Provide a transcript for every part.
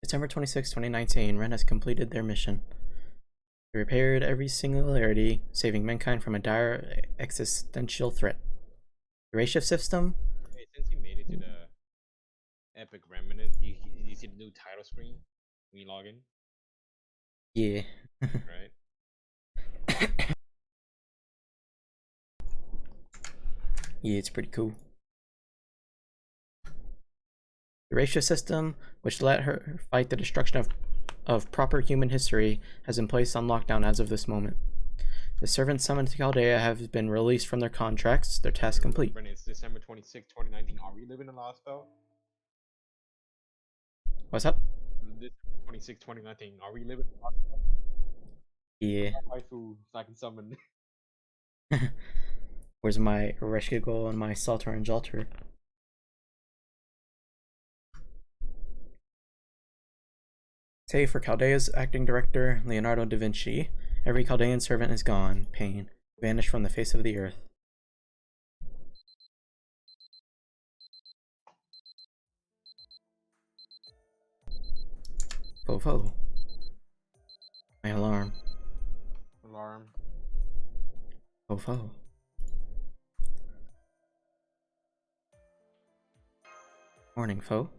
December 26, 2019, Ren has completed their mission. They repaired every singularity, saving mankind from a dire existential threat. The ray shift system? Hey, since you made it to the Epic Remnant, you see the new title screen when you log in, Yeah. right? Yeah, it's pretty cool. The ray shift system, which let her fight the destruction of proper human history, has been placed on lockdown as of this moment. The servants summoned to Chaldea have been released from their contracts, their task complete. Brennan, it's December 26, 2019. Are we living in Lostbelt? What's up? December 26, 2019. Are we living in Lostbelt? Yeah. Waifu, so I can summon. Where's my Reshkigal and my Salter and Jalter? Say for Chaldea's acting director, Leonardo da Vinci, every Chaldean servant is gone, pain, vanished from the face of the earth. Fo. My alarm. Alarm. Fo. Morning, Fo.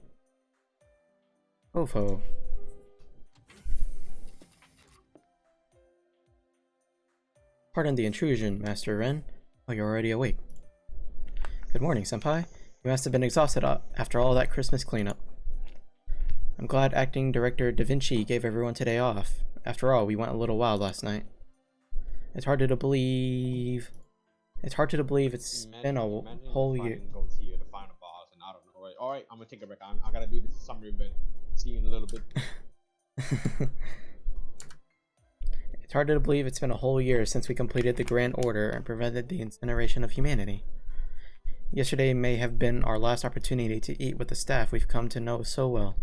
Fo. Pardon the intrusion, Master Ren. Oh, you're already awake. Good morning, Senpai. You must have been exhausted after all that Christmas cleanup. I'm glad acting director Da Vinci gave everyone today off. After all, we went a little wild last night. It's hard to believe it's been a whole year. Go to the final boss, and I don't know. All right, I'm gonna take a break. I gotta do this summary event. See you in a little bit. It's hard to believe it's been a whole year since we completed the Grand Order and prevented the incineration of humanity. Yesterday may have been our last opportunity to eat with the staff we've come to know so well.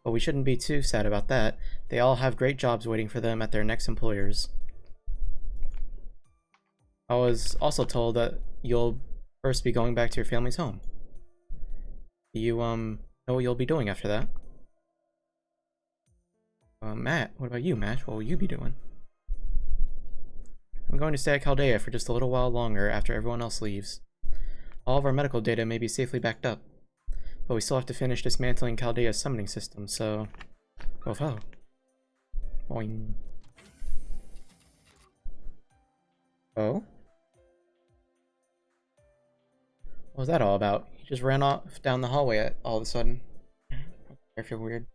But we shouldn't be too sad about that. They all have great jobs waiting for them at their next employers. I was also told that you'll first be going back to your family's home. Do you, know what you'll be doing after that? Matt, what about you, Matt? What will you be doing? I'm going to stay at Chaldea for just a little while longer after everyone else leaves. All of our medical data may be safely backed up, but we still have to finish dismantling Chaldea's summoning system, so... Go. Boing. Oh? What was that all about? He just ran off down the hallway all of a sudden. I feel weird.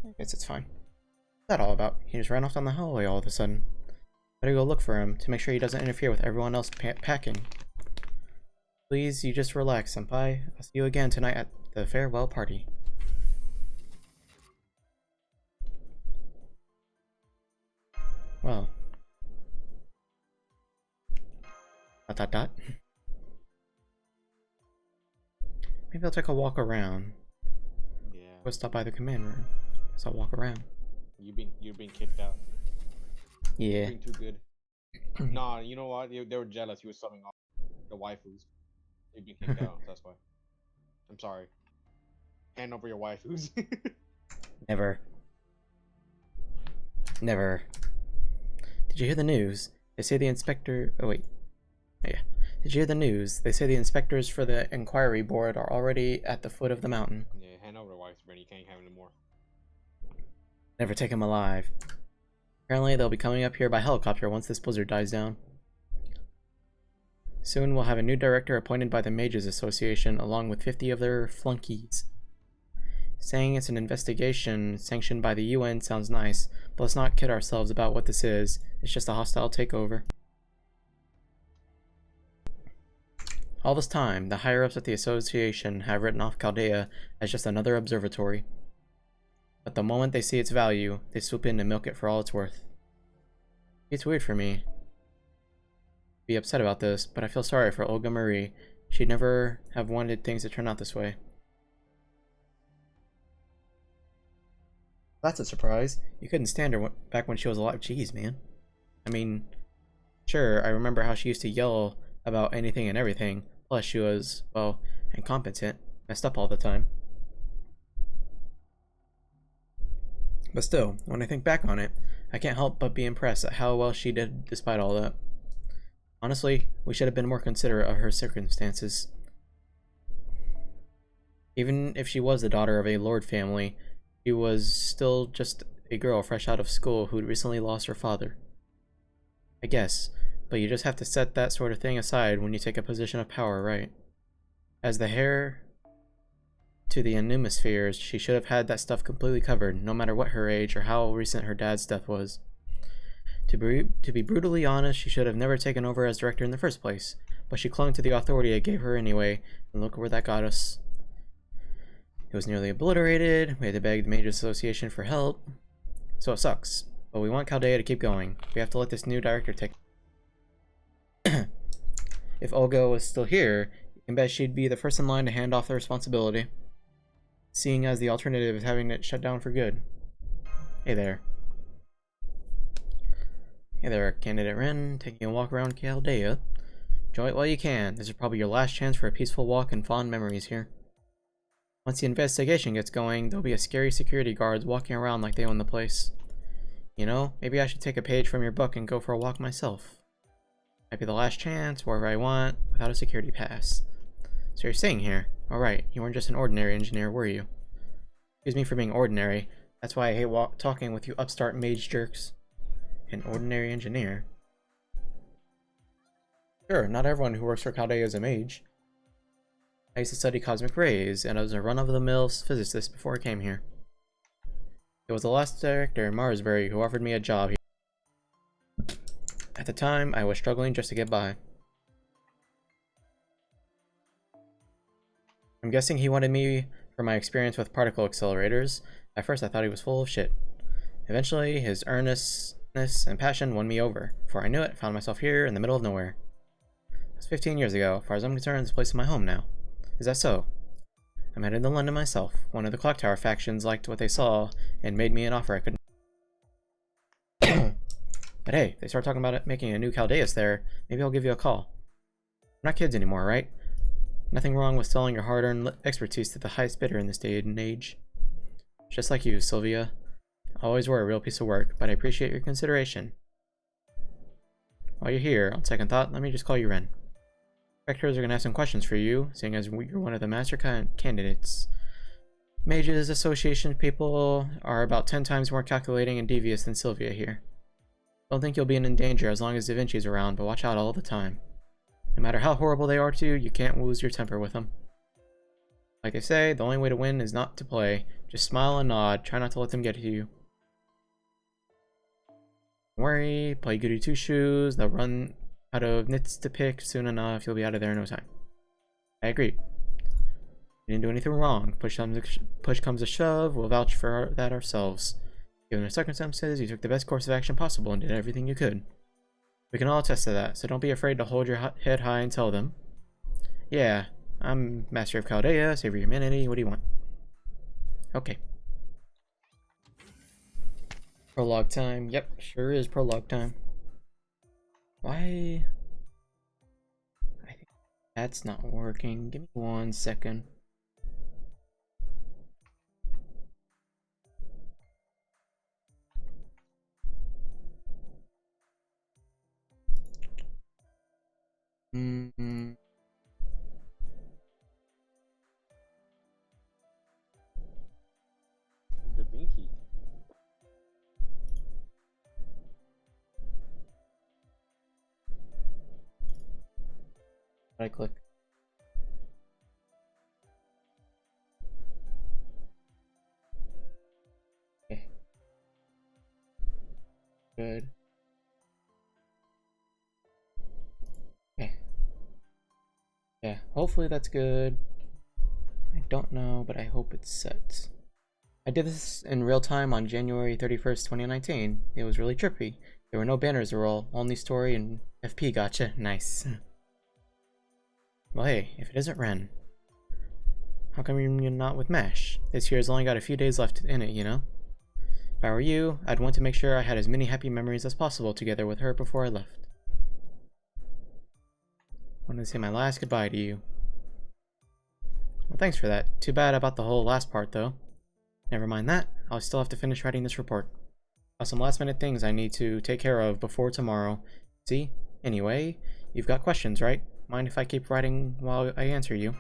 I guess it's fine. What's that all about? He just ran off down the hallway all of a sudden. Better go look for him to make sure he doesn't interfere with everyone else packing. Please, you just relax, Senpai. I'll see you again tonight at the farewell party. Well. ... Maybe I'll take a walk around. Yeah. Go stop by the command room. So I'll walk around. You're being kicked out. Yeah. You're being too good. Nah, you know what? They were jealous. You were summing off the waifus. You're being kicked out. That's why. I'm sorry. Hand over your waifus. Never. Did you hear the news? They say the inspector... Oh, wait. Yeah. Did you hear the news? They say the inspectors for the inquiry board are already at the foot of the mountain. Yeah, hand over the waifus, Brent. You can't have any more. Never take them alive. Apparently, they'll be coming up here by helicopter once this blizzard dies down. Soon, we'll have a new director appointed by the Mages Association along with 50 of their flunkies. Saying it's an investigation sanctioned by the UN sounds nice, but let's not kid ourselves about what this is. It's just a hostile takeover. All this time, the higher-ups at the association have written off Chaldea as just another observatory. But the moment they see its value, they swoop in to milk it for all it's worth. It's weird for me to be upset about this, but I feel sorry for Olga Marie. She'd never have wanted things to turn out this way. That's a surprise. You couldn't stand her back when she was alive. Jeez, man. I mean, sure, I remember how she used to yell about anything and everything. Plus, she was, well, incompetent, messed up all the time. But still, when I think back on it, I can't help but be impressed at how well she did despite all that. Honestly, we should have been more considerate of her circumstances. Even if she was the daughter of a lord family, she was still just a girl fresh out of school who'd recently lost her father. I guess, but you just have to set that sort of thing aside when you take a position of power, right? As the heir to the Anumospheres, she should have had that stuff completely covered, no matter what her age or how recent her dad's death was. To be brutally honest, she should have never taken over as director in the first place, but she clung to the authority it gave her anyway, and look where that got us. It was nearly obliterated, we had to beg the Mages Association for help, so it sucks. But we want Chaldea to keep going. We have to let this new director take... If Olga was still here, you can bet she'd be the first in line to hand off the responsibility, seeing as the alternative is having it shut down for good. Hey there. Hey there, Candidate Ren, taking a walk around Chaldea. Enjoy it while you can. This is probably your last chance for a peaceful walk and fond memories here. Once the investigation gets going, there'll be a scary security guards walking around like they own the place. You know, maybe I should take a page from your book and go for a walk myself. Might be the last chance, wherever I want, without a security pass. So you're staying here. Alright, you weren't just an ordinary engineer, were you? Excuse me for being ordinary. That's why I hate talking with you upstart mage jerks. An ordinary engineer? Sure, not everyone who works for Chaldea is a mage. I used to study cosmic rays, and I was a run-of-the-mill physicist before I came here. It was the last director in Marsbury who offered me a job here. At the time, I was struggling just to get by. I'm guessing he wanted me for my experience with particle accelerators. At first, I thought he was full of shit. Eventually, his earnestness and passion won me over. Before I knew it, I found myself here in the middle of nowhere. It was 15 years ago. As far as I'm concerned, this place is my home now. Is that so? I'm headed to London myself. One of the Clock Tower factions liked what they saw and made me an offer I couldn't. But hey, they start talking about it, making a new Chaldeus there. Maybe I'll give you a call. We're not kids anymore, right? Nothing wrong with selling your hard-earned expertise to the highest bidder in this day and age. Just like you, Sylvia. Always were a real piece of work, but I appreciate your consideration. While you're here, on second thought, let me just call you Ren. Inspectors are going to have some questions for you, seeing as you're one of the master candidates. Mages Association people are about 10 times more calculating and devious than Sylvia here. Don't think you'll be in danger as long as Da Vinci's around, but watch out all the time. No matter how horrible they are to you, you can't lose your temper with them. Like they say, the only way to win is not to play. Just smile and nod, try not to let them get to you. Don't worry, play goody two-shoes, they'll run out of nits to pick soon enough, you'll be out of there in no time. I agree. You didn't do anything wrong. Push comes to shove, we'll vouch for that ourselves. Given the circumstances, you took the best course of action possible and did everything you could. We can all attest to that, so don't be afraid to hold your head high and tell them. Yeah, I'm Master of Chaldea, Savior of Humanity, what do you want? Okay. Prologue time. Yep, sure is prologue time. Why? I think that's not working. Give me 1 second. The binky. Right click. Okay. Good. Okay. Yeah, hopefully that's good. I don't know, but I hope it's set. I did this in real time on January 31st, 2019. It was really trippy. There were no banners to roll, only story and FP gotcha. Nice. Well, hey, if it isn't Ren, how come you're not with MASH? This year's only got a few days left in it, you know? If I were you, I'd want to make sure I had as many happy memories as possible together with her before I left. wanted to say my last goodbye to you. Well, thanks for that. Too bad about the whole last part, though. Never mind that. I'll still have to finish writing this report. Got some last-minute things I need to take care of before tomorrow. See? Anyway, you've got questions, right? Mind if I keep writing while I answer you?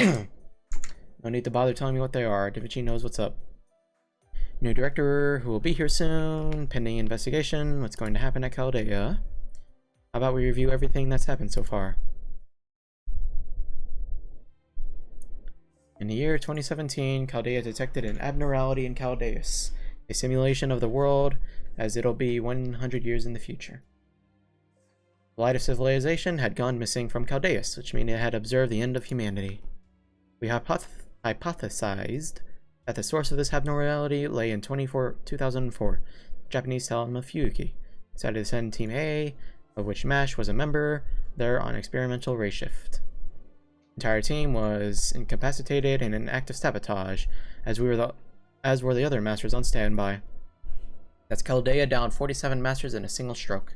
No need to bother telling me what they are. Da Vinci knows what's up. New director who will be here soon. Pending investigation. What's going to happen at Chaldea? How about we review everything that's happened so far? In the year 2017, Chaldea detected an abnormality in Chaldeus, a simulation of the world as it'll be 100 years in the future. The light of civilization had gone missing from Chaldeus, which means it had observed the end of humanity. We hypothesized that the source of this abnormality lay in 2004, Japanese town of Fuyuki. Decided to send Team A, of which MASH was a member, there on experimental race shift. The entire team was incapacitated and in active sabotage, as were the other masters on standby. That's Chaldea down 47 masters in a single stroke.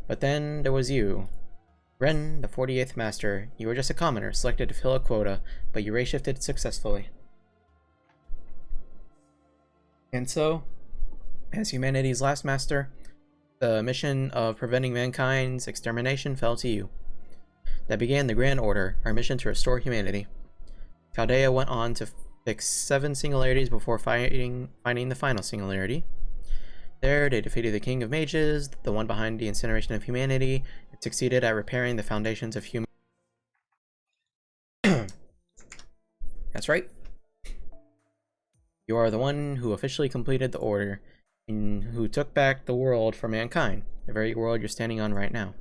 But then there was you. Ren, the 48th master. You were just a commoner, selected to fill a quota, but you race shifted successfully. And so, as humanity's last master, the mission of preventing mankind's extermination fell to you. That began the Grand Order, our mission to restore humanity. Chaldea went on to fix 7 singularities before finding the final singularity. There, they defeated the King of Mages, the one behind the incineration of humanity, and succeeded at repairing the foundations of human. That's right. You are the one who officially completed the Order, and who took back the world for mankind, the very world you're standing on right now.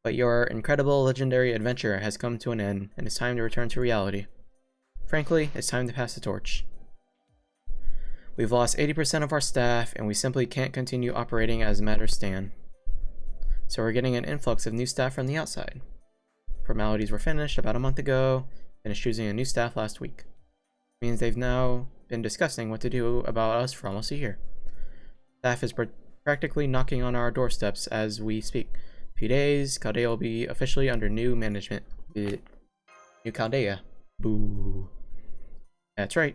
But your incredible legendary adventure has come to an end, and it's time to return to reality. Frankly, it's time to pass the torch. We've lost 80% of our staff, and we simply can't continue operating as matters stand. So we're getting an influx of new staff from the outside. Formalities were finished about a month ago, finished choosing a new staff last week. It means they've now been discussing what to do about us for almost a year. Staff is practically knocking on our doorsteps as we speak. In a few days, Chaldea will be officially under new management. New Chaldea. Boo. That's right.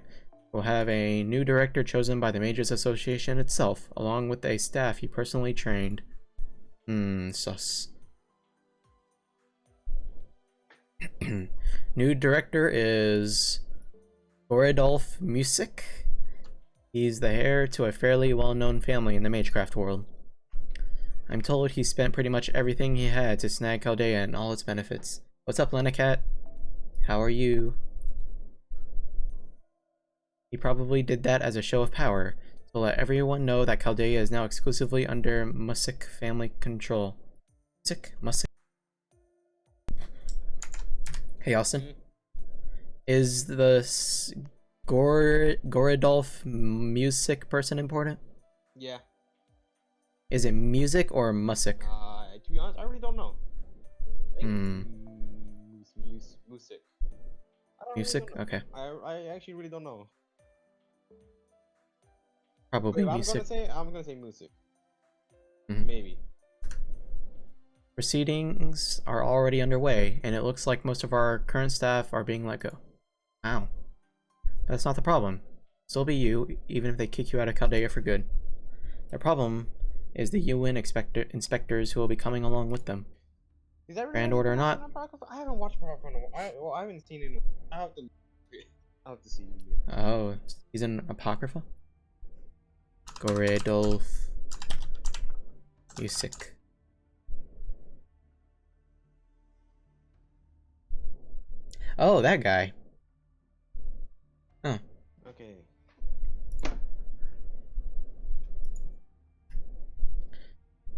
We'll have a new director chosen by the Mages Association itself, along with a staff he personally trained. Sus. New director is Goredolf Music. He's the heir to a fairly well-known family in the magecraft world. I'm told he spent pretty much everything he had to snag Chaldea and all its benefits. What's up, Lenacat? How are you? He probably did that as a show of power, to let everyone know that Chaldea is now exclusively under Music family control. Music? Hey, Austin. Is the Goredolf Music person important? Yeah. Is it music or music? To be honest, I really don't know. Music. Music? Okay. I actually really don't know. Probably Wait, music. I'm gonna say music. Maybe. Proceedings are already underway, and it looks like most of our current staff are being let go. Wow. That's not the problem. Still be you, even if they kick you out of Chaldea for good. The problem is the UN inspectors who will be coming along with them. Is that really Grand Order or not? I haven't watched Apocrypha in a while. I haven't seen it. I have to see it. Oh, he's in Apocrypha? Goredolf Music. Oh, that guy. Huh. Okay.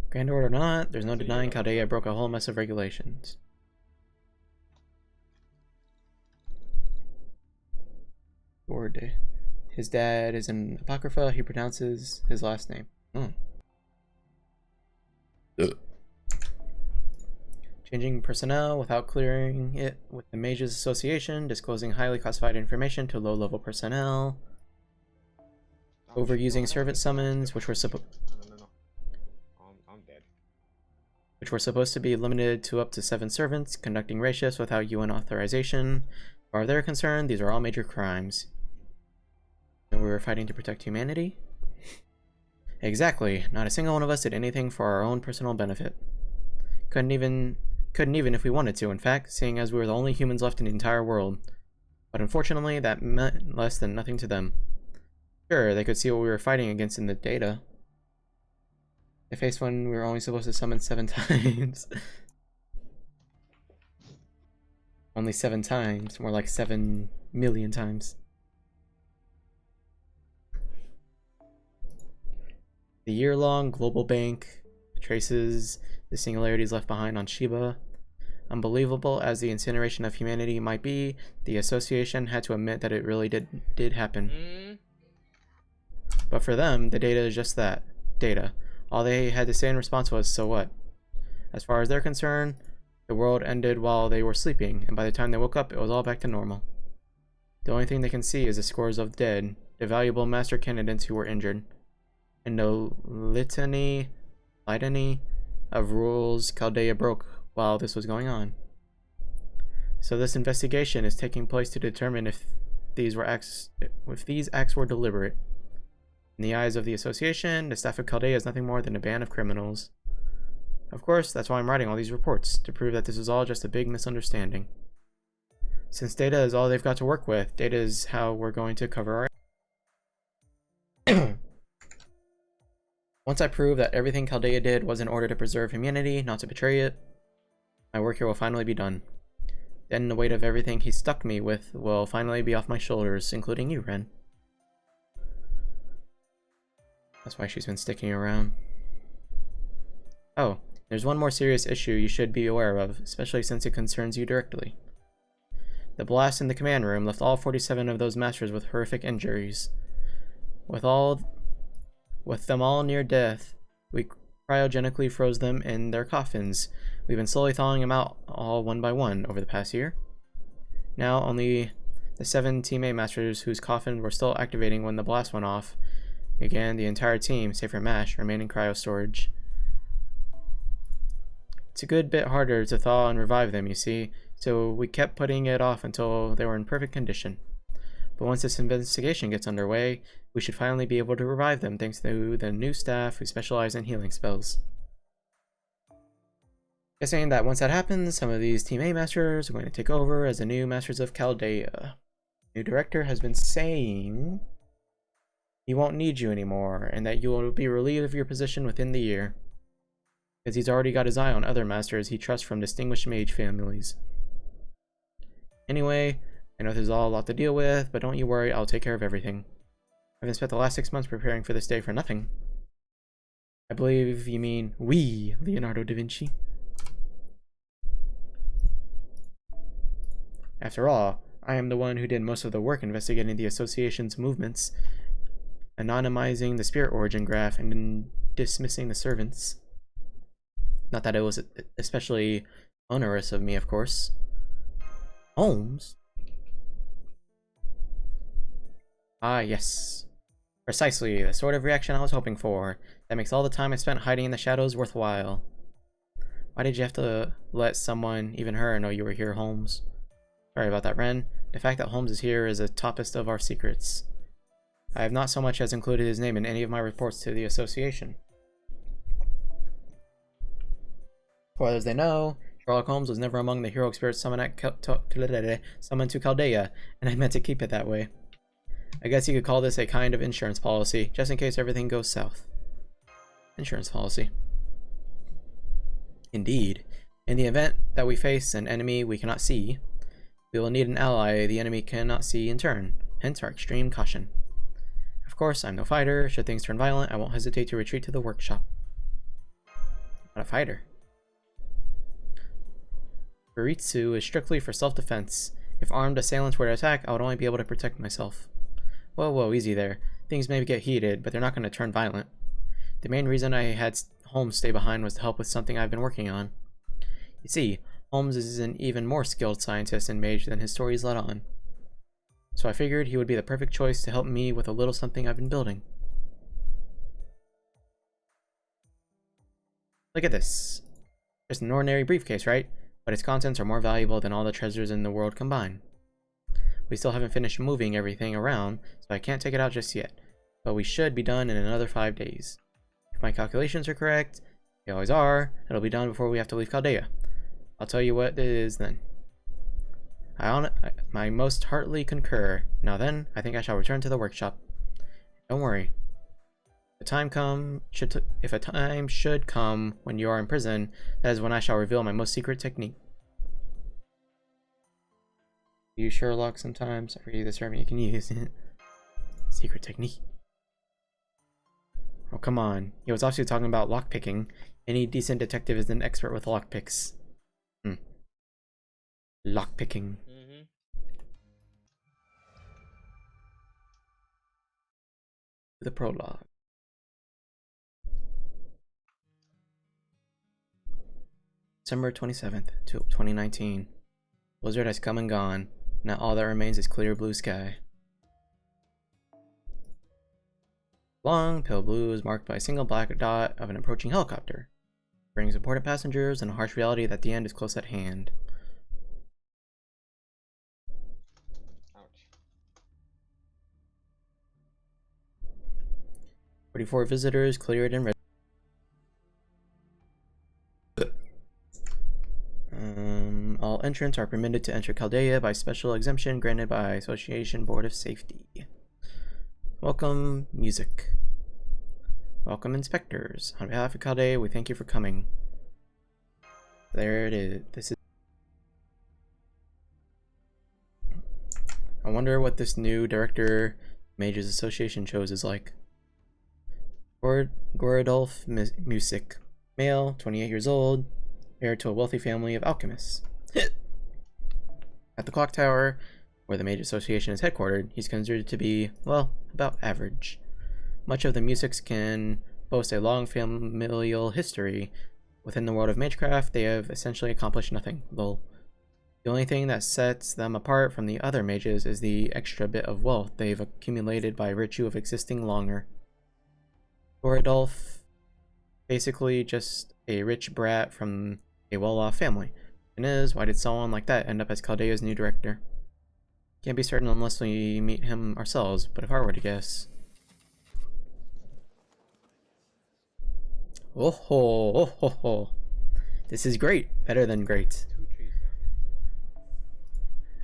Grand Order or not, there's no denying Chaldea broke a whole mess of regulations. Lord. His dad is in Apocrypha, he pronounces his last name. Changing personnel without clearing it with the Mages Association, disclosing highly classified information to low-level personnel. Overusing servant summons, which were supposed... No. I'm dead. which were supposed to be limited to up to 7 servants, conducting raid shifts without UN authorization. As far as they're concerned, these are all major crimes. And we were fighting to protect humanity? Exactly. Not a single one of us did anything for our own personal benefit. Couldn't even if we wanted to, in fact, seeing as we were the only humans left in the entire world. But unfortunately, that meant less than nothing to them. Sure, they could see what we were fighting against in the data. They faced one we were only supposed to summon 7 times. Only 7 times, more like 7 million times. The year-long global bank traces the singularities left behind on Shiba. Unbelievable as the incineration of humanity might be, the association had to admit that it really did happen. But for them, the data is just that, data. All they had to say in response was, so what? As far as they're concerned, the world ended while they were sleeping, and by the time they woke up, it was all back to normal. The only thing they can see is the scores of dead, the valuable master candidates who were injured, and the litany of rules Chaldea broke while this was going on. So this investigation is taking place to determine if these acts were deliberate. In the eyes of the association, the staff of Chaldea is nothing more than a band of criminals. Of course, that's why I'm writing all these reports, to prove that this is all just a big misunderstanding. Since data is all they've got to work with, data is how we're going to cover our Once I prove that everything Chaldea did was in order to preserve humanity, not to betray it, my work here will finally be done. Then the weight of everything he stuck me with will finally be off my shoulders, including you, Ren. That's why she's been sticking around. Oh, there's one more serious issue you should be aware of, especially since it concerns you directly. The blast in the command room left all 47 of those masters with horrific injuries. With them all near death, we cryogenically froze them in their coffins. We've been slowly thawing them out all one by one over the past year. Now only the 7 teammate masters whose coffins were still activating when the blast went off. Again, the entire team, save for MASH, remain in cryo storage. It's a good bit harder to thaw and revive them, you see, so we kept putting it off until they were in perfect condition. But once this investigation gets underway, we should finally be able to revive them thanks to the new staff who specialize in healing spells. Guessing that once that happens, some of these Team A masters are going to take over as the new masters of Chaldea. New director has been saying he won't need you anymore, and that you will be relieved of your position within the year. Because he's already got his eye on other masters he trusts from distinguished mage families. Anyway, I know there's all a lot to deal with, but don't you worry, I'll take care of everything. I haven't spent the last 6 months preparing for this day for nothing. I believe you mean we, Leonardo da Vinci. After all, I am the one who did most of the work investigating the association's movements, anonymizing the spirit origin graph, and dismissing the servants. Not that it was especially onerous of me, of course. Holmes? Ah, yes. Precisely, the sort of reaction I was hoping for. That makes all the time I spent hiding in the shadows worthwhile. Why did you have to let someone, even her, know you were here, Holmes? Sorry about that, Ren. The fact that Holmes is here is the toppest of our secrets. I have not so much as included his name in any of my reports to the association. For others they know, Sherlock Holmes was never among the heroic spirits summoned to Chaldea, and I meant to keep it that way. I guess you could call this a kind of insurance policy, just in case everything goes south. Insurance policy. Indeed. In the event that we face an enemy we cannot see, we will need an ally the enemy cannot see in turn, hence our extreme caution. Of course, I'm no fighter. Should things turn violent, I won't hesitate to retreat to the workshop. Not a fighter. Buritsu is strictly for self-defense. If armed assailants were to attack, I would only be able to protect myself. Whoa, easy there. Things may get heated, but they're not going to turn violent. The main reason I had Holmes stay behind was to help with something I've been working on. You see, Holmes is an even more skilled scientist and mage than his stories let on. So I figured he would be the perfect choice to help me with a little something I've been building. Look at this. Just an ordinary briefcase, right? But its contents are more valuable than all the treasures in the world combined. We still haven't finished moving everything around, so I can't take it out just yet. But we should be done in another 5 days. If my calculations are correct, they always are, it'll be done before we have to leave Chaldea. I'll tell you what it is then. I most heartily concur. Now then, I think I shall return to the workshop. Don't worry. If a time should come when you are in prison, that is when I shall reveal my most secret technique. Use Sherlock sometimes. I forget the term you can use. Secret technique. Oh, come on. He was obviously talking about lockpicking. Any decent detective is an expert with lockpicks. Lockpicking. The prologue. December 27th, 2019. Blizzard has come and gone. Now all that remains is clear blue sky. Long, pale blue is marked by a single black dot of an approaching helicopter. It brings important passengers and a harsh reality that the end is close at hand. Ouch. 44 visitors cleared and ready. All entrants are permitted to enter Chaldea by special exemption granted by Association Board of Safety. Welcome, music. Welcome, inspectors. On behalf of Chaldea, we thank you for coming. There it is. This is. I wonder what this new Director Mages Association shows is like. Goradolf Music. Male, 28 years old, heir to a wealthy family of alchemists. At the clock tower, where the Mage Association is headquartered, he's considered to be, well, about average. Much of the Musics can boast a long familial history. Within the world of magecraft, they have essentially accomplished nothing. Lol. The only thing that sets them apart from the other mages is the extra bit of wealth they've accumulated by virtue of existing longer. Goradolf, basically just a rich brat from a well-off family. And why did someone like that end up as Chaldea's new director? Can't be certain unless we meet him ourselves, but if I were to guess... Oh ho, oh ho ho. This is great. Better than great.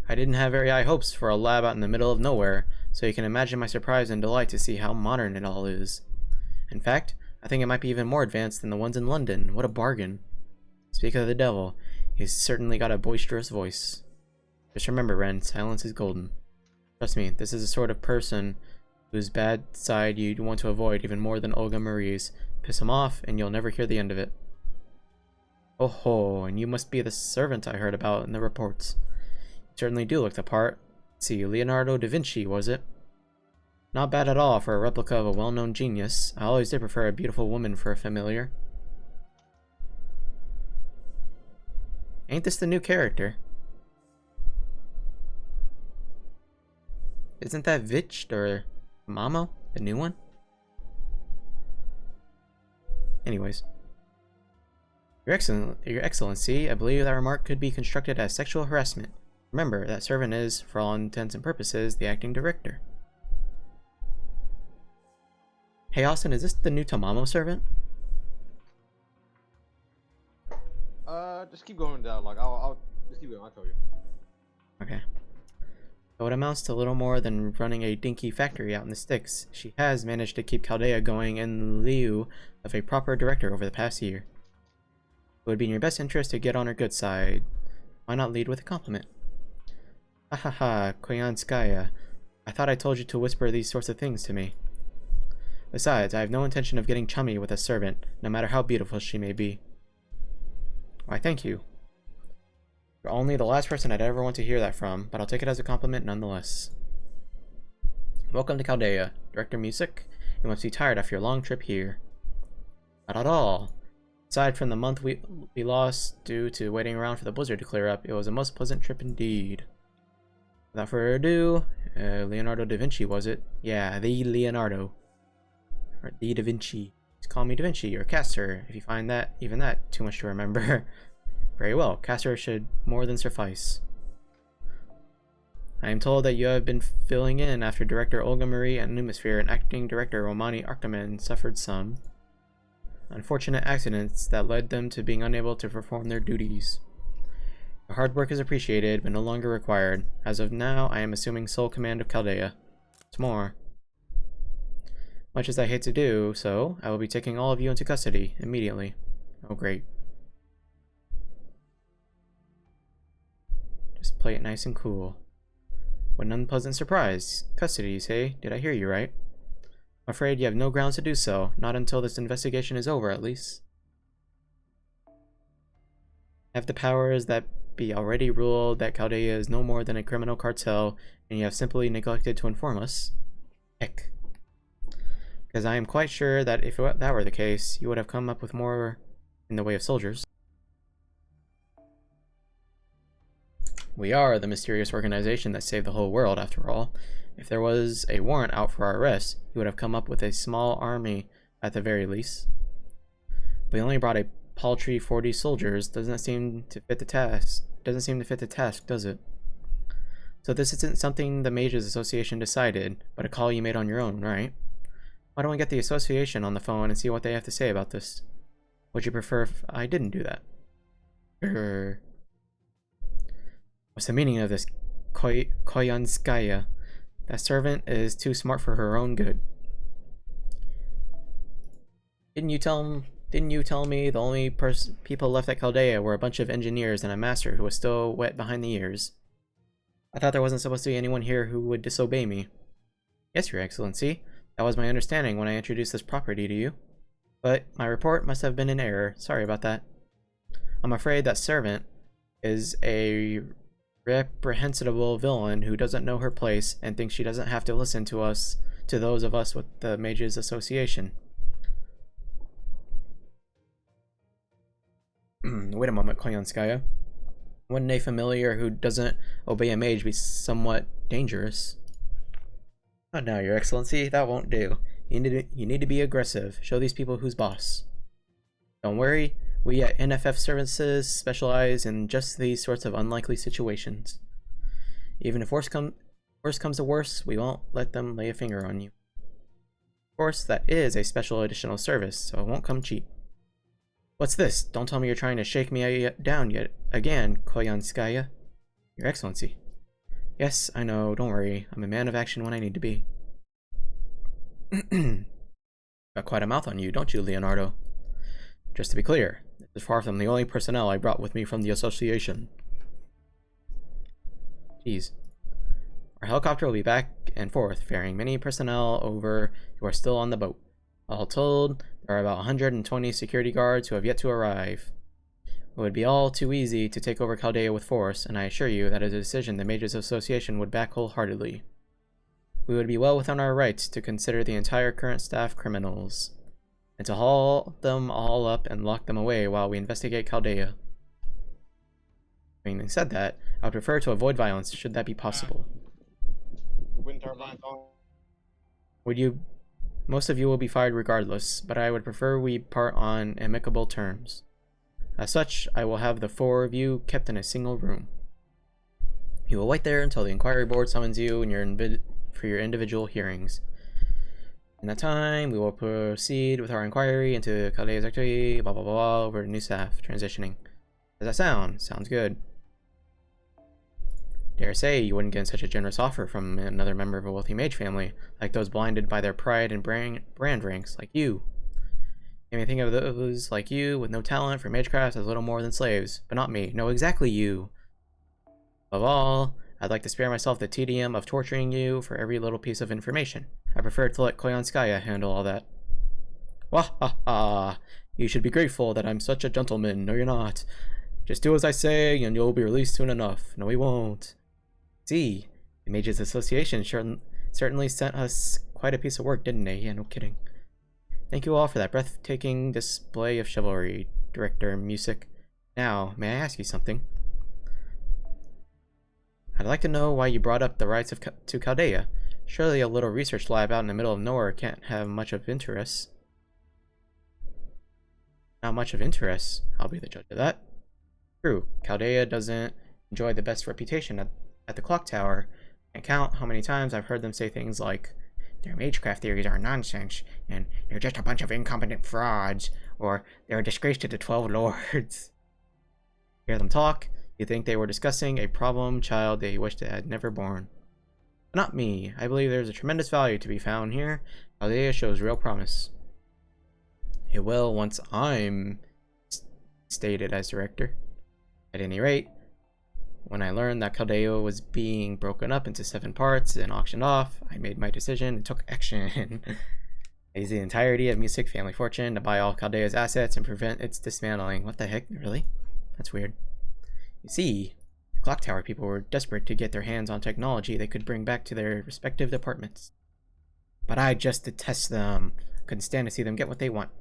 I didn't have very high hopes for a lab out in the middle of nowhere, so you can imagine my surprise and delight to see how modern it all is. In fact, I think it might be even more advanced than the ones in London. What a bargain. Speak of the devil, he's certainly got a boisterous voice. Just remember, Ren, silence is golden. Trust me, this is the sort of person whose bad side you'd want to avoid even more than Olga Marie's. Piss him off, and you'll never hear the end of it. Oh ho, and you must be the servant I heard about in the reports. You certainly do look the part. Let's see, Leonardo da Vinci, was it? Not bad at all for a replica of a well-known genius. I always did prefer a beautiful woman for a familiar. Ain't this the new character? Isn't that Vitched or Mamo, the new one? Anyways. Your Excellency, I believe that remark could be constructed as sexual harassment. Remember, that servant is, for all intents and purposes, the acting director. Hey Austin, is this the new Tamamo servant? Just keep going down. Like I'll just keep going. I'll tell you. Okay. So it amounts to little more than running a dinky factory out in the sticks. She has managed to keep Chaldea going in lieu of a proper director over the past year. It would be in your best interest to get on her good side. Why not lead with a compliment? Ahaha, Koyanskaya. I thought I told you to whisper these sorts of things to me. Besides, I have no intention of getting chummy with a servant, no matter how beautiful she may be. Why, thank you. You're only the last person I'd ever want to hear that from, but I'll take it as a compliment nonetheless. Welcome to Chaldea. Director Music, you must be tired after your long trip here. Not at all. Aside from the month we lost due to waiting around for the blizzard to clear up, it was a most pleasant trip indeed. Without further ado, Leonardo da Vinci, was it? Yeah, the Leonardo. Or the Da Vinci, Just call me Da Vinci or Castor if you find that, even that, too much to remember. Very well, Castor should more than suffice. I am told that you have been filling in after director Olga Marie and Numisphere and acting director Romani Arkaman suffered some unfortunate accidents that led them to being unable to perform their duties. Your hard work is appreciated, but no longer required. As of now, I am assuming sole command of Chaldea. What's more, much as I hate to do so, I will be taking all of you into custody immediately. Oh, great. Just play it nice and cool. What an unpleasant surprise. Custody, you say? Did I hear you right? I'm afraid you have no grounds to do so, not until this investigation is over, at least. Have the powers that be already ruled that Chaldea is no more than a criminal cartel, and you have simply neglected to inform us? Heck. Because I am quite sure that if that were the case, you would have come up with more in the way of soldiers. We are the mysterious organization that saved the whole world, after all. If there was a warrant out for our arrest, you would have come up with a small army at the very least. We only brought a paltry 40 soldiers. Doesn't seem to fit the task, does it? So this isn't something the Mages Association decided, but a call you made on your own, right? Why don't we get the association on the phone and see what they have to say about this? Would you prefer if I didn't do that? What's the meaning of this Koyanskaya? That servant is too smart for her own good. Didn't you tell me the only people left at Chaldea were a bunch of engineers and a master who was still wet behind the ears? I thought there wasn't supposed to be anyone here who would disobey me. Yes, Your Excellency. That was my understanding when I introduced this property to you. But my report must have been in error. Sorry about that. I'm afraid that servant is a reprehensible villain who doesn't know her place and thinks she doesn't have to listen to those of us with the Mages Association. Wait a moment, Koyanskaya. Wouldn't a familiar who doesn't obey a mage be somewhat dangerous? Oh no, Your Excellency, that won't do. You need to be aggressive. Show these people who's boss. Don't worry, we at NFF Services specialize in just these sorts of unlikely situations. Even if worse comes to worse, we won't let them lay a finger on you. Of course, that is a special additional service, so it won't come cheap. What's this? Don't tell me you're trying to shake me down yet again, Koyanskaya. Your Excellency. Yes, I know, don't worry. I'm a man of action when I need to be. Got quite a mouth on you, don't you, Leonardo? Just to be clear, this is far from the only personnel I brought with me from the association. Jeez. Our helicopter will be back and forth, ferrying many personnel over who are still on the boat. All told, there are about 120 security guards who have yet to arrive. It would be all too easy to take over Chaldea with force, and I assure you that is a decision the Mages Association would back wholeheartedly. We would be well within our rights to consider the entire current staff criminals, and to haul them all up and lock them away while we investigate Chaldea. Having said that, I would prefer to avoid violence should that be possible. Wind turbines on. Most of you will be fired regardless, but I would prefer we part on amicable terms. As such, I will have the four of you kept in a single room. You will wait there until the inquiry board summons you for your individual hearings. In that time, we will proceed with our inquiry into Chaldea's activity, blah blah blah, over to new staff, transitioning. Does that sound? Sounds good. Dare say you wouldn't get such a generous offer from another member of a wealthy mage family, like those blinded by their pride and brand ranks, like you. You may think of those like you, with no talent for magecraft, as little more than slaves, but not me. No, exactly you. Above all, I'd like to spare myself the tedium of torturing you for every little piece of information. I prefer to let Koyanskaya handle all that. Wah ha ha! You should be grateful that I'm such a gentleman. No, you're not. Just do as I say, and you'll be released soon enough. No, we won't. See, the Mages Association certainly sent us quite a piece of work, didn't they? Yeah, no kidding. Thank you all for that breathtaking display of chivalry, Director Music. Now, may I ask you something? I'd like to know why you brought up the rights to Chaldea. Surely a little research lab out in the middle of nowhere can't have much of interest. not much of interest. I'll be the judge of that. True, Chaldea doesn't enjoy the best reputation at the clock tower. I can't count how many times I've heard them say things like, their magecraft theories are nonsense, and they're just a bunch of incompetent frauds, or they're a disgrace to the 12 lords. Hear them talk, you think they were discussing a problem child they wished they had never born. But not me. I believe there's a tremendous value to be found here. Chaldea shows real promise. It will once I'm stated as director. At any rate, when I learned that Chaldea was being broken up into 7 parts and auctioned off, I made my decision and took action. I used the entirety of Music Family Fortune to buy all Chaldea's assets and prevent its dismantling. What the heck? Really? That's weird. You see, the clock tower people were desperate to get their hands on technology they could bring back to their respective departments. But I just detest them. Couldn't stand to see them get what they want.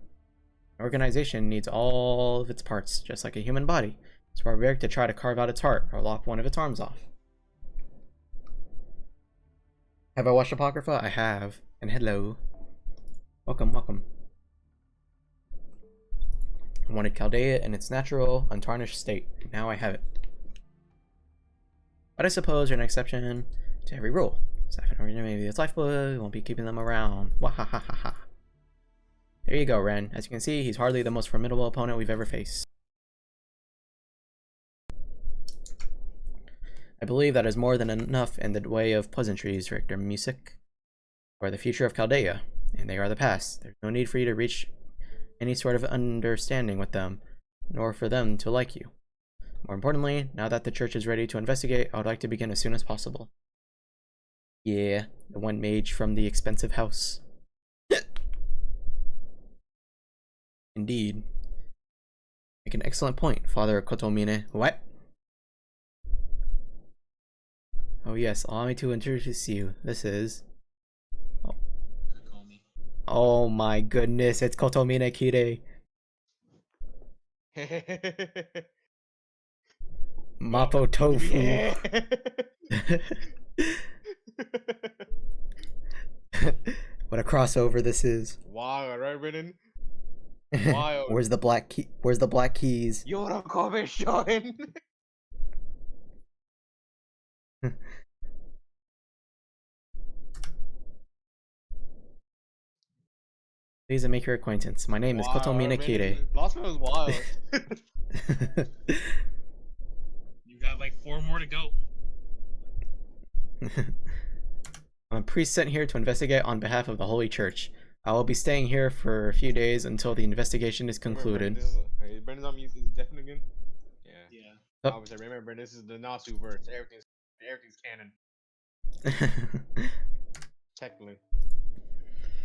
An organization needs all of its parts, just like a human body. It's barbaric to try to carve out its heart or lop one of its arms off. Have I watched Apocrypha? I have. And hello. Welcome, welcome. I wanted Chaldea in its natural, untarnished state. Now I have it. But I suppose there's an exception to every rule. Siphon or maybe its lifeblood, won't be keeping them around. Wahahaha. There you go, Ren. As you can see, he's hardly the most formidable opponent we've ever faced. I believe that is more than enough in the way of pleasantries, Director Music. We are the future of Chaldea, and they are the past. There's no need for you to reach any sort of understanding with them, nor for them to like you. More importantly, now that the church is ready to investigate, I would like to begin as soon as possible. Yeah, the one mage from the expensive house. Indeed. Make an excellent point, Father Kotomine. What? Oh yes, allow me to introduce you. This is... Oh my goodness, it's Kotomine Kire. Mapo Tofu. Yeah. What a crossover this is. Wow, right, Brennan? Wild. Where's the black key? Where's the black keys? Yorokome Shoin. Please make your acquaintance. My name is Kotomine Kire. Lostbelt is wild. You got like 4 more to go. I'm a priest sent here to investigate on behalf of the Holy Church. I will be staying here for a few days until the investigation is concluded. Brendan's on music. Is it deafened again? Yeah. Yeah. Oh. Obviously, remember, this is the Nasu verse. Everything's canon. Technically.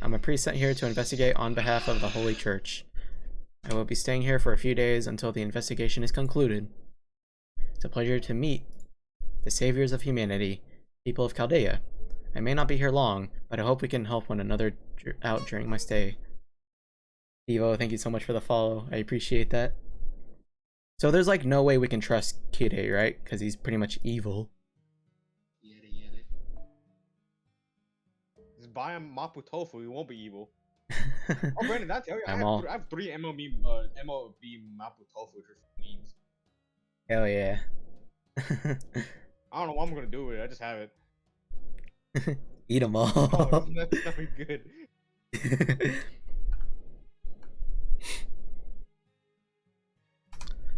I'm a priest sent here to investigate on behalf of the Holy Church. I will be staying here for a few days until the investigation is concluded. It's a pleasure to meet the saviors of humanity, people of Chaldea. I may not be here long, but I hope we can help one another out during my stay. Evo, thank you so much for the follow. I appreciate that. So there's like no way we can trust Kide, right? Because he's pretty much evil. Yada. Just buy him Mapu Tofu. He won't be evil. Oh, Brandon, that's I have 3 MLB Mapu Tofu memes. Hell yeah. I don't know what I'm gonna do with it. I just have it. Eat them all. Oh, that's not good.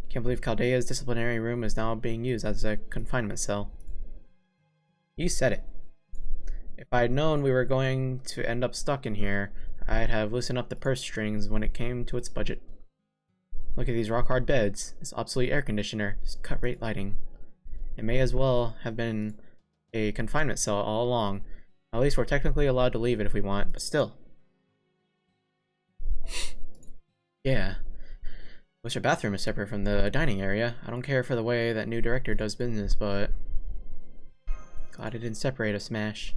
Can't believe Chaldea's disciplinary room is now being used as a confinement cell. You said it. If I had known we were going to end up stuck in here, I'd have loosened up the purse strings when it came to its budget. Look at these rock-hard beds, this obsolete air conditioner, this cut-rate lighting. It may as well have been a confinement cell all along. At least we're technically allowed to leave it if we want, but still. Yeah. Wish a bathroom is separate from the dining area. I don't care for the way that new director does business, but... glad it didn't separate us, Smash.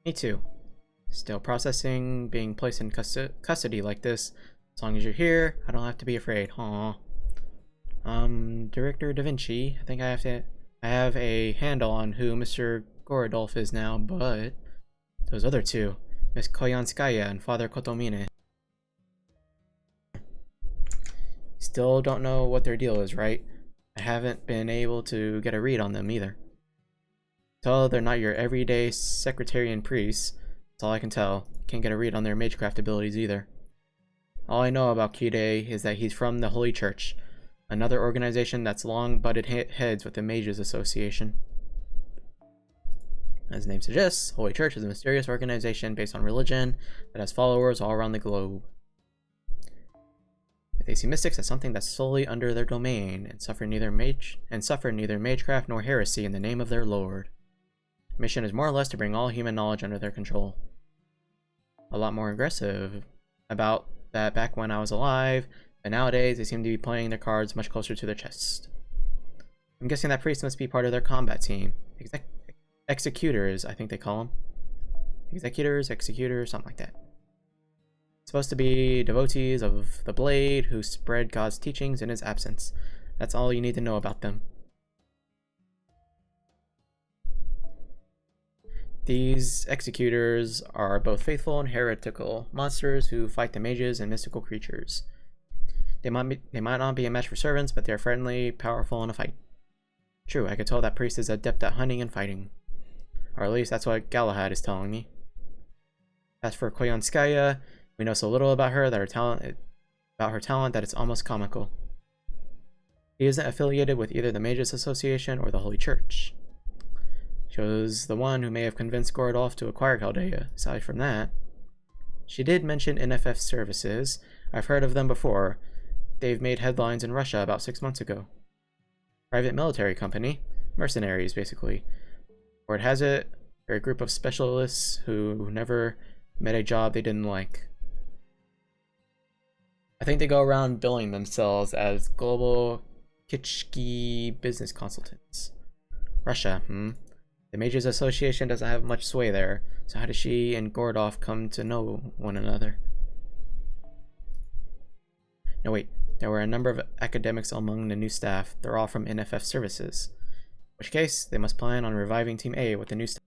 Me too. Still processing, being placed in custody like this. As long as you're here, I don't have to be afraid. Aww. Director Da Vinci, I think I have a handle on who Mr. Gorodolph is now, but those other two, Miss Koyanskaya and Father Kotomine. still don't know what their deal is, right? I haven't been able to get a read on them either. Tell they're not your everyday secretarian priests. That's all I can tell. Can't get a read on their magecraft abilities either. All I know about Kide is that he's from the Holy Church, another organization that's long butted heads with the Mages Association. As the name suggests, Holy Church is a mysterious organization based on religion that has followers all around the globe. They see mystics as something that's solely under their domain and suffer neither magecraft nor heresy in the name of their lord. The mission is more or less to bring all human knowledge under their control. A lot more aggressive about that back when I was alive, but nowadays they seem to be playing their cards much closer to their chest. I'm guessing that priest must be part of their combat team. Executors, I think they call them. Executors, something like that. Supposed to be devotees of the Blade who spread God's teachings in his absence. That's all you need to know about them. These executors are both faithful and heretical monsters who fight the mages and mystical creatures. They might not be a match for servants, but they're friendly, powerful in a fight. True, I could tell that priest is adept at hunting and fighting. Or at least that's what Galahad is telling me. As for Koyanskaya, we know so little about her talent that it's almost comical. He isn't affiliated with either the Mages Association or the Holy Church. She was the one who may have convinced Gorodolf to acquire Chaldea. Aside from that, she did mention NFF services. I've heard of them before. They've made headlines in Russia about 6 months ago. Private military company. Mercenaries, basically. Or it has it, they're a group of specialists who never met a job they didn't like. I think they go around billing themselves as Global Kitschki Business Consultants. Russia, The Mages Association doesn't have much sway there, so how does she and Gorodolf come to know one another? No, wait, there were a number of academics among the new staff. They're all from NFF services. In which case, they must plan on reviving Team A with the new staff.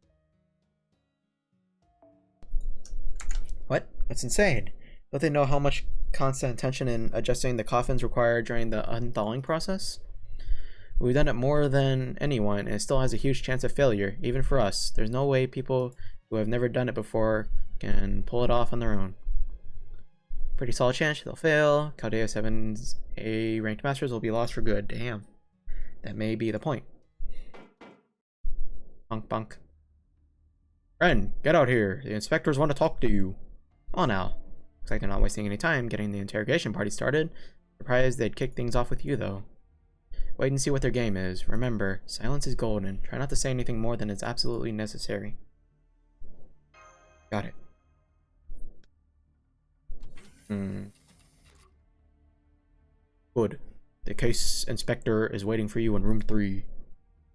What? That's insane. Don't they know how much constant attention and adjusting the coffins required during the unthawing process? We've done it more than anyone, and it still has a huge chance of failure, even for us. There's no way people who have never done it before can pull it off on their own. Pretty solid chance they'll fail. Chaldea 7's A ranked masters will be lost for good. Damn. That may be the point. Bunk bunk. Ren, get out here. The inspectors want to talk to you. Come on now. Looks like they're not wasting any time getting the interrogation party started. Surprised they'd kick things off with you, though. Wait and see what their game is. Remember, silence is golden. Try not to say anything more than is absolutely necessary. Got it. Good. The case inspector is waiting for you in room 3.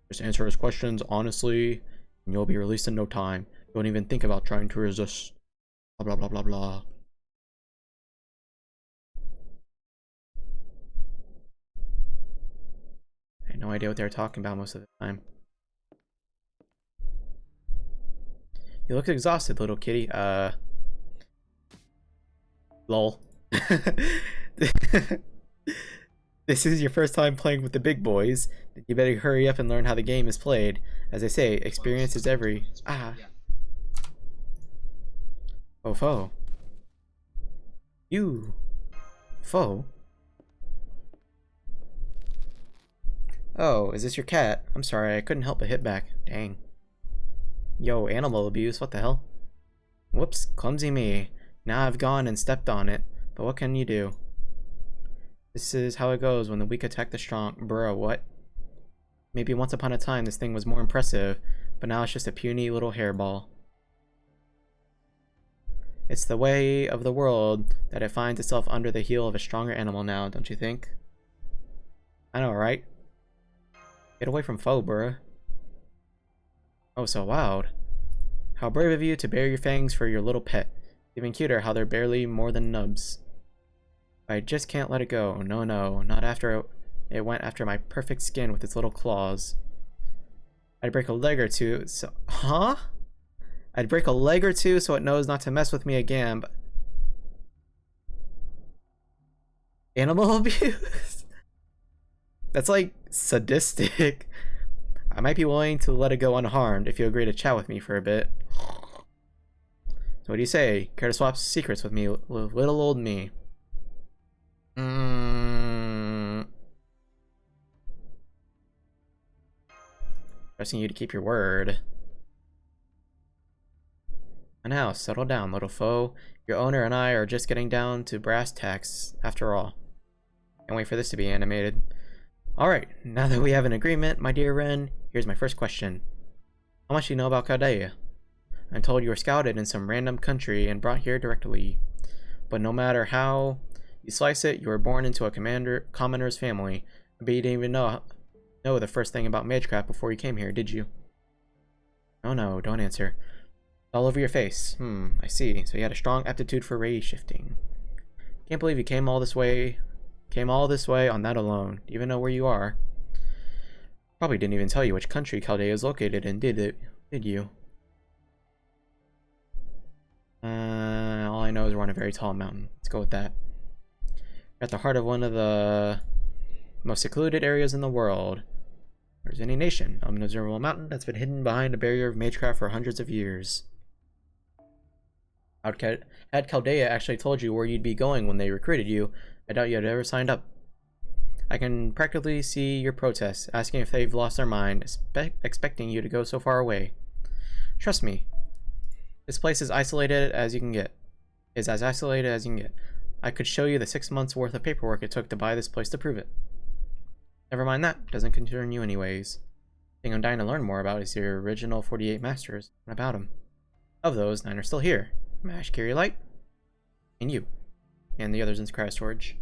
Just answer his questions honestly, and you'll be released in no time. Don't even think about trying to resist. Blah blah blah blah blah. I had no idea what they were talking about most of the time. You look exhausted, little kitty. Lol. This is your first time playing with the big boys. You better hurry up and learn how the game is played. As I say, experience is every... Oh, foe. You. Foe? Oh, is this your cat? I'm sorry, I couldn't help but hit back. Dang. Yo, animal abuse, what the hell? Whoops, clumsy me. Now I've gone and stepped on it, but what can you do? This is how it goes when the weak attack the strong. Bruh, what? Maybe once upon a time this thing was more impressive, but now it's just a puny little hairball. It's the way of the world that it finds itself under the heel of a stronger animal now, don't you think? I know, right? Get away from foe, bruh. Oh, so loud. How brave of you to bare your fangs for your little pet. Even cuter how they're barely more than nubs. I just can't let it go. No, no, not after it went after my perfect skin with its little claws. I'd break a leg or two, so... Huh? I'd break a leg or two so it knows not to mess with me again, but... Animal abuse? That's like sadistic. I might be willing to let it go unharmed if you agree to chat with me for a bit. So what do you say? Care to swap secrets with me, with little old me? Trusting you to keep your word. And now, settle down, little foe. Your owner and I are just getting down to brass tacks, after all. Can't wait for this to be animated. Alright, now that we have an agreement, my dear Ren, here's my first question. How much do you know about Chaldea? I'm told you were scouted in some random country and brought here directly. But no matter how you slice it, you were born into a commoner's family. But you didn't even know the first thing about magecraft before you came here, did you? Oh no, don't answer. All over your face. I see. So you had a strong aptitude for ray shifting. Can't believe you came all this way on that alone. Do you even know where you are? Probably didn't even tell you which country Chaldea is located in, did you? All I know is we're on a very tall mountain. Let's go with that. We're at the heart of one of the most secluded areas in the world. Where's any nation? An observable mountain that's been hidden behind a barrier of magecraft for hundreds of years. Had Chaldea actually told you where you'd be going when they recruited you, I doubt you had ever signed up. I can practically see your protests, asking if they've lost their mind, expecting you to go so far away. Trust me, this place is isolated as you can get. As isolated as you can get. I could show you the 6 months worth of paperwork it took to buy this place to prove it. Never mind that, doesn't concern you anyways. The thing I'm dying to learn more about is your original 48 masters. What about them? Of those, 9 are still here. Mash, Carry Light, and you. And the others in cryo storage.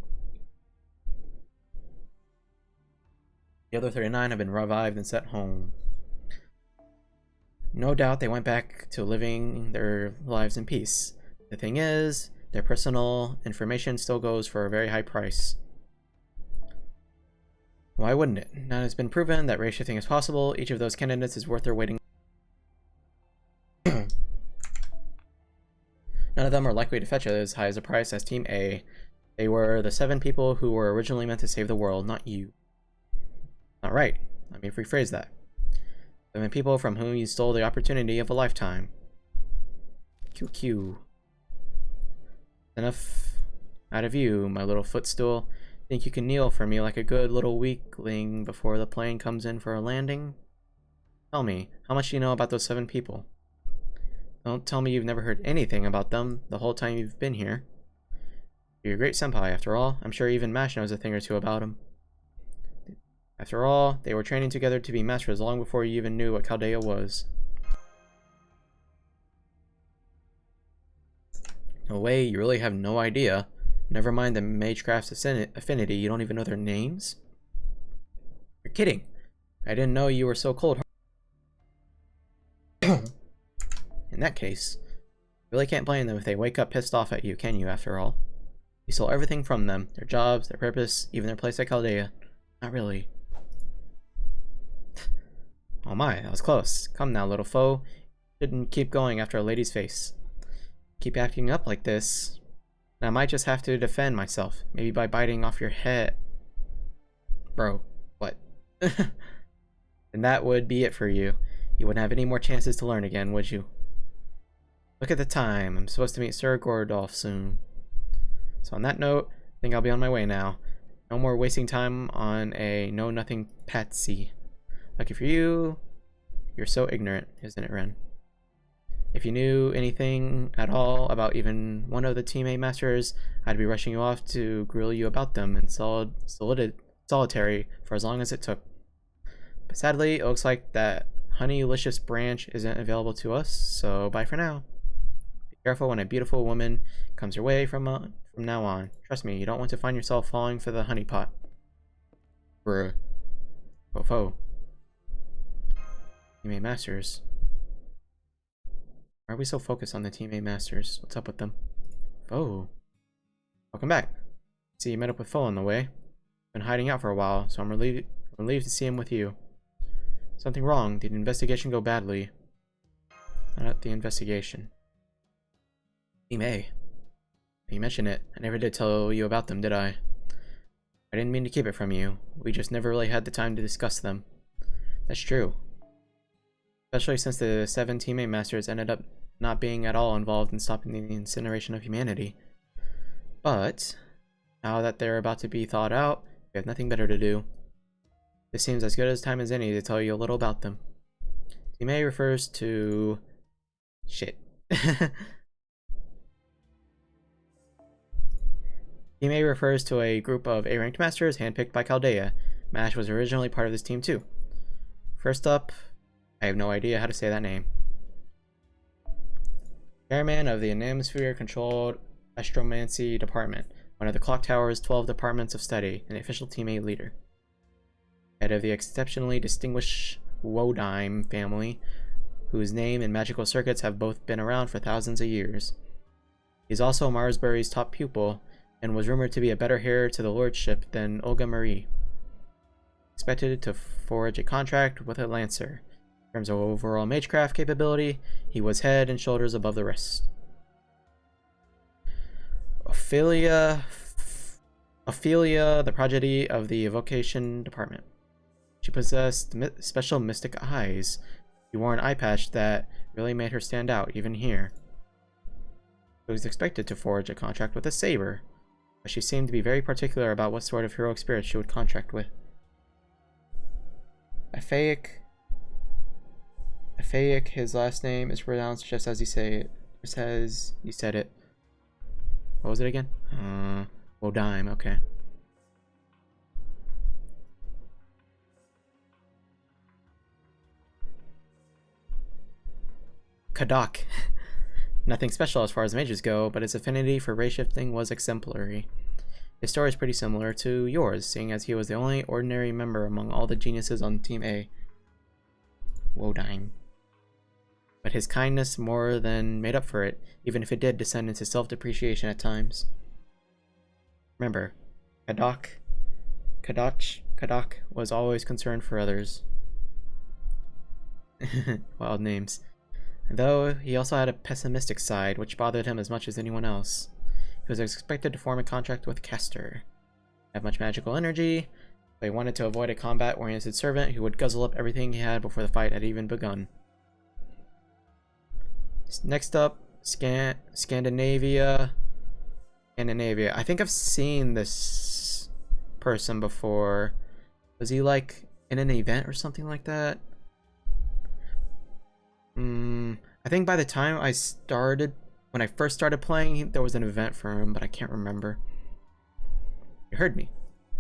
The other 39 have been revived and sent home. No doubt they went back to living their lives in peace. The thing is, their personal information still goes for a very high price. Why wouldn't it? Now it's been proven that ray shifting is possible. Each of those candidates is worth their waiting. None of them are likely to fetch as high as a price as Team A. They were the 7 people who were originally meant to save the world, not you. Not right. Let me rephrase that. 7 people from whom you stole the opportunity of a lifetime. QQ. Enough out of you, my little footstool. Think you can kneel for me like a good little weakling before the plane comes in for a landing? Tell me, how much do you know about those 7 people? Don't tell me you've never heard anything about them the whole time you've been here. You're a great senpai, after all. I'm sure even Mash knows a thing or two about him. After all, they were training together to be masters long before you even knew what Chaldea was. No way, you really have no idea. Never mind the magecraft's affinity, you don't even know their names? You're kidding. I didn't know you were so cold-hearted. In that case, you really can't blame them if they wake up pissed off at you, can you, after all? You stole everything from them. Their jobs, their purpose, even their place at Chaldea. Not really. Oh my, that was close. Come now, little foe. Shouldn't keep going after a lady's face. Keep acting up like this, and I might just have to defend myself. Maybe by biting off your head. Bro, what? And that would be it for you. You wouldn't have any more chances to learn again, would you? Look at the time. I'm supposed to meet Sir Gordolf soon. So on that note, I think I'll be on my way now. No more wasting time on a know-nothing patsy. Lucky for you, you're so ignorant, isn't it, Ren? If you knew anything at all about even one of the Team A masters, I'd be rushing you off to grill you about them in solitary for as long as it took. But sadly, it looks like that Honeylicious branch isn't available to us, so bye for now. Be careful when a beautiful woman comes your way from now on. Trust me, you don't want to find yourself falling for the honeypot. Bruh. Fofo. Team A Masters. Why are we so focused on the Team A Masters? What's up with them? Oh. Welcome back. See, you met up with Foe on the way. Been hiding out for a while, so I'm relieved to see him with you. Something wrong. Did the investigation go badly? Not the investigation. Team A. You mentioned it. I never did tell you about them, did I? I didn't mean to keep it from you. We just never really had the time to discuss them. That's true. Especially since the 7 teammate masters ended up not being at all involved in stopping the incineration of humanity. But, now that they're about to be thawed out, we have nothing better to do. This seems as good a time as any to tell you a little about them. Team A refers to... shit. Team A refers to a group of A-ranked masters handpicked by Chaldea. Mash was originally part of this team too. First up, I have no idea how to say that name. Chairman of the Anemosphere-controlled Astromancy Department, one of the Clock Tower's 12 departments of study, and the official Team A leader. Head of the exceptionally distinguished Wodime family, whose name and magical circuits have both been around for thousands of years. He's also Marsbury's top pupil, and was rumored to be a better heir to the lordship than Olga Marie. Expected to forge a contract with a Lancer. In terms of overall magecraft capability, he was head and shoulders above the rest. Ophelia, the prodigy of the evocation department. She possessed special mystic eyes. She wore an eye patch that really made her stand out, even here. She was expected to forge a contract with a saber, but she seemed to be very particular about what sort of heroic spirit she would contract with. Aphaic, his last name is pronounced just as you say it. Just as you said it. What was it again? Wodime, okay. Kadak. Nothing special as far as mages go, but his affinity for ray shifting was exemplary. His story is pretty similar to yours, seeing as he was the only ordinary member among all the geniuses on Team A. Wodime. But his kindness more than made up for it, even if it did descend into self-depreciation at times. Remember, Kadak was always concerned for others. Wild names. Though, he also had a pessimistic side, which bothered him as much as anyone else. He was expected to form a contract with Castor. Have much magical energy, but he wanted to avoid a combat-oriented servant who would guzzle up everything he had before the fight had even begun. Next up, Scandinavia. I think I've seen this person before. Was he like in an event or something like that? I think by the time when I first started playing, there was an event for him, but I can't remember. You heard me.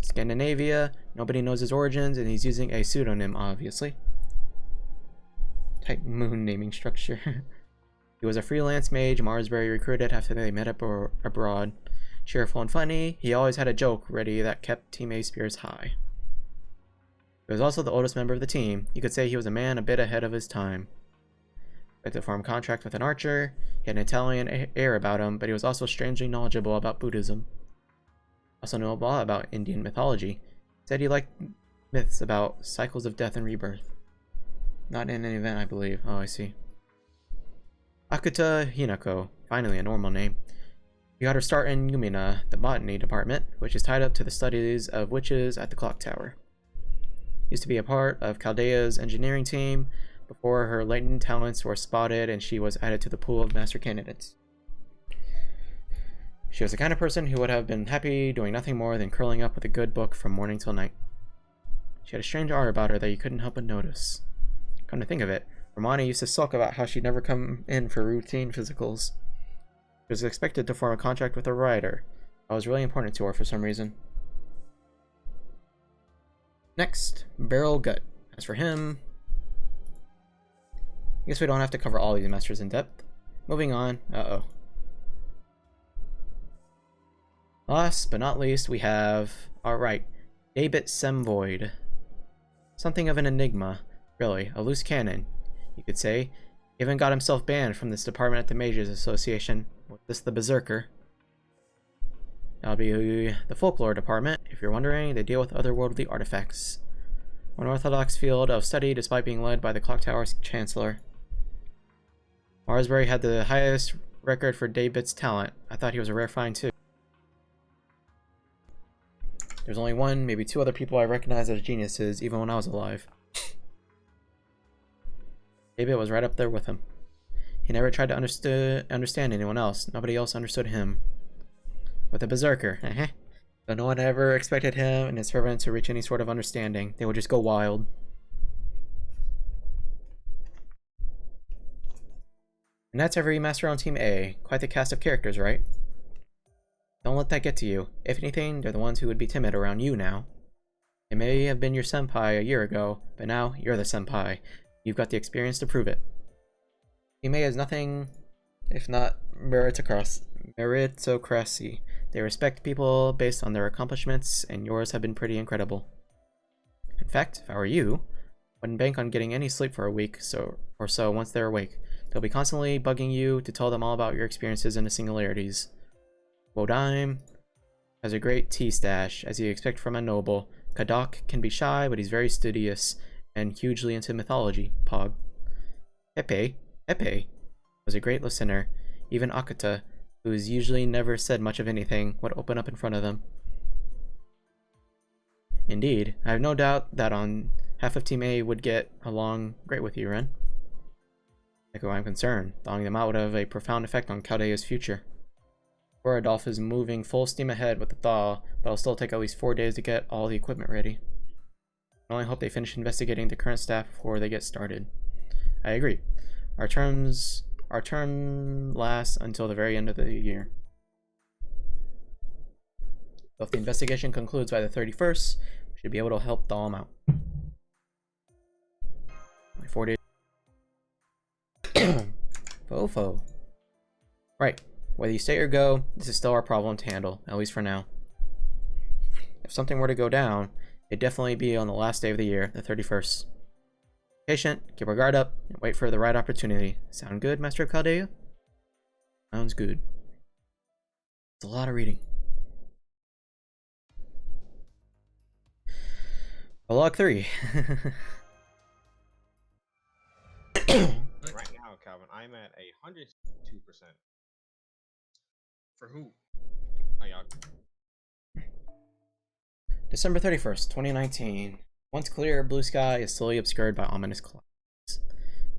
Scandinavia, nobody knows his origins, and he's using a pseudonym, obviously. Type moon naming structure. He was a freelance mage Marsbury recruited after they met up abroad. Cheerful and funny, he always had a joke ready that kept Team A's spirits high. He was also the oldest member of the team. You could say he was a man a bit ahead of his time. He had to form a contract with an archer. He had an Italian air about him, but he was also strangely knowledgeable about Buddhism. Also knew a lot about Indian mythology. Said he liked myths about cycles of death and rebirth. Not in an event, I believe. Oh, I see. Akuta Hinako, finally a normal name. She got her start in Yumina, the botany department, which is tied up to the studies of witches at the clock tower. Used to be a part of Chaldea's engineering team before her latent talents were spotted and she was added to the pool of master candidates. She was the kind of person who would have been happy doing nothing more than curling up with a good book from morning till night. She had a strange aura about her that you couldn't help but notice. Come to think of it, Romani used to sulk about how she'd never come in for routine physicals. She was expected to form a contract with a rider. That was really important to her for some reason. Next, Beryl Gut. As for him, I guess we don't have to cover all these masters in depth. Moving on. Last but not least, we have, alright, David Semvoid. Something of an enigma, really, a loose cannon, you could say. He even got himself banned from this department at the Mages Association. Was this the Berserker? That'll be the Folklore Department. If you're wondering, they deal with otherworldly artifacts. One orthodox field of study despite being led by the Clock Tower's Chancellor. Marsbury had the highest record for David's talent. I thought he was a rare find too. There's only one, maybe two other people I recognize as geniuses, even when I was alive. David was right up there with him. He never tried to understand anyone else. Nobody else understood him. With a berserker, but no one ever expected him and his servants to reach any sort of understanding. They would just go wild. And that's every master on Team A. Quite the cast of characters, right? Don't let that get to you. If anything, they're the ones who would be timid around you now. They may have been your senpai a year ago, but now you're the senpai. You've got the experience to prove it. Team A is nothing if not meritocracy. They respect people based on their accomplishments, and yours have been pretty incredible. In fact, if I were you, I wouldn't bank on getting any sleep for a week or so once they're awake. They'll be constantly bugging you to tell them all about your experiences and the singularities. Wodime has a great tea stash, as you expect from a noble. Kadok can be shy, but he's very studious and hugely into mythology. Pog. Epe was a great listener. Even Akuta, who's usually never said much of anything, would open up in front of them. Indeed, I have no doubt that on half of Team A would get along great with you, Ren. Like who I'm concerned, thawing them out would have a profound effect on Caldea's future. Borodolph is moving full steam ahead with the thaw, but it'll still take at least 4 days to get all the equipment ready. I only hope they finish investigating the current staff before they get started. I agree. Our term lasts until the very end of the year. So if the investigation concludes by the 31st, we should be able to help thaw them out. Only 4 days. Fofo. Right. Whether you stay or go, this is still our problem to handle, at least for now. If something were to go down, it'd definitely be on the last day of the year, the 31st. Patient, keep our guard up, and wait for the right opportunity. Sound good, Master of Chaldea? Sounds good. It's a lot of reading. Log 3. Right now, Calvin, I'm at 102%. For who? December 31st, 2019. Once clear, blue sky is slowly obscured by ominous clouds.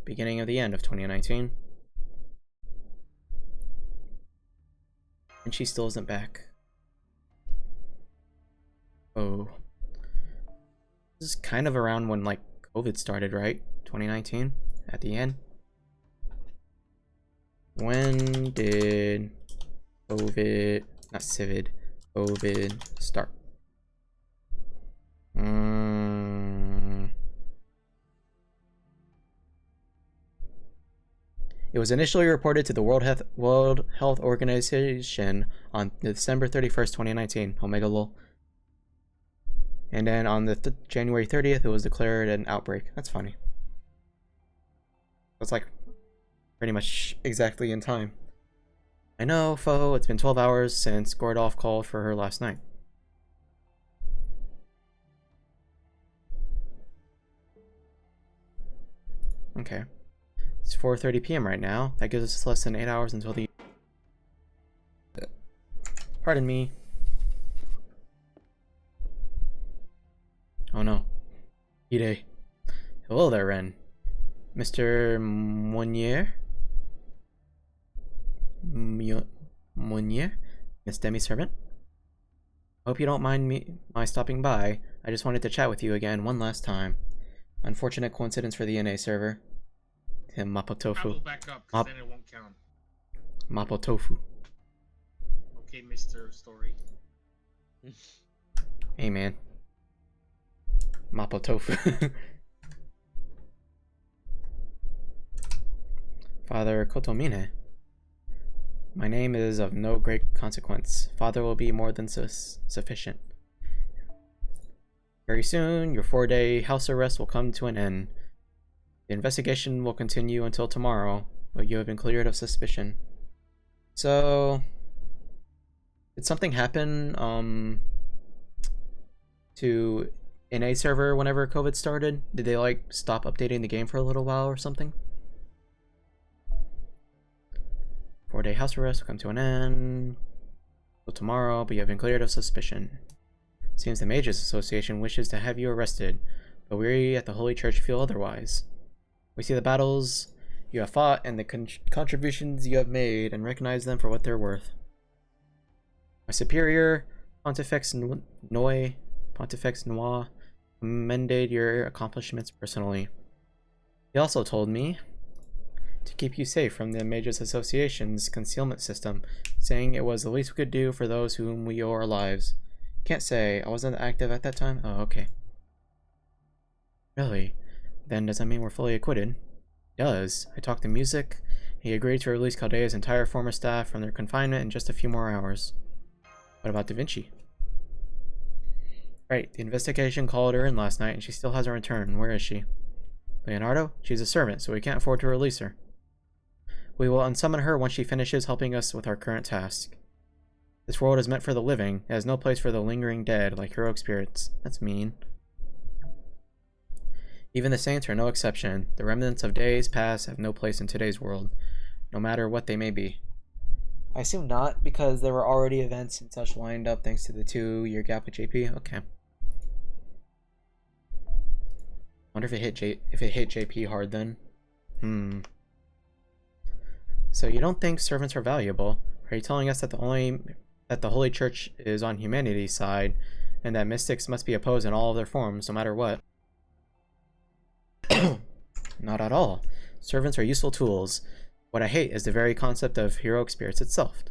Beginning of the end of 2019. And she still isn't back. Oh. This is kind of around when, like, COVID started, right? 2019? At the end? When did COVID, not Civid, COVID start? It was initially reported to the World Health Organization on December 31st, 2019, Omega lol. And then on the January 30th, it was declared an outbreak. That's funny. That's like pretty much exactly in time. I know, Fo, it's been 12 hours since Gordolph called for her last night. Okay. It's 4:30 p.m. right now. That gives us less than 8 hours until the... Pardon me. Oh no. Ide. Hello there, Ren. Mr. Monnier? Monnier? Miss Demi-servant? Hope you don't mind my stopping by. I just wanted to chat with you again one last time. Unfortunate coincidence for the NA server. Him Mapo Tofu. I'll back up, because then it won't count. Mapo Tofu. Okay, Mr. Story. Hey man. Mapo Tofu. Father Kotomine. My name is of no great consequence. Father will be more than sufficient. Very soon, your 4-day house arrest will come to an end. The investigation will continue until tomorrow, but you have been cleared of suspicion. So, did something happen to NA server whenever COVID started? Did they like stop updating the game for a little while or something? 4-day house arrest will come to an end until tomorrow, but you have been cleared of suspicion. Seems the Mages Association wishes to have you arrested, but we at the Holy Church feel otherwise. We see the battles you have fought and the contributions you have made and recognize them for what they're worth. My superior, Pontifex Noir, commended your accomplishments personally. He also told me to keep you safe from the Mages Association's concealment system, saying it was the least we could do for those whom we owe our lives. Can't say. I wasn't active at that time? Oh, okay. Really? Then does that mean we're fully acquitted? It does. I talked to Music. He agreed to release Caldea's entire former staff from their confinement in just a few more hours. What about Da Vinci? Right, the investigation called her in last night and she still hasn't returned. Where is she? Leonardo? She's a servant, so we can't afford to release her. We will unsummon her once she finishes helping us with our current task. This world is meant for the living. It has no place for the lingering dead, like heroic spirits. That's mean. Even the saints are no exception. The remnants of days past have no place in today's world, no matter what they may be. I assume not, because there were already events and such lined up thanks to the 2-year gap with JP. Okay. Wonder if it hit JP hard then. So you don't think servants are valuable? Are you telling us that the Holy Church is on humanity's side, and that mystics must be opposed in all of their forms, no matter what? Not at all. Servants are useful tools. What I hate is the very concept of heroic spirits itself.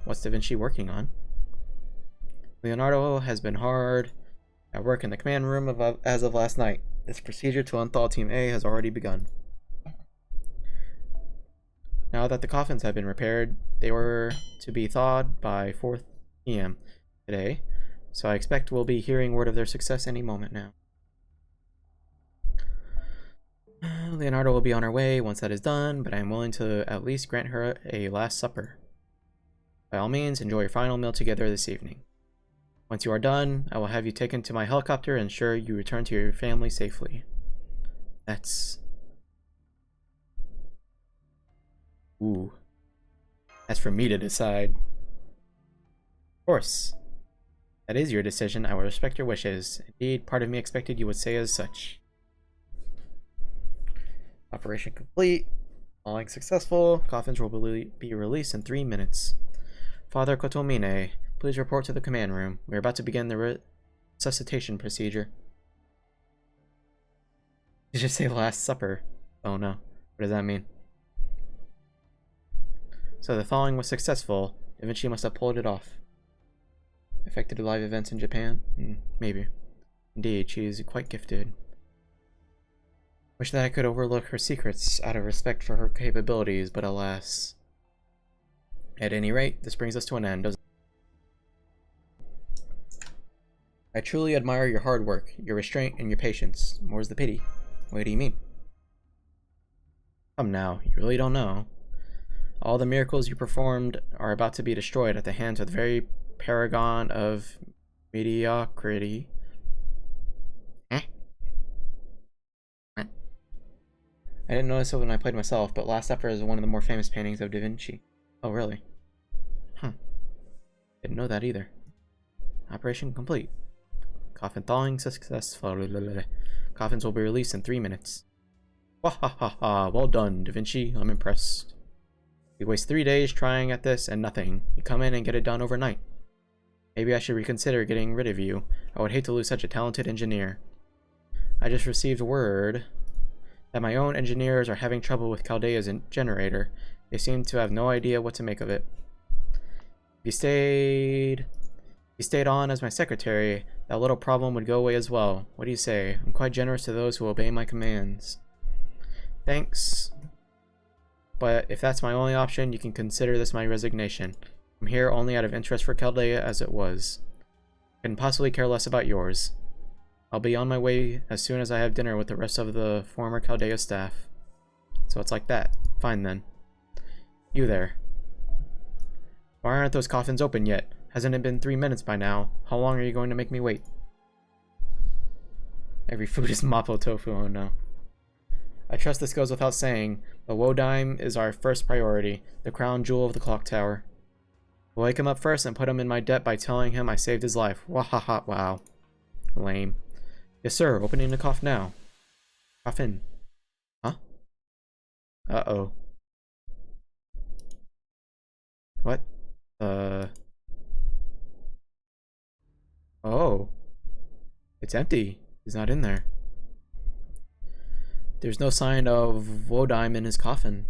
What's Da Vinci working on? Leonardo has been hard at work in the command room as of last night. This procedure to unthaw Team A has already begun. Now that the coffins have been repaired, they were to be thawed by 4 p.m. today, so I expect we'll be hearing word of their success any moment now. Leonardo will be on her way once that is done, but I am willing to at least grant her a last supper. By all means, enjoy your final meal together this evening. Once you are done, I will have you taken to my helicopter and ensure you return to your family safely. That's... Ooh. That's for me to decide. Of course. That is your decision. I will respect your wishes. Indeed, part of me expected you would say as such. Operation complete. Falling successful. Coffins will be released in 3 minutes. Father Kotomine, please report to the command room. We are about to begin the resuscitation procedure. Did you say Last Supper? Oh no. What does that mean? So the thawing was successful. Da Vinci must have pulled it off. Affected live events in Japan? Maybe. Indeed, she is quite gifted. Wish that I could overlook her secrets out of respect for her capabilities, but alas. At any rate, this brings us to an end, doesn't it? I truly admire your hard work, your restraint, and your patience. More's the pity. What do you mean? Come now, you really don't know. All the miracles you performed are about to be destroyed at the hands of the very paragon of mediocrity. I didn't notice it when I played myself, but Last Supper is one of the more famous paintings of Da Vinci. Oh, really? Didn't know that either. Operation complete. Coffin thawing successful. Coffins will be released in 3 minutes. Wahahaha, well done, Da Vinci. I'm impressed. You waste 3 days trying at this and nothing. You come in and get it done overnight. Maybe I should reconsider getting rid of you. I would hate to lose such a talented engineer. I just received word that my own engineers are having trouble with Caldea's generator. They seem to have no idea what to make of it. If you stayed on as my secretary, that little problem would go away as well. What do you say? I'm quite generous to those who obey my commands. Thanks. But if that's my only option, you can consider this my resignation. I'm here only out of interest for Chaldea as it was. I couldn't possibly care less about yours. I'll be on my way as soon as I have dinner with the rest of the former Chaldea staff. So it's like that. Fine then. You there. Why aren't those coffins open yet? Hasn't it been 3 minutes by now? How long are you going to make me wait? Every food is mapo tofu, oh no. I trust this goes without saying, but Wodime is our first priority, the crown jewel of the clock tower. I'll wake him up first and put him in my debt by telling him I saved his life. Wahaha, wow. Lame. Yes, sir. Opening the cough now. Cough in. Huh? Uh-oh. What? Oh. It's empty. He's not in there. There's no sign of Wodime in his coffin.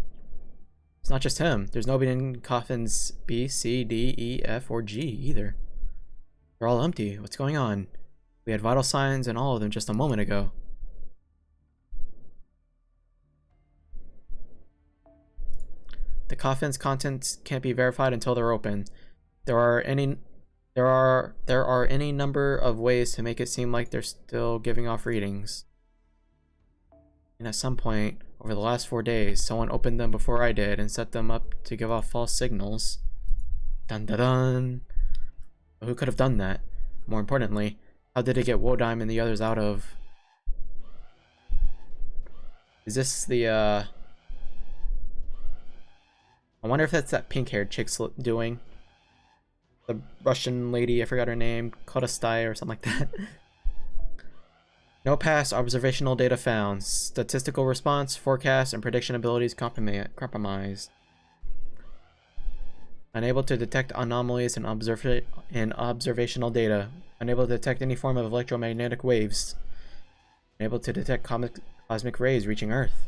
It's not just him. There's nobody in coffins B, C, D, E, F, or G either. They're all empty. What's going on? We had vital signs in all of them just a moment ago. The coffin's contents can't be verified until they're open. There are any number of ways to make it seem like they're still giving off readings. And at some point over the last 4 days, someone opened them before I did and set them up to give off false signals. Dun dun dun. But who could have done that? More importantly, how did it get Wodime and the others out of... Is this the, I wonder if that's that pink-haired chick's doing. The Russian lady, I forgot her name, Kodastai or something like that. No past observational data found. Statistical response, forecast, and prediction abilities compromised. Unable to detect anomalies in observational data. Unable to detect any form of electromagnetic waves. Unable to detect cosmic rays reaching Earth.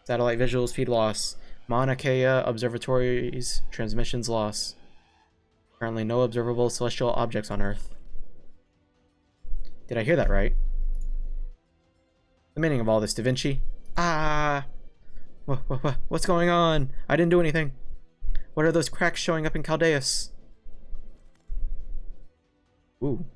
Satellite visuals feed loss. Mauna Kea Observatory's transmissions loss. Currently no observable celestial objects on Earth. Did I hear that right? The meaning of all this, Da Vinci? Ah! What's going on? I didn't do anything. What are those cracks showing up in Caldeus? Ooh.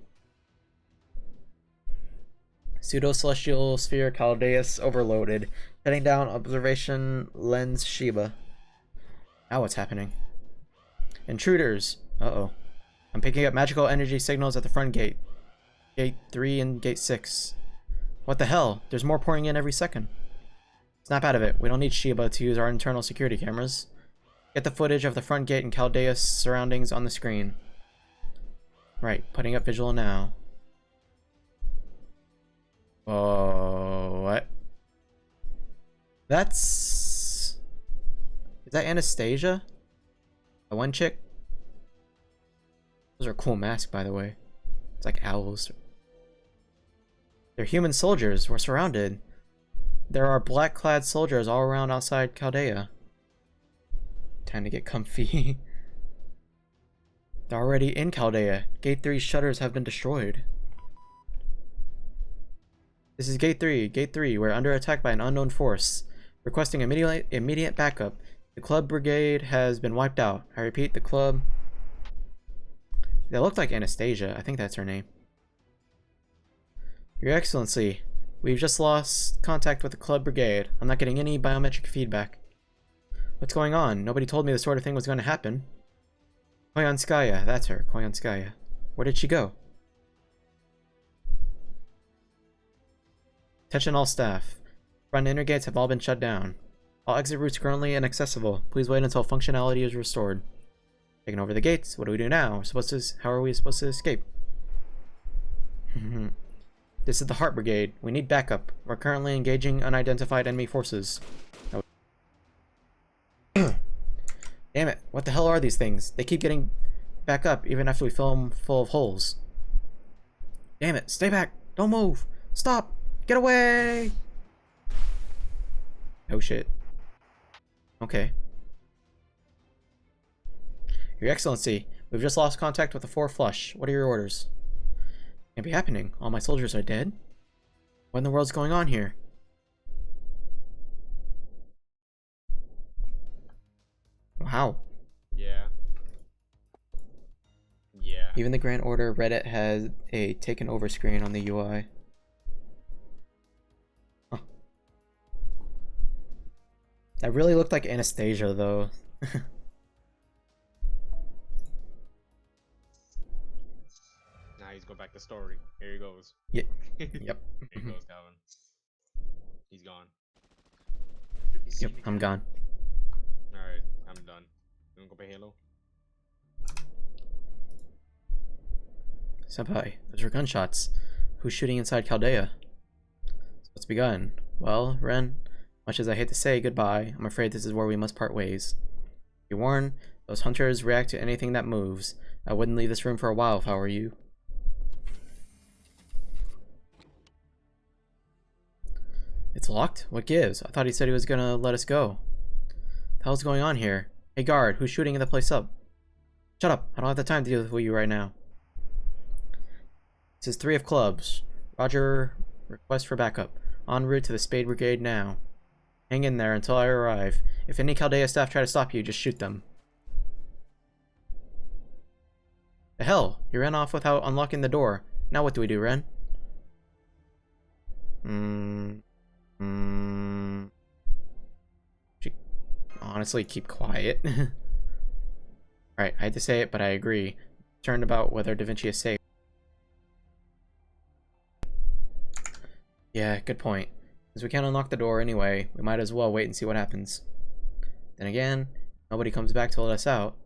Pseudo-celestial sphere Caldeus overloaded. Heading down observation lens Sheba. Now what's happening? Intruders! Uh-oh. I'm picking up magical energy signals at the front gate. Gate 3 and Gate 6. What the hell? There's more pouring in every second. Snap out of it. We don't need Sheba to use our internal security cameras. Get the footage of the front gate and Caldeus surroundings on the screen. Right, putting up visual now. Oh, what? That's... Is that Anastasia? The one chick? Those are cool masks, by the way. It's like owls. They're human soldiers. We're surrounded. There are black-clad soldiers all around outside Chaldea. Time to get comfy. They're already in Chaldea. Gate 3's shutters have been destroyed. This is Gate 3. Gate 3, we're under attack by an unknown force. Requesting immediate backup. The club brigade has been wiped out. I repeat, the club... They look like Anastasia. I think that's her name. Your Excellency, we've just lost contact with the club brigade. I'm not getting any biometric feedback. What's going on? Nobody told me this sort of thing was going to happen. Koyanskaya, that's her. Koyanskaya. Where did she go? Attention all staff. Front inner gates have all been shut down. All exit routes currently inaccessible. Please wait until functionality is restored. Taking over the gates. What do we do now? How are we supposed to escape? This is the Heart Brigade. We need backup. We're currently engaging unidentified enemy forces. Damn it. What the hell are these things? They keep getting back up even after we fill them full of holes. Damn it. Stay back. Don't move. Stop. Get away. Oh shit. Okay. Your Excellency, we've just lost contact with the 4 Flush. What are your orders? Can't be happening. All my soldiers are dead? What in the world's going on here? Wow. Yeah. Yeah. Even the Grand Order Reddit has a taken over screen on the UI. Huh. That really looked like Anastasia, though. Now he's go back to story. Here he goes. Yep. Here he goes, Calvin. He's gone. Did we see Yep, him I'm again? gone. Alright, I'm done. You wanna go play Halo? Senpai, those were gunshots. Who's shooting inside Chaldea? So it's begun. Well, Ren, much as I hate to say goodbye, I'm afraid this is where we must part ways. Be warned, those hunters react to anything that moves. I wouldn't leave this room for a while if I were you. It's locked? What gives? I thought he said he was gonna let us go. The hell's going on here? Hey guard, who's shooting the place up? Shut up, I don't have the time to deal with you right now. This is 3 of clubs. Roger, request for backup. En route to the Spade Brigade now. Hang in there until I arrive. If any Chaldea staff try to stop you, just shoot them. The hell? You ran off without unlocking the door. Now what do we do, Ren? Honestly, keep quiet. Alright, I had to say it, but I agree. Concerned about whether Da Vinci is safe. Yeah, good point. Since we can't unlock the door anyway, we might as well wait and see what happens. Then again, nobody comes back to let us out.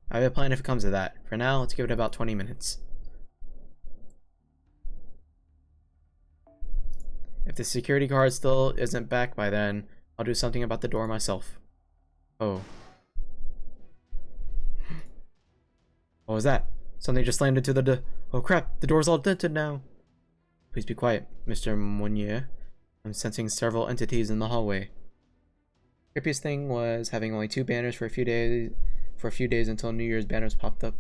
I have a plan if it comes to that. For now, let's give it about 20 minutes. If the security guard still isn't back by then, I'll do something about the door myself. Oh. What was that? Something just slammed into the oh crap, the door's all dented now. Please be quiet, Mr. Mounier. I'm sensing several entities in the hallway. Creepiest thing was having only 2 banners for a few days until New Year's banners popped up.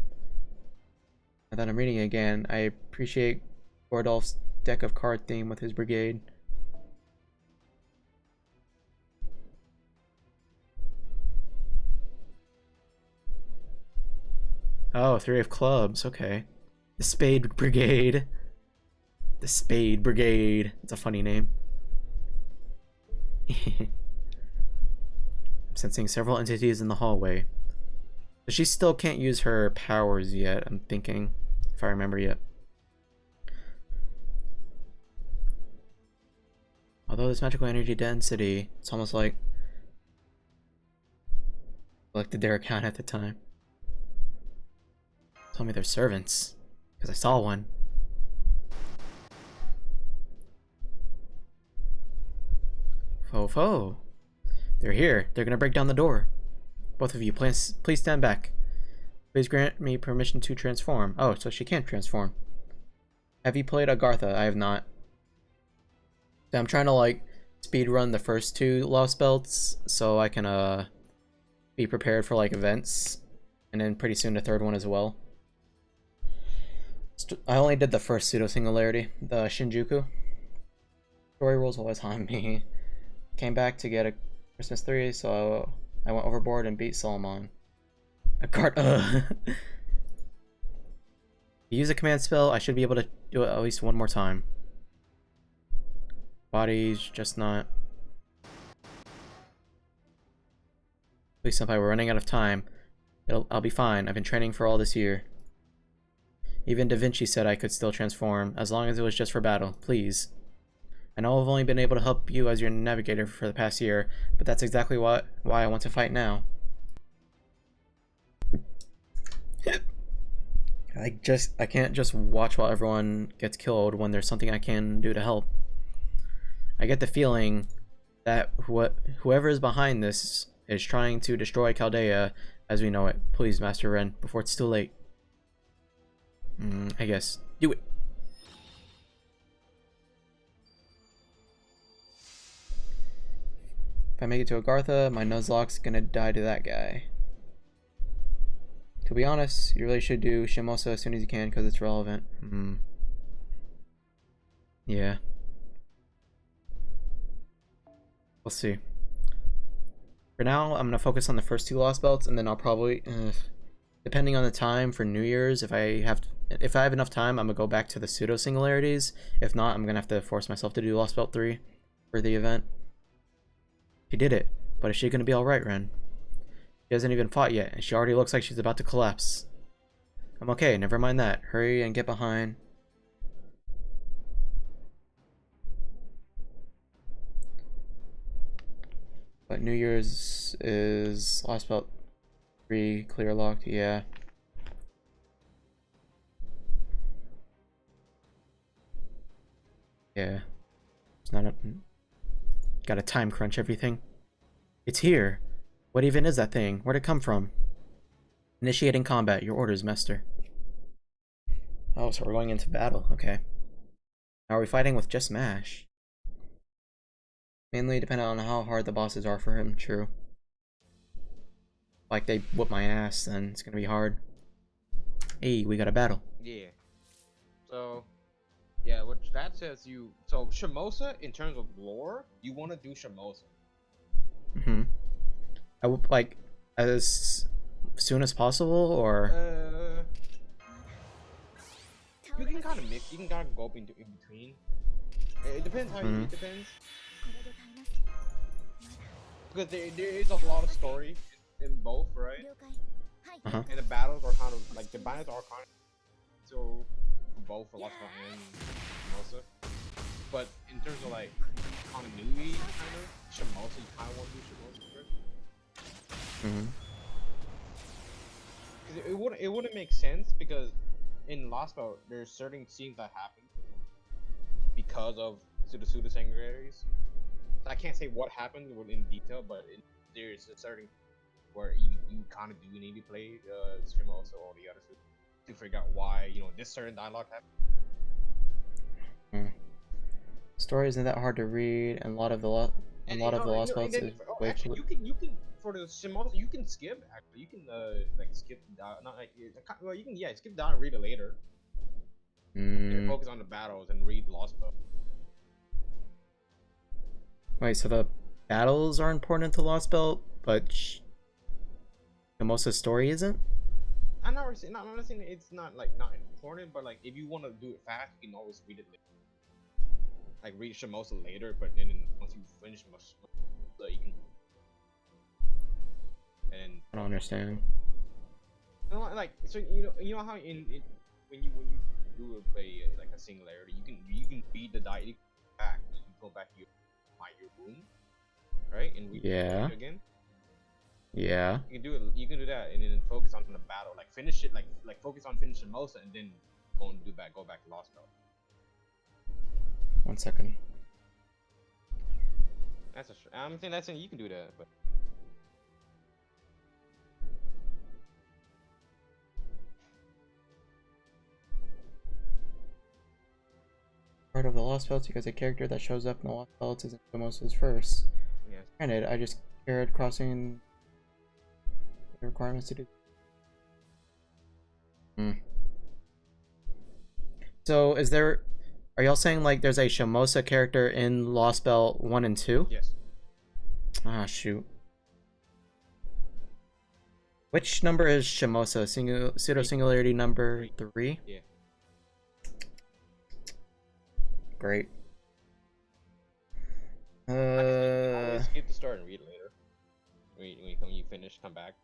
Now that I'm reading it again, I appreciate Gordolf's deck of card theme with his brigade. Oh, 3 of clubs, okay. The Spade Brigade. The Spade Brigade. It's a funny name. I'm sensing several entities in the hallway. But she still can't use her powers yet, I'm thinking, if I remember yet. Although this magical energy density, it's almost like collected their account at the time. Tell me they're servants, because I saw one. Fo. They're here. They're gonna break down the door. Both of you, please stand back. Please grant me permission to transform. Oh, so she can't transform. Have you played Agartha? I have not. I'm trying to like speed run the first 2 Lostbelts so I can be prepared for like events, and then pretty soon the 3rd one as well. I only did the first pseudo singularity, the Shinjuku. Story rules always on me. Came back to get a Christmas 3, so I went overboard and beat Solomon. A card. Use a command spell. I should be able to do it at least 1 more time. Body's just not. Please, Senpai, we're running out of time. I'll be fine. I've been training for all this year. Even Da Vinci said I could still transform, as long as it was just for battle. Please. I know I've only been able to help you as your navigator for the past year, but that's exactly why I want to fight now. I can't just watch while everyone gets killed when there's something I can do to help. I get the feeling that whoever is behind this is trying to destroy Chaldea as we know it. Please, Master Ren, before it's too late. I guess. Do it! If I make it to Agartha, my Nuzlocke's gonna die to that guy. To be honest, you really should do Shimosa as soon as you can because it's relevant. Yeah. We'll see. For now, I'm gonna focus on the first 2 Lostbelts, and then I'll probably, depending on the time for New Year's, if I have enough time, I'm gonna go back to the pseudo singularities. If not, I'm gonna have to force myself to do Lostbelt 3 for the event. She did it, but is she gonna be alright, Ren? She hasn't even fought yet, and she already looks like she's about to collapse. I'm okay, never mind that. Hurry and get behind. But New Year's is Lostbelt 3 clear locked, yeah. Yeah. It's not a... Gotta time crunch everything. It's here. What even is that thing? Where'd it come from? Initiating combat. Your orders, master. Oh, so we're going into battle. Okay. Now are we fighting with just Mash? Mainly depending on how hard the bosses are for him. True. Like they whoop my ass, then it's gonna be hard. Hey, we got a battle. Yeah. So, yeah, what that says so Shimosa, in terms of lore, you want to do Shimosa. Mm-hmm. I would like as soon as possible, or You can kind of mix. You can kind of go in between. It depends how Mhm. it depends. Because there is a lot of story in both, right? Uh-huh. And the battles are kind of like the battles are kind of so for both Philosopher and Shimosa. But in terms of like continuity, kind of Shimosa, you kind of want to do Shimosa first. Mm-hmm. Because it wouldn't make sense because in Lostbelt there's certain scenes that happen because of Suda Sanguinaries. I can't say what happened in detail, but there's a certain where you kind of do need to play Shimosa or the other two to figure out why this certain dialogue happened. Story isn't that hard to read, and a lot of the Lost And Belts then is way actually you can for the Shimosa you can skip actually you can like skip not like well you can skip down and read it later. And focus on the battles and read Lostbelt. Wait, so the battles are important to Lost Belt, but Mimosa's story isn't? I'm not saying it's not important, but like if you want to do it fast, you can always read it later. Like read Shimosa later, but then once you finish Shimosa, you can. And I don't understand. like so you know how when you do like a singularity, you can read the dialogue back. You can go back to your room, right, and read the story again. Yeah. You can do it. You can do that, and then focus on the battle. Like finish it. Like focus on finishing Mosa, and then go back to Lost Belt. 1 second. I'm saying you can do that, but Part of the Lost Belts because a character that shows up in the Lost Belts isn't Mimosa's first. yes. Granted, I just cared crossing the requirements to do. So, are y'all saying like there's a Shimosa character in Lost Belt 1 and 2? Yes. Ah, shoot. Which number is Shimosa? Pseudo singularity number 3? Yeah. Great. Skip the start and read it later. When you finish, come back.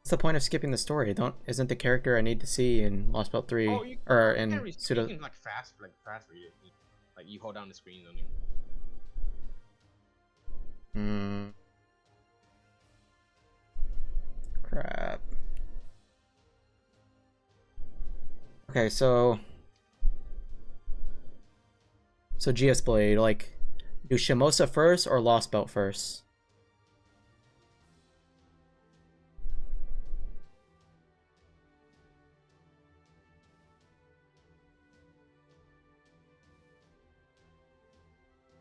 What's the point of skipping the story? Isn't the character I need to see in Lost Belt 3 or in Pseudo? You can fast read it. Like you hold down the screen on it. Crap. Okay, so GS Blade, like, do Shimosa first or Lost Belt first?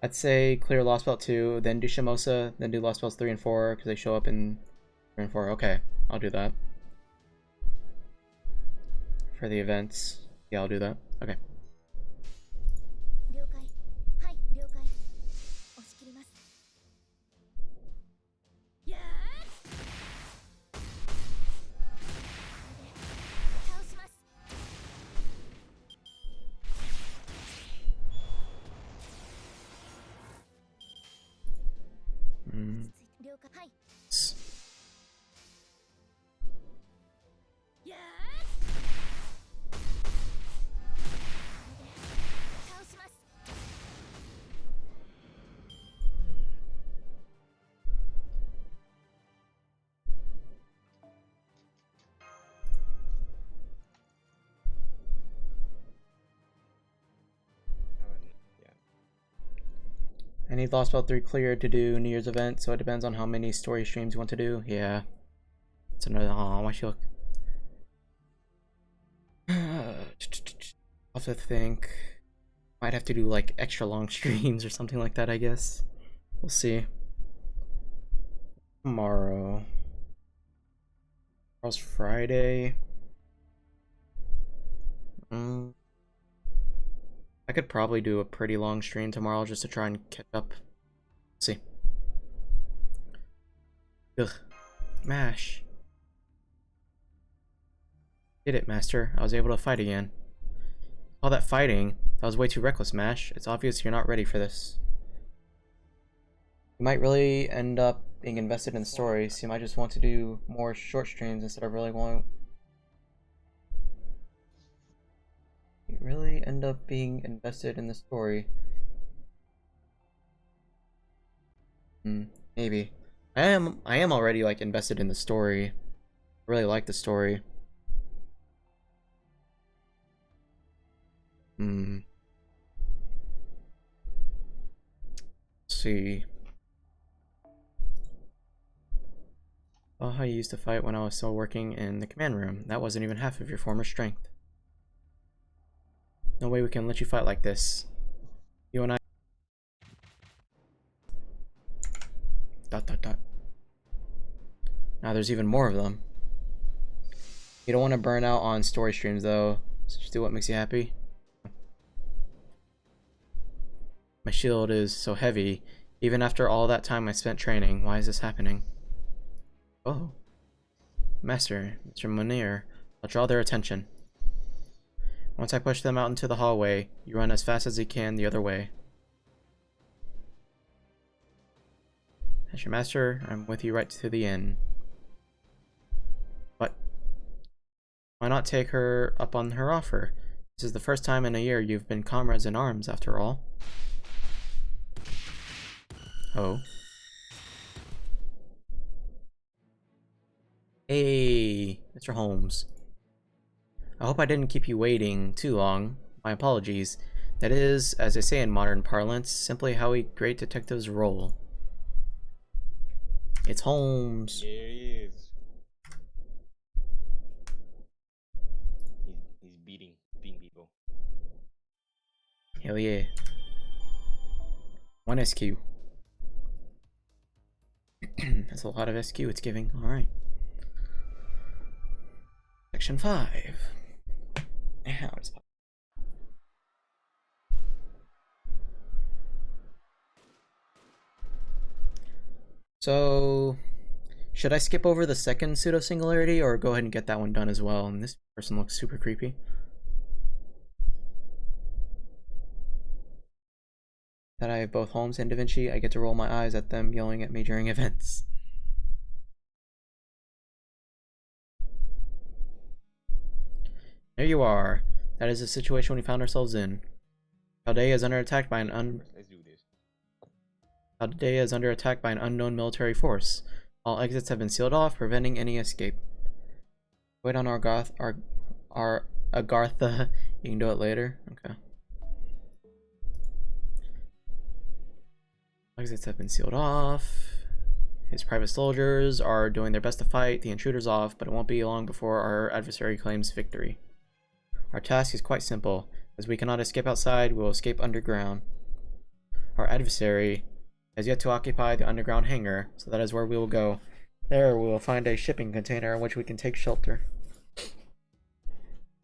I'd say clear Lost Belt 2, then do Shimosa, then do Lost Belts 3 and 4 because they show up in 3 and 4. Okay, I'll do that. For the events. Yeah, I'll do that. Okay. need Lostbelt 3 cleared to do New Year's event, so it depends on how many story streams you want to do. Yeah. It's another. Aw, why she look. I'll have to think. Might have to do like extra long streams or something like that, I guess. We'll see. Tomorrow. Tomorrow's Friday. I could probably do a pretty long stream tomorrow just to try and catch up. See. Ugh. Mash. Did it, Master. I was able to fight again. All that fighting, that was way too reckless, Mash. It's obvious you're not ready for this. You might really end up being invested in the story, so you might just want to do more short streams instead of really want. You really end up being invested in the story. Maybe. I am already like invested in the story. I really like the story. Let's see. Oh, how you used to fight when I was still working in the command room. That wasn't even half of your former strength. No way we can let you fight like this. You and I. ... Now there's even more of them. You don't want to burn out on story streams though, so just do what makes you happy. My shield is so heavy, even after all that time I spent training. Why is this happening? Oh. Master, Mr. Munir, I'll draw their attention. Once I push them out into the hallway, you run as fast as you can the other way. As your master, I'm with you right to the end. What? Why not take her up on her offer? This is the first time in a year you've been comrades in arms, after all. Oh. Hey, Mr. Holmes. I hope I didn't keep you waiting too long. My apologies. That is, as they say in modern parlance, simply how we great detectives roll. It's Holmes. Yeah, he is. He's beating people. Hell yeah. 1 SQ. That's a lot of SQ it's giving. Alright. Section 5. Now it's... So, should I skip over the second pseudo-singularity or go ahead and get that one done as well? And this person looks super creepy. That I have both Holmes and Da Vinci, I get to roll my eyes at them yelling at me during events. There you are. That is the situation we found ourselves in. Chaldea is under attack by an unknown military force. All exits have been sealed off, preventing any escape. Wait on our Agartha. You can do it later. Okay. Exits have been sealed off. His private soldiers are doing their best to fight the intruders off, but it won't be long before our adversary claims victory. Our task is quite simple. As we cannot escape outside, we will escape underground. Our adversary has yet to occupy the underground hangar, so that is where we will go. There we will find a shipping container in which we can take shelter.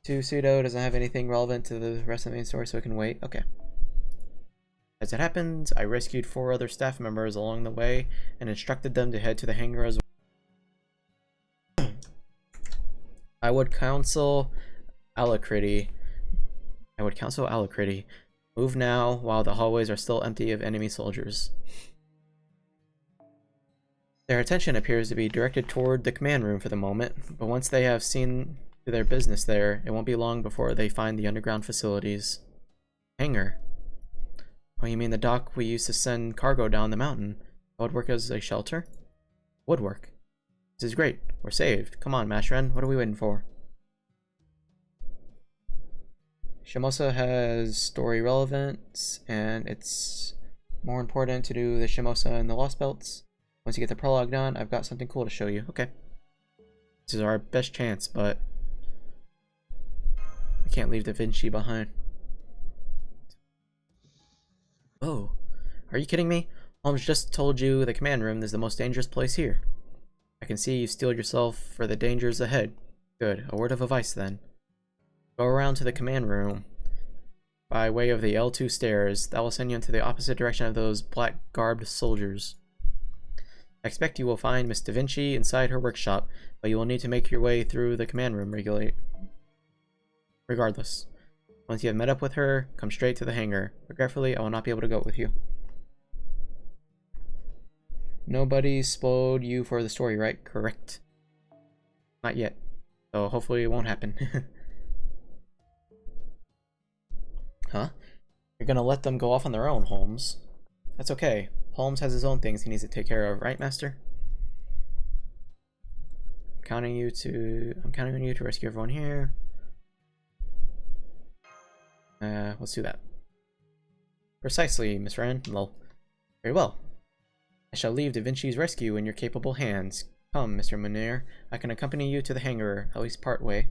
2 pseudo doesn't have anything relevant to the rest of the main story, so we can wait. Okay. As it happens, I rescued 4 other staff members along the way and instructed them to head to the hangar as well. I would counsel Alacrity. Move now while the hallways are still empty of enemy soldiers. Their attention appears to be directed toward the command room for the moment, but once they have seen to their business there, it won't be long before they find the underground facilities. Hangar. Oh, you mean the dock we used to send cargo down the mountain? That would work as a shelter? Would work. This is great. We're saved. Come on, Mashren. What are we waiting for? Shimosa has story relevance, and it's More important to do the Shimosa and the Lostbelts. Once you get the prologue done, I've got something cool to show you. Okay. This is our best chance, but I can't leave Da Vinci behind. Oh, are you kidding me? Holmes just told you the command room is the most dangerous place here. I can see you steeled yourself for the dangers ahead. Good, a word of advice then. Go around to the command room by way of the L2 stairs. That will send you into the opposite direction of those black-garbed soldiers. I expect you will find Miss Da Vinci inside her workshop, but you will need to make your way through the command room regardless. Once you have met up with her, come straight to the hangar. Regretfully, I will not be able to go with you. Nobody spoiled you for the story, right? Correct. Not yet. So hopefully it won't happen. Huh? You're gonna let them go off on their own, Holmes. That's okay. Holmes has his own things he needs to take care of, right, Master? I'm counting on you to rescue everyone here. Let's do that. Precisely, Miss Wren. Well, very well. I shall leave Da Vinci's rescue in your capable hands. Come, Mr. Munir. I can accompany you to the hangar, at least part way.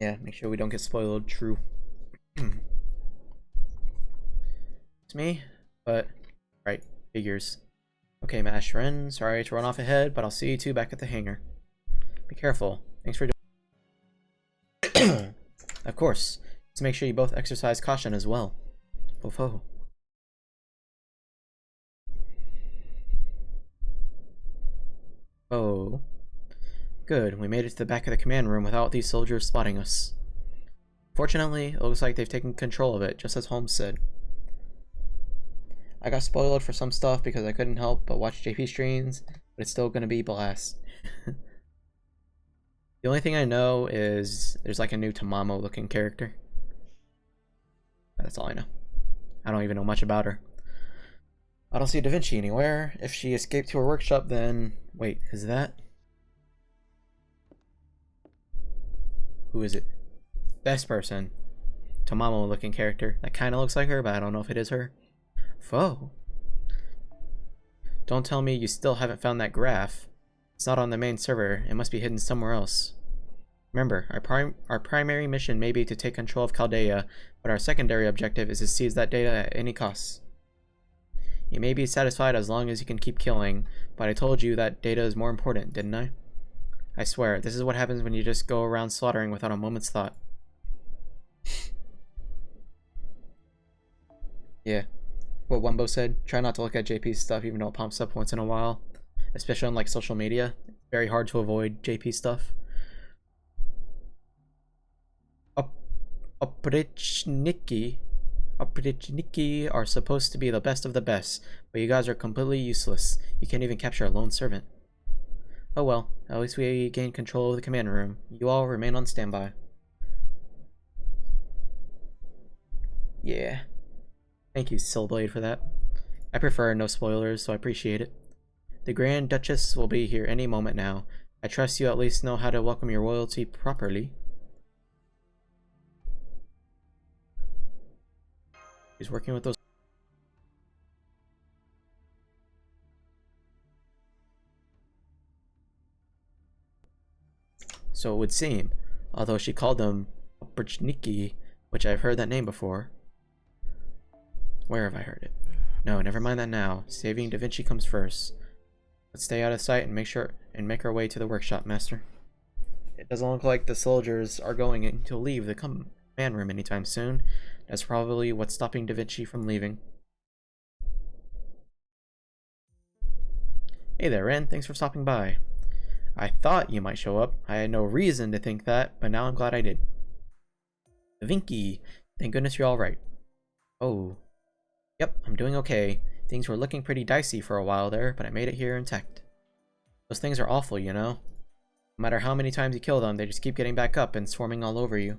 Yeah, make sure we don't get spoiled. True. It's me, but right, figures. Okay, Master Wren. Sorry to run off ahead, but I'll see you two back at the hangar. Be careful. Thanks for doing. Of course. Let's make sure you both exercise caution as well. Fofo. Oh. Good, we made it to the back of the command room without these soldiers spotting us. Fortunately, it looks like they've taken control of it, just as Holmes said. I got spoiled for some stuff because I couldn't help but watch JP streams, but it's still gonna be blast. The only thing I know is there's like a new Tamamo looking character. That's all I know. I don't even know much about her. I don't see Da Vinci anywhere. If she escaped to her workshop, then... Wait, is that... Who is it? Best person. Tamamo looking character. That kind of looks like her, but I don't know if it is her. Foe. Don't tell me you still haven't found that graph. It's not on the main server. It must be hidden somewhere else. Remember, our primary mission may be to take control of Chaldea, but our secondary objective is to seize that data at any cost. You may be satisfied as long as you can keep killing, but I told you that data is more important, didn't I? I swear, this is what happens when you just go around slaughtering without a moment's thought. Yeah. What Wumbo said, try not to look at JP's stuff even though it pops up once in a while. Especially on like social media. It's very hard to avoid JP stuff. Oprichniki are supposed to be the best of the best, but you guys are completely useless. You can't even capture a lone servant. Oh well, at least we gained control of the command room. You all remain on standby. Yeah. Thank you, Silblade, for that. I prefer no spoilers, so I appreciate it. The Grand Duchess will be here any moment now. I trust you at least know how to welcome your royalty properly. He's working with those. So it would seem, although she called them Oprichniki, which I've heard that name before. Where have I heard it? No, never mind that now. Saving Da Vinci comes first. Let's stay out of sight and make our way to the workshop, Master. It doesn't look like the soldiers are going to leave the command room anytime soon. That's probably what's stopping Da Vinci from leaving. Hey there, Ren. Thanks for stopping by. I thought you might show up. I had no reason to think that, but now I'm glad I did. Da Vinci, thank goodness you're alright. Oh. Yep, I'm doing okay. Things were looking pretty dicey for a while there, but I made it here intact. Those things are awful, you know? No matter how many times you kill them, they just keep getting back up and swarming all over you.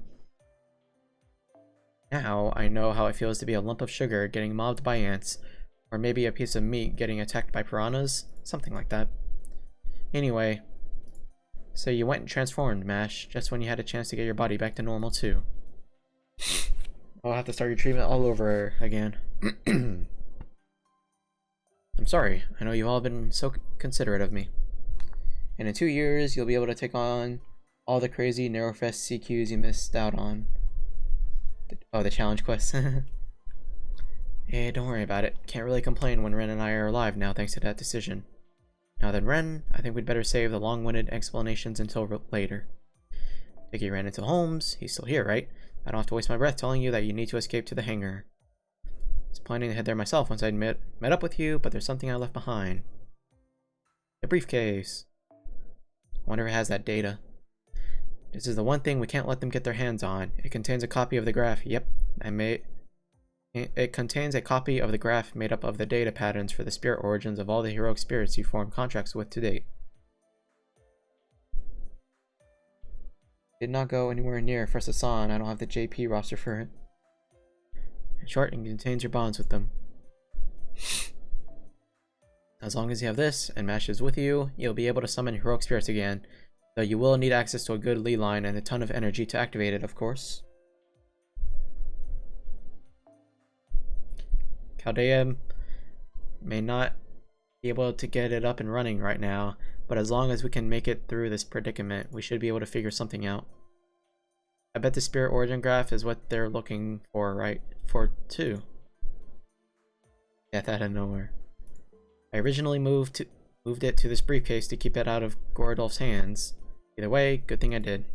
Now, I know how it feels to be a lump of sugar getting mobbed by ants, or maybe a piece of meat getting attacked by piranhas, something like that. Anyway, So you went and transformed, Mash, just when you had a chance to get your body back to normal too. I'll have to start your treatment all over again. I'm sorry. I know you've all been so considerate of me. And in 2 years, you'll be able to take on all the crazy Narrowfest CQs you missed out on. Oh, the challenge quest. Hey, don't worry about it. Can't really complain when Ren and I are alive now thanks to that decision. Now then, Ren, I think we'd better save the long-winded explanations until later. Vicky ran into Holmes. He's still here, right? I don't have to waste my breath telling you that you need to escape to the hangar. I was planning to head there myself once I'd met up with you, but there's something I left behind. The briefcase. Wonder if it has that data. This is the one thing we can't let them get their hands on. It contains a copy of the graph. Yep, it contains a copy of the graph made up of the data patterns for the spirit origins of all the heroic spirits you formed contracts with to date. Did not go anywhere near First Hassan. I don't have the JP roster for it. In short, it contains your bonds with them. As long as you have this and Mash is with you, you'll be able to summon heroic spirits again, though you will need access to a good lead line and a ton of energy to activate it, of course. Chaldea may not be able to get it up and running right now, but as long as we can make it through this predicament, we should be able to figure something out. I bet the spirit origin graph is what they're looking for, right? For too. Death out of nowhere. I originally moved it to this briefcase to keep it out of Gorodolf's hands. Either way, good thing I did.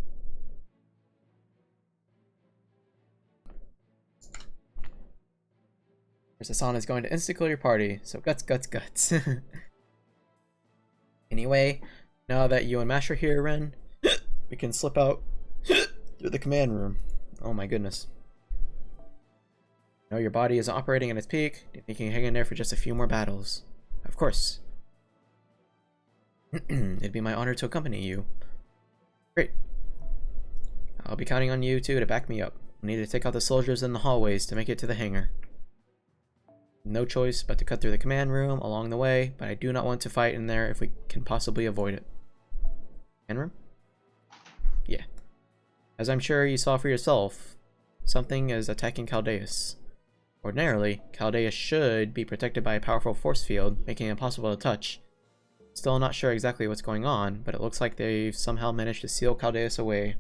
Hassan is going to insta-kill your party, so guts, guts, guts. Anyway, now that you and Mash are here, Ren, we can slip out through the command room. Oh my goodness. Know your body is operating at its peak. You think you can hang in there for just a few more battles? Of course. It'd be my honor to accompany you. Great. I'll be counting on you too to back me up. We need to take out the soldiers in the hallways to make it to the hangar. No choice but to cut through the command room along the way, but I do not want to fight in there if we can possibly avoid it. Command room? Yeah. As I'm sure you saw for yourself, something is attacking Chaldeus. Ordinarily, Chaldeus should be protected by a powerful force field, making it impossible to touch. Still not sure exactly what's going on, but it looks like they've somehow managed to seal Chaldeus away.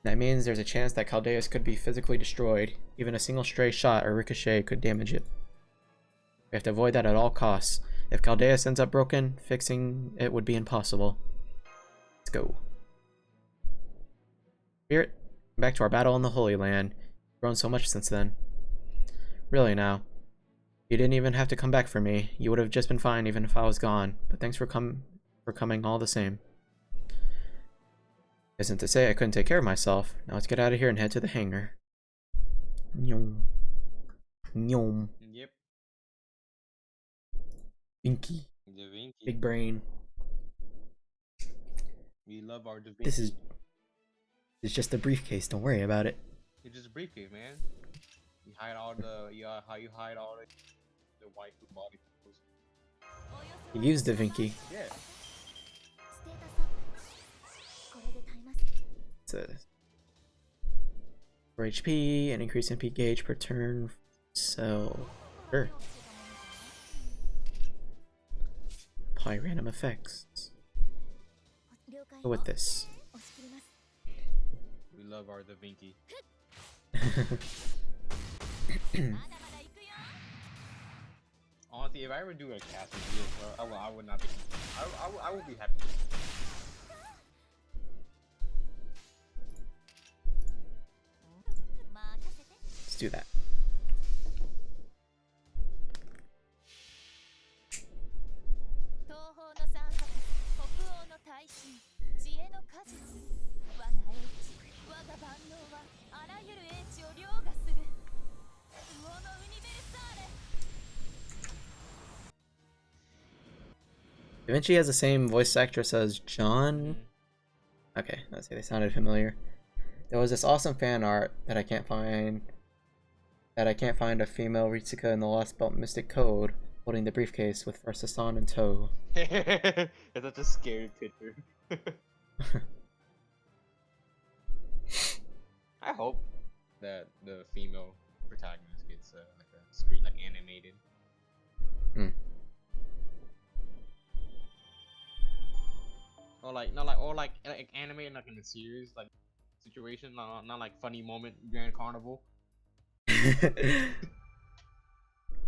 That means there's a chance that Chaldeus could be physically destroyed. Even a single stray shot or ricochet could damage it. We have to avoid that at all costs. If Chaldeus ends up broken, fixing it would be impossible. Let's go. Spirit, back to our battle in the Holy Land. We've grown so much since then. Really now. You didn't even have to come back for me. You would have just been fine even if I was gone. But thanks for coming all the same. Isn't to say I couldn't take care of myself. Now let's get out of here and head to the hangar. Nyom. Nyom. Yep. Vinky. Da Vinci. Big brain. We love our Da Vinci. This is just a briefcase. Don't worry about it. It's just a briefcase, man. You hide all the how you hide all the waifu body. You use Da Vinci. Yeah. It's a for HP, an increase in MP gauge per turn. So, sure. Apply random effects. Go with this. We love our Da Vinci. Honestly, if I ever do a casting deal, I would not be. I would be happy. Let's do that. Da Vinci has the same voice actress as John. Okay, let's see, they sounded familiar. There was this awesome fan art that I can't find. A female Ritsuka in the Lostbelt Mystic Code. holding the briefcase with Versasan in tow. It's such a scary picture. I hope that the female protagonist gets like a screen like animated. Hmm. Or like animated like in a series like situation, not like funny moment Grand Carnival.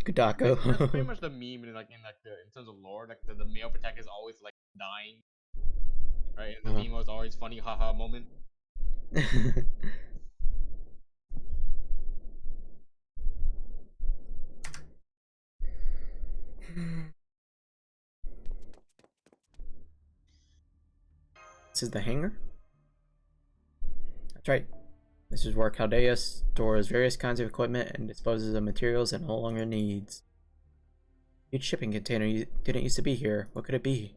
Kudako. That's pretty much the meme in in terms of lore. Like the male protagonist is always like dying, right? And the female is always funny haha moment. This is the hangar? That's right. This is where Chaldea stores various kinds of equipment and disposes of materials it no longer needs. Huge shipping container didn't used to be here. What could it be?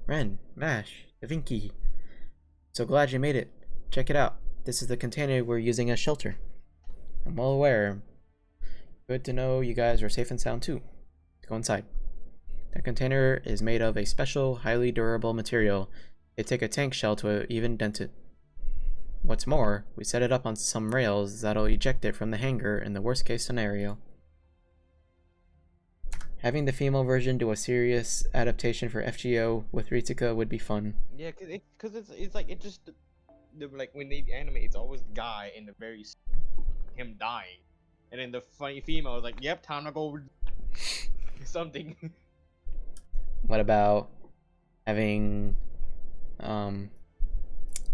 Ren, Mash, Davinci. So glad you made it. Check it out. This is the container we're using as shelter. I'm well aware. Good to know you guys are safe and sound too. Go inside. That container is made of a special, highly durable material. It take a tank shell to even dent it. What's more, we set it up on some rails that'll eject it from the hangar in the worst case scenario. Having the female version do a serious adaptation for FGO with Ritsuka would be fun. Yeah, cause it's like it just like when they animate, it's always the guy in the very him dying, and then the funny female is like, "Yep, time to go over something." What about having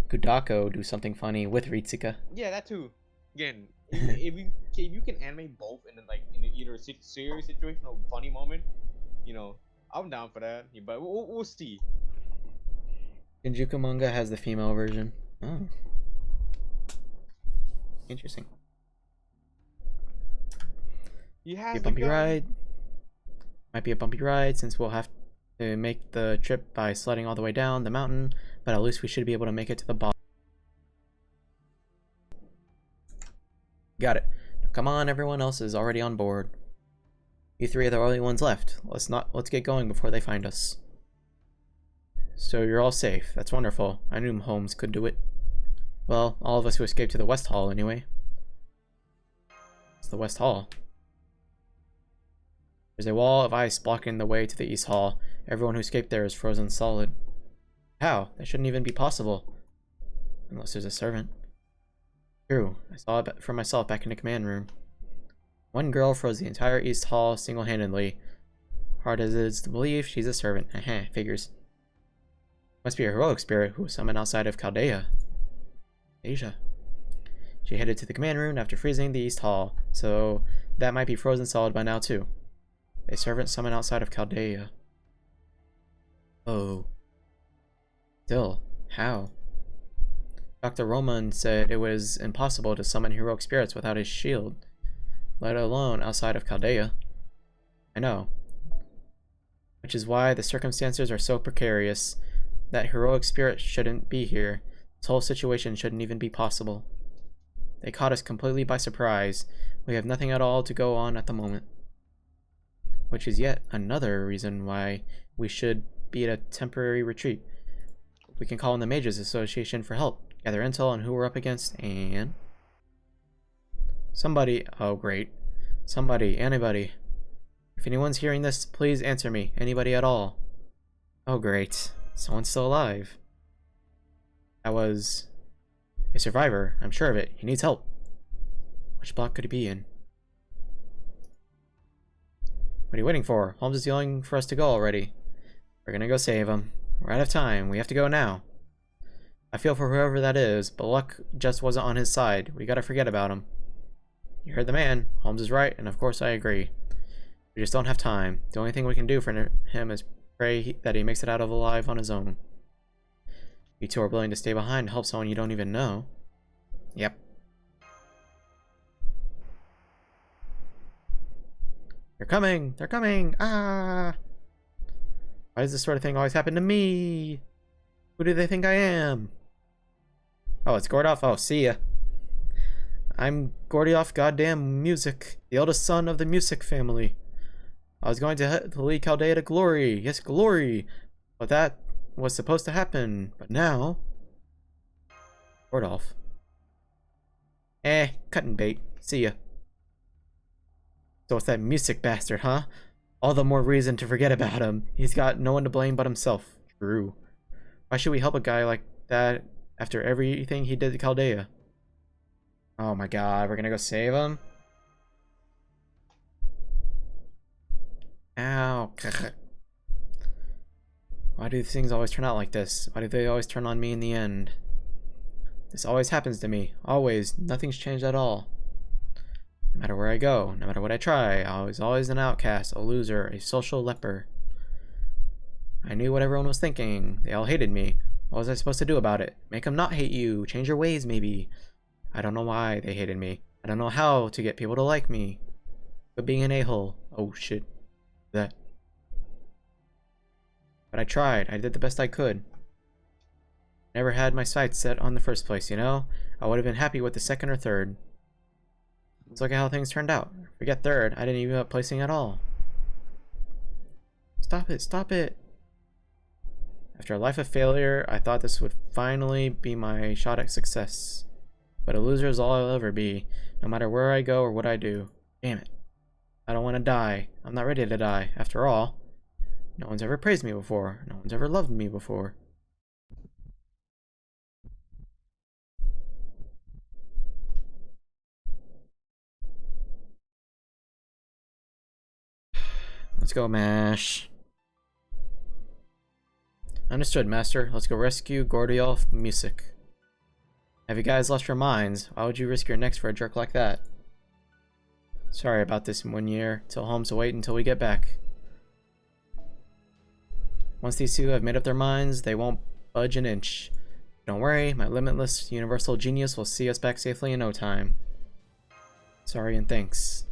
Kudako do something funny with Ritsuka? Yeah, that too. Again, if you can animate both in either a serious situation or funny moment, you know, I'm down for that. Yeah, but we'll see. Shinjuku manga has the female version. Oh, interesting. You Be have a bumpy ride. Might be a bumpy ride since we'll have to make the trip by sledding all the way down the mountain, but at least we should be able to make it to the bottom. Got it. Come on, everyone else is already on board. You three are the only ones left. Let's get going before they find us. So you're all safe. That's wonderful. I knew Holmes could do it. Well, all of us who escaped to the West Hall anyway. It's the West Hall. There's a wall of ice blocking the way to the East Hall. Everyone who escaped there is frozen solid. How? That shouldn't even be possible. Unless there's a servant. True. I saw it for myself back in the command room. One girl froze the entire East Hall single-handedly. Hard as it is to believe, she's a servant. Figures. Must be a heroic spirit who was summoned outside of Chaldea. Asia. She headed to the command room after freezing the East Hall, so that might be frozen solid by now too. A servant summoned outside of Chaldea. Oh. Still, how? Dr. Roman said it was impossible to summon heroic spirits without his shield, let alone outside of Chaldea. I know. Which is why the circumstances are so precarious. That heroic spirit shouldn't be here. This whole situation shouldn't even be possible. They caught us completely by surprise. We have nothing at all to go on at the moment. Which is yet another reason why we should be at a temporary retreat. We can call in the Mages Association for help, gather intel on who we're up against, and... Somebody... Oh, great. Somebody, anybody. If anyone's hearing this, please answer me. Anybody at all. Oh, great. Someone's still alive. That was... a survivor. I'm sure of it. He needs help. Which block could he be in? What are you waiting for? Holmes is yelling for us to go already. We're gonna go save him. We're out of time. We have to go now. I feel for whoever that is, but luck just wasn't on his side. We gotta forget about him. You heard the man. Holmes is right, and of course I agree. We just don't have time. The only thing we can do for him is pray that he makes it out of alive on his own. You two are willing to stay behind to help someone you don't even know. Yep. They're coming! They're coming! Ah! Why does this sort of thing always happen to me? Who do they think I am? Oh, it's Gordolph. Oh, see ya. I'm Gordolph goddamn Music, the eldest son of the Music family. I was going to lead Chaldea to glory. Yes, glory. But that was supposed to happen. But now... Gordolf. Cutting bait. See ya. So it's that music bastard, huh? All the more reason to forget about him. He's got no one to blame but himself. True. Why should we help a guy like that after everything he did to Chaldea? Oh my god, we're gonna go save him? Ow. Why do things always turn out like this? Why do they always turn on me in the end? This always happens to me. Always. Nothing's changed at all. No matter where I go, no matter what I try, I was always an outcast, a loser, a social leper. I knew what everyone was thinking. They all hated me. What was I supposed to do about it? Make them not hate you. Change your ways, maybe. I don't know why they hated me. I don't know how to get people to like me. But being an a-hole. Oh shit. That. But I tried. I did the best I could. Never had my sights set on the first place, you know? I would have been happy with the second or third. Let's look at how things turned out. Forget third. I didn't even end up placing at all. Stop it. Stop it. After a life of failure, I thought this would finally be my shot at success. But a loser is all I'll ever be, no matter where I go or what I do. Damn it. I don't want to die. I'm not ready to die. After all, no one's ever praised me before. No one's ever loved me before. Let's go, Mash. Understood, Master. Let's go rescue Gordiolf Music. Have you guys lost your minds? Why would you risk your necks for a jerk like that? Sorry about this in 1 year. Tell Holmes to wait until we get back. Once these two have made up their minds, they won't budge an inch. Don't worry, my limitless universal genius will see us back safely in no time. Sorry and thanks.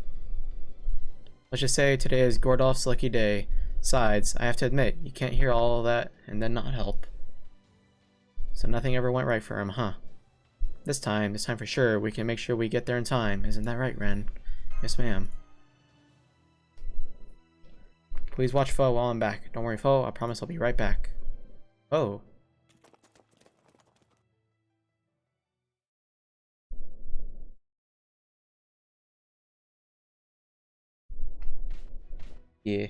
Let's just say today is Gordolf's lucky day. Besides, I have to admit, you can't hear all that and then not help. So nothing ever went right for him, huh? This time for sure, we can make sure we get there in time. Isn't that right, Ren? Yes, ma'am. Please watch Foe while I'm back. Don't worry, Foe. I promise I'll be right back. Oh. Yeah.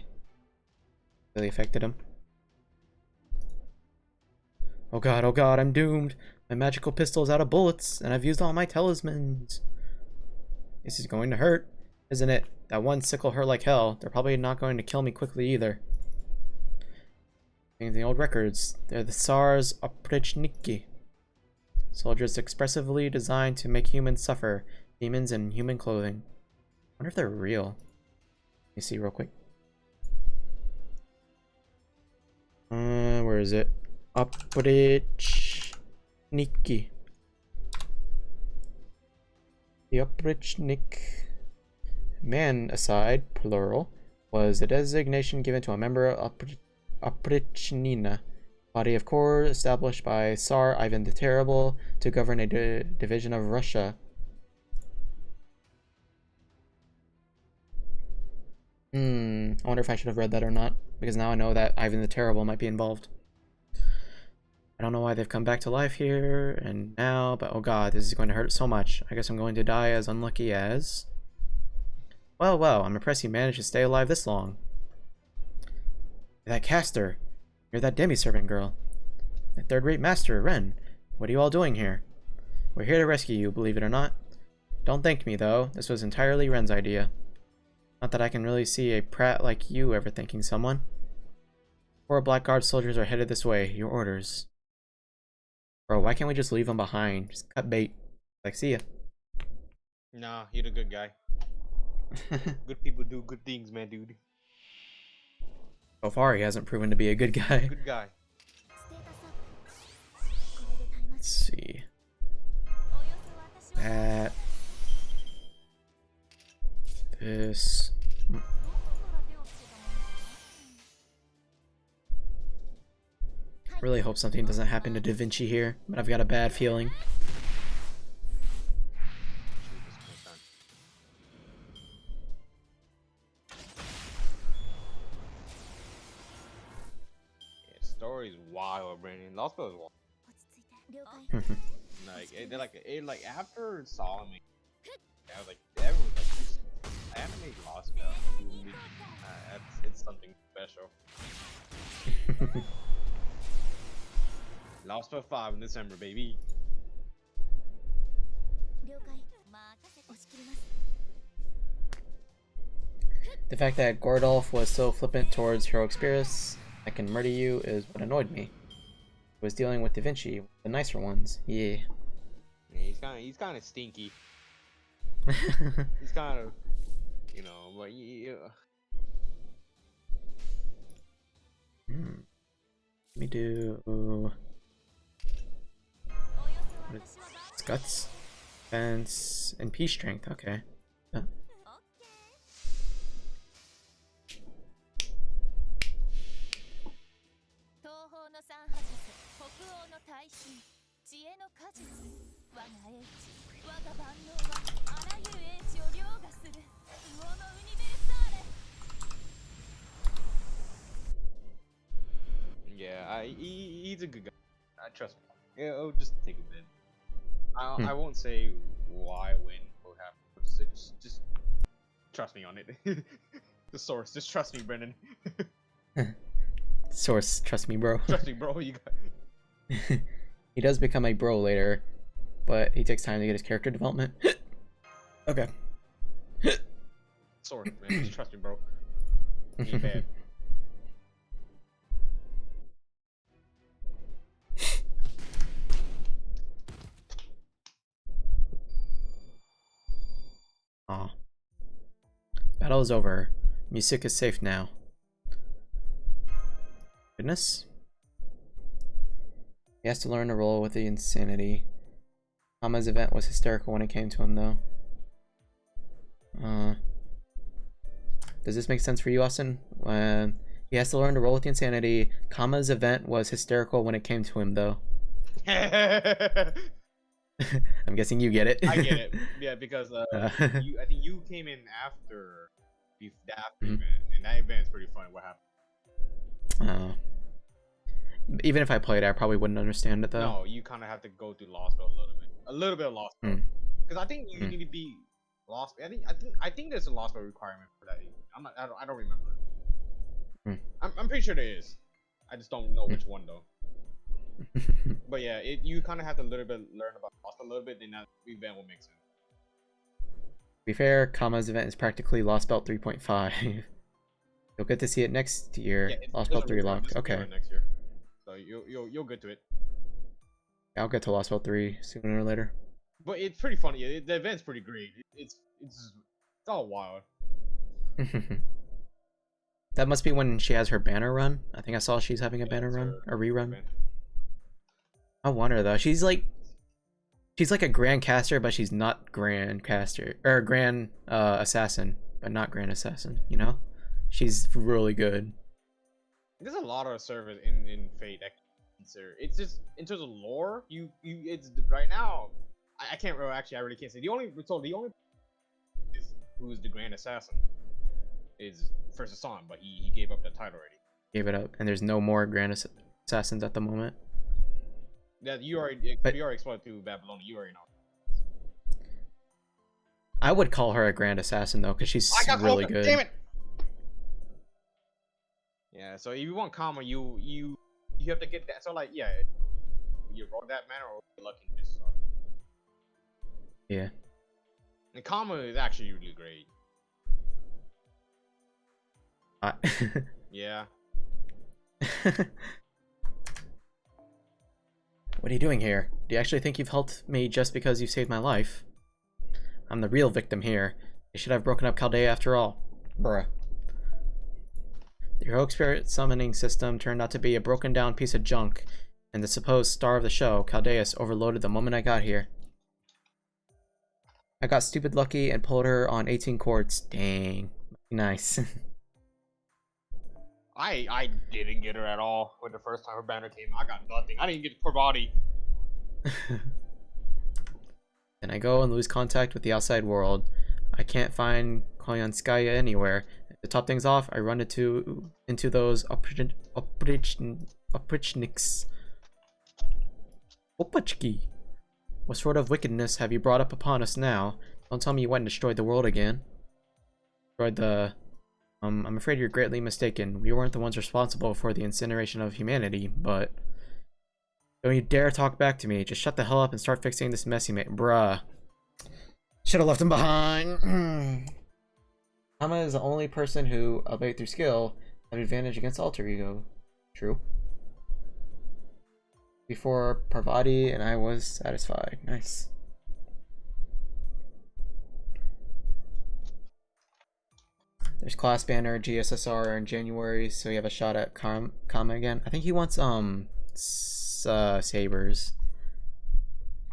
Really affected him. Oh god, I'm doomed. My magical pistol is out of bullets, and I've used all my talismans. This is going to hurt, isn't it? That one sickle hurt like hell. They're probably not going to kill me quickly either. In the old records, they're the Tsar's Oprichniki. Soldiers expressively designed to make humans suffer. Demons in human clothing. I wonder if they're real. Let me see real quick. Where is it? Oprichniki. The Oprichnik, man aside, plural, was the designation given to a member of Oprichnina, body of corps established by Tsar Ivan the Terrible to govern a division of Russia. I wonder if I should have read that or not, because now I know that Ivan the Terrible might be involved. I don't know why they've come back to life here and now, but oh god, this is going to hurt so much. I guess I'm going to die as unlucky as... Well, I'm impressed you managed to stay alive this long. You're that caster. You're that demi-servant girl. The third-rate master, Ren. What are you all doing here? We're here to rescue you, believe it or not. Don't thank me, though. This was entirely Ren's idea. Not that I can really see a prat like you ever thanking someone. 4 Blackguard soldiers are headed this way. Your orders. Bro, why can't we just leave them behind? Just cut bait. Like, see ya. Nah, you're the good guy. Good people do good things, man, dude. So far, he hasn't proven to be a good guy. Good guy. Let's see. That. This. Really hope something doesn't happen to Da Vinci here, but I've got a bad feeling. story is wild, Brandon. Lostbelt is wild. 了解 Like after Solomon, I was like, everyone was like, this anime Lostbelt. It's something special. Lostbelt 5 in December, baby. 了解押し切ります The fact that Gordolf was so flippant towards heroic spirits that can murder you is what annoyed me. He was dealing with Da Vinci, the nicer ones. Yeah. Yeah, he's kind of stinky. He's kind of, you know, but yeah. Let me do. What is this? Guts, defense, and peace strength. Okay. Yeah. 東方の三波術北欧の耐震知恵の果実我が英知我が万能はあらゆる英知を凌駕する魚のウニベルサーレ Yeah, he's a good guy. Trust me. Yeah, it'll just take a bit. I won't say why, when, or how. Just trust me on it. The source. Just trust me, Brendan. Source, trust me, bro. Trust me, bro. You got. He does become a bro later, but he takes time to get his character development. Okay. Source, man. Just trust me, bro. He ain't bad. Aw. Battle is over. Music is safe now. Goodness. He has to learn to roll with the insanity. Kama's event was hysterical when it came to him, though. Does this make sense for you, Austin? He has to learn to roll with the insanity. Kama's event was hysterical when it came to him, though. I'm guessing you get it. I get it. Yeah, because I think you came in after the event, and that event's pretty funny. What happened? Even if I played it, I probably wouldn't understand it though. No, you kind of have to go through Lostbelt a little bit of Lostbelt, because I think you need to be Lost. I think there's a Lostbelt requirement for that. I don't remember. I'm pretty sure there is. I just don't know which one though. But yeah, you kind of have to learn about Lost a little bit, then that event will make sense. To be fair, Kama's event is practically Lostbelt 3.5. You'll get to see it next year. Yeah, Lostbelt 3 locked. Okay. Next year. So you'll get to it. I'll get to Lostbelt 3 sooner or later. But it's pretty funny. The event's pretty great. It's all wild. That must be when she has her banner run. I think I saw she's having a banner run or rerun. I wonder though. She's like a grand caster, but she's not grand caster or grand assassin, but not grand assassin. You know, she's really good. There's a lot of servers in Fate that consider. It's just in terms of lore. It's right now. I can't really I really can't say. The only is who's the grand assassin is First Hassan, but he gave up that title already. Gave it up, and there's no more grand assassins at the moment. That you already explained to Babylonia. You already know. I would call her a grand assassin though, because she's really good. Damn it! Yeah. So if you want Kama, you have to get that. So like, yeah, you roll that manner or you're lucky to just. Yeah. And Kama is actually really great. Yeah. What are you doing here? Do you actually think you've helped me just because you saved my life? I'm the real victim here. They should have broken up Chaldea after all. Bruh. The heroic spirit summoning system turned out to be a broken down piece of junk, and the supposed star of the show, Chaldeus, overloaded the moment I got here. I got stupid lucky and pulled her on 18 quartz. Dang. Nice. I didn't get her at all when the first time her banner came. I got nothing. I didn't get her body. Then I go and lose contact with the outside world. I can't find Koyanskaya anywhere. To top things off, I run into those Oprichniks. Opachki. What sort of wickedness have you brought up upon us now? Don't tell me you went and destroyed the world again. Destroyed the... I'm afraid you're greatly mistaken. We weren't the ones responsible for the incineration of humanity, but... Don't you dare talk back to me. Just shut the hell up and start fixing this mess you made. Bruh. Should've left him behind. Hama is the only person who, albeit through skill, had an advantage against Alter Ego. True. Before Parvati and I was satisfied. Nice. There's class banner, GSSR in January, so you have a shot at Kama again. I think he wants sabers.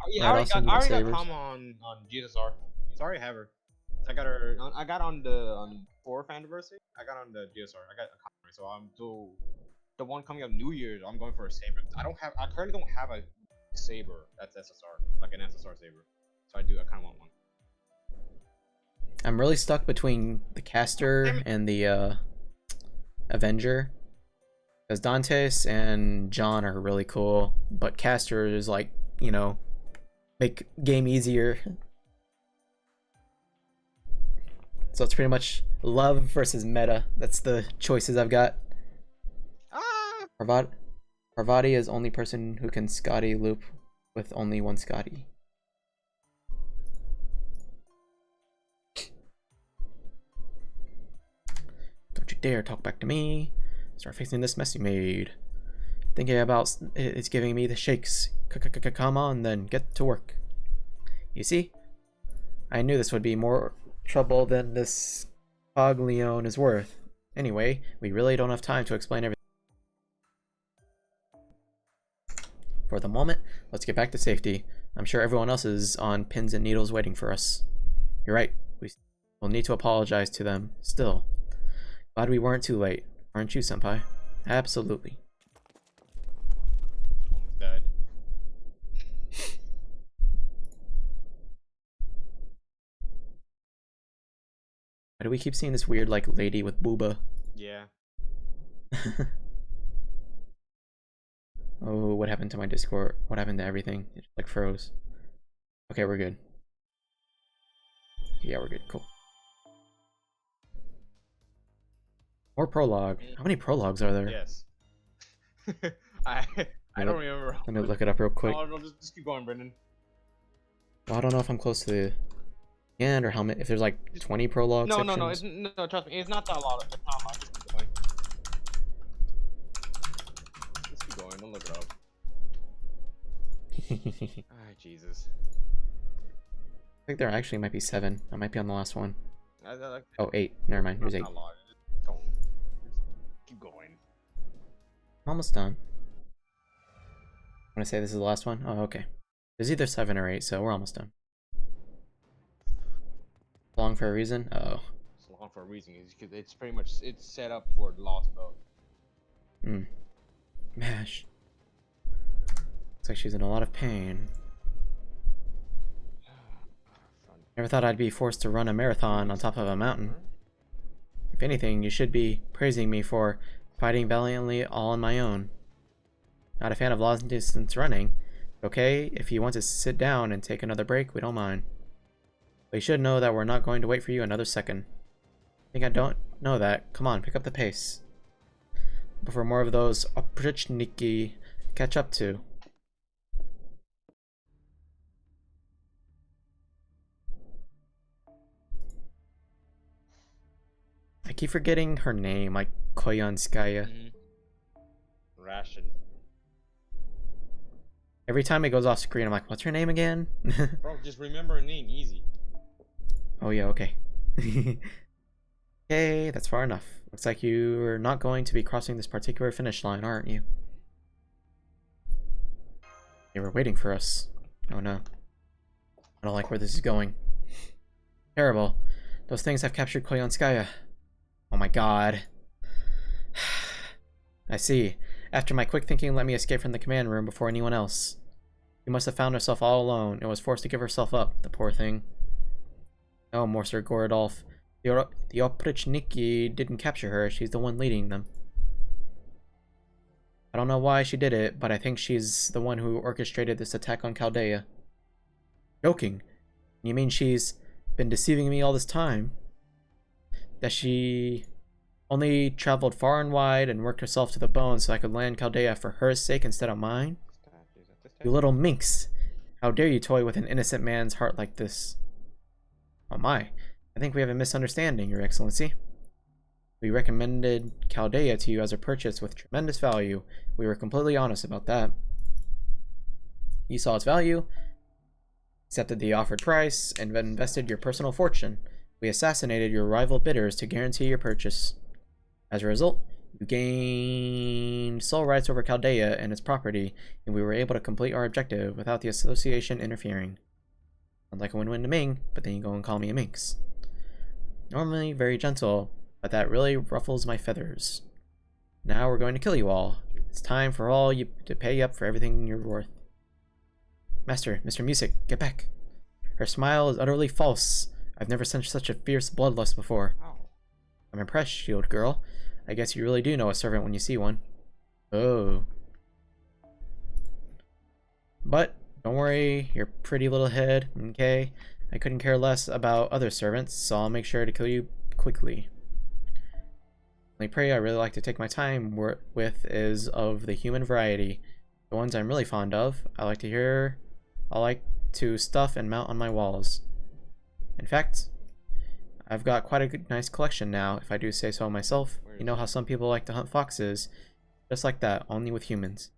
Yeah, I already got Kama on GSR. Sorry, I have her. I got her. I got on the 4th anniversary. I got on the GSR. I got a Kama, so I'm the one coming up New Year's. I'm going for a saber. I currently don't have a saber that's SSR, like an SSR saber. So I kind of want one. I'm really stuck between the caster and the Avenger. Because Dantes and John are really cool, but caster is like, you know, make game easier. So it's pretty much love versus meta. That's the choices I've got. Parvati is the only person who can Scotty loop with only one Scotty. Don't you dare talk back to me. Start fixing this mess you made. Thinking about it's giving me the shakes. Come on then, get to work. You see? I knew this would be more trouble than this Coglione is worth. Anyway, we really don't have time to explain everything. For the moment, let's get back to safety. I'm sure everyone else is on pins and needles waiting for us. You're right, we'll need to apologize to them. Still, glad we weren't too late. Aren't you, Senpai? Absolutely. Dead. Why do we keep seeing this weird, like, lady with booba? Yeah. Oh, what happened to my Discord? What happened to everything? It just, like, froze. Okay, we're good. Yeah, we're good. Cool. More prologue. How many prologues are there? Yes. I don't remember. Let me look it up real quick. No, just keep going, Brendan. Well, I don't know if I'm close to the end or how many. If there's like 20 prologue sections. No, trust me, it's not that lot. It's not a lot. Just keep going. Just keep going. Don't look it up. Ah, Jesus. I think there actually might be 7. I might be on the last one. Like, Oh, 8. Never mind. There's 8. not a lot. Just keep going. I'm almost done. I'm gonna say this is the last one. Oh, okay. There's either 7 or 8, so we're almost done. Long for a reason? Oh. It's long for a reason. It's pretty much set up for the Lostbelt. Mash. Looks like she's in a lot of pain. Never thought I'd be forced to run a marathon on top of a mountain. If anything, you should be praising me for fighting valiantly all on my own. Not a fan of long distance running. Okay, if you want to sit down and take another break, we don't mind. But you should know that we're not going to wait for you another second. Think I don't know that? Come on, pick up the pace. Before more of those oprichniki catch up to. I keep forgetting her name, like Koyanskaya. Ration. Every time it goes off screen, I'm like, what's her name again? Bro, just remember her name, easy. Oh yeah, okay. Okay, that's far enough. Looks like you're not going to be crossing this particular finish line, aren't you? They were waiting for us. Oh no. I don't like where this is going. Terrible. Those things have captured Koyanskaya. Oh my god. I see. After my quick thinking let me escape from the command room before anyone else. She must have found herself all alone and was forced to give herself up, the poor thing. Oh, Morser Gorodolf. The Oprichniki didn't capture her, she's the one leading them. I don't know why she did it, but I think she's the one who orchestrated this attack on Chaldea. Joking? You mean she's been deceiving me all this time? That she only traveled far and wide and worked herself to the bone so I could land Chaldea for her sake instead of mine? You little minx! How dare you toy with an innocent man's heart like this? Oh my, I think we have a misunderstanding, Your Excellency. We recommended Chaldea to you as a purchase with tremendous value. We were completely honest about that. You saw its value, accepted the offered price, and then invested your personal fortune. We assassinated your rival bidders to guarantee your purchase. As a result, you gained sole rights over Chaldea and its property, and we were able to complete our objective without the association interfering. Sounds like a win-win to Ming, but then you go and call me a minx. Normally very gentle, but that really ruffles my feathers. Now we're going to kill you all. It's time for all you to pay up for everything you're worth. Master, Mr. Music, get back. Her smile is utterly false. I've never sensed such a fierce bloodlust before. I'm impressed, shield girl. I guess you really do know a servant when you see one. Oh. But, don't worry, your pretty little head, okay? I couldn't care less about other servants, so I'll make sure to kill you quickly. The only prey I really like to take my time with is of the human variety. The ones I'm really fond of, I like to stuff and mount on my walls. In fact, I've got quite a nice collection now, if I do say so myself. You know how some people like to hunt foxes? Just like that, only with humans.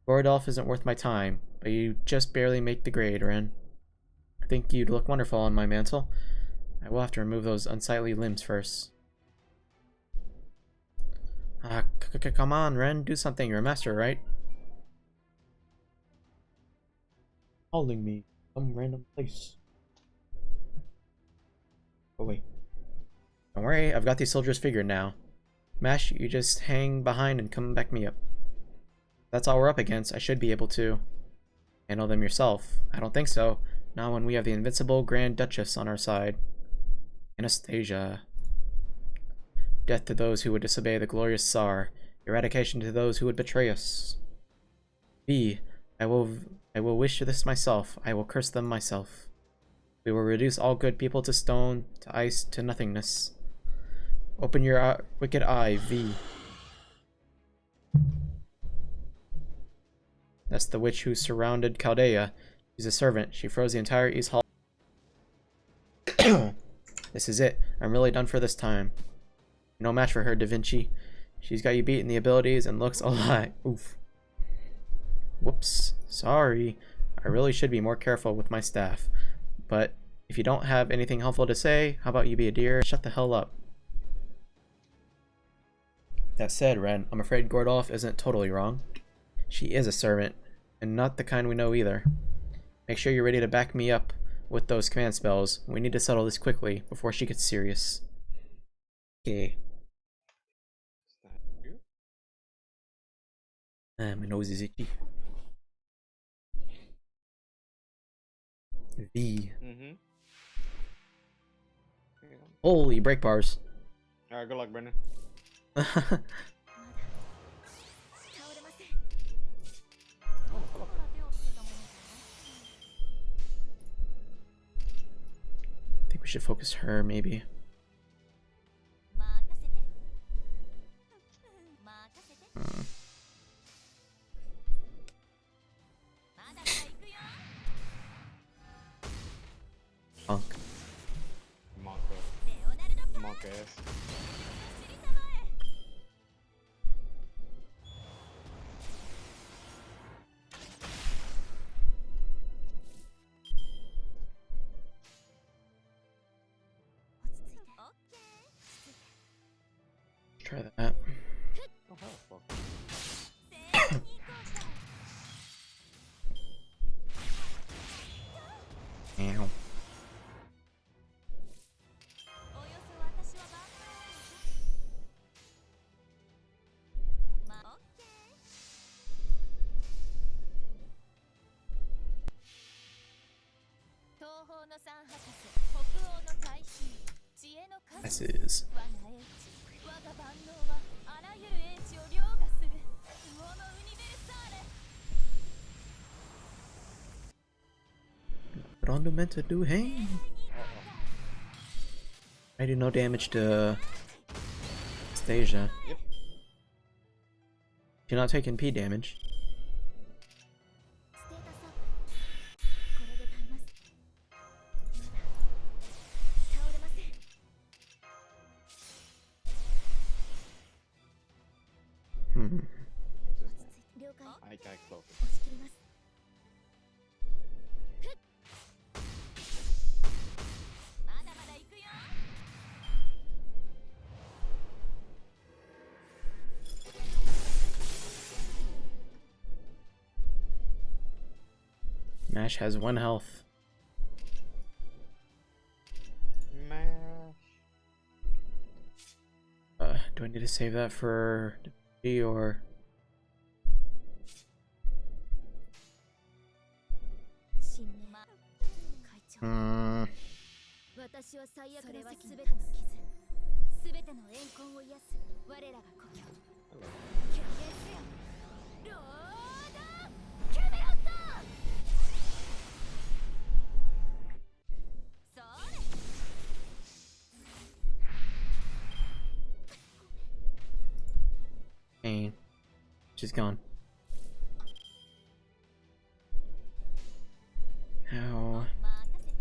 Gordolf isn't worth my time, but you just barely make the grade, Ren. I think you'd look wonderful on my mantle. I will have to remove those unsightly limbs first. Come on, Ren, do something. You're a master, right? Calling me some random place. Oh wait. Don't worry, I've got these soldiers figured now. Mash, you just hang behind and come back me up. That's all we're up against. I should be able to handle them yourself. I don't think so. Not when we have the invincible Grand Duchess on our side. Anastasia. Death to those who would disobey the glorious Tsar. Eradication to those who would betray us. V. I will wish this myself. I will curse them myself. We will reduce all good people to stone, to ice, to nothingness. Open your wicked eye, V. That's the witch who surrounded Chaldea. She's a servant. She froze the entire East Hall. This is it. I'm really done for this time. No match for her, Da Vinci. She's got you beat in the abilities and looks alive. Oof. Whoops. Sorry. I really should be more careful with my staff. But if you don't have anything helpful to say, how about you be a dear and shut the hell up? That said, Ren, I'm afraid Gordolf isn't totally wrong. She is a servant, and not the kind we know either. Make sure you're ready to back me up with those command spells. We need to settle this quickly before she gets serious. Okay. My nose is itchy. V. Holy break bars. Alright, good luck, Brendan. I think we should focus her, maybe. Punk. Monk ass. Try that. Oh, hell, fuck. Ow. Passes. meant to do, hey? I do no damage to Stasia. Yep. You're not taking P damage. ステータスアップこれで耐えます。まだ倒れません。 Hmm. 了解。 I can't close it. 押し切ります。まだまだ行くよ。 Mash has 1 health. Mash. Do I need to save that for D or? 新年会長。私は最悪のすべての傷、すべての怨恨を癒す我らが故郷。決定せよ。ロードキャメロット。それ。 Pain. She's gone. How? 任せて。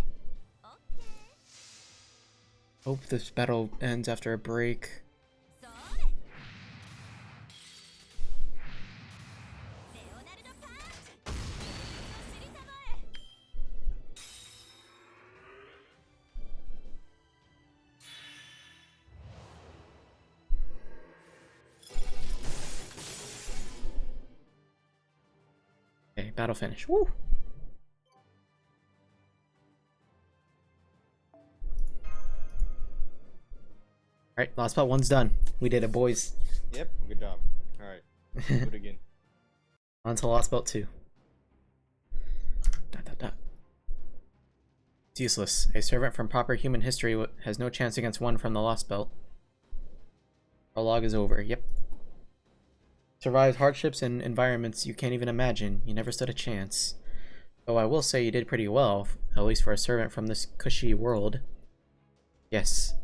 オッケー。 Hope this battle ends after a break. それ。レオナルドパンチ。走りたまえ。 Okay, battle finish. Woo! Alright, Lostbelt 1's done. We did it, boys. Yep. Good job. All right. Do it again. On to Lostbelt 2. Dot, dot, dot. It's useless. A servant from proper human history has no chance against one from the Lostbelt. Prologue is over. Yep. Survived hardships and environments you can't even imagine. You never stood a chance. Though I will say you did pretty well, at least for a servant from this cushy world. Yes.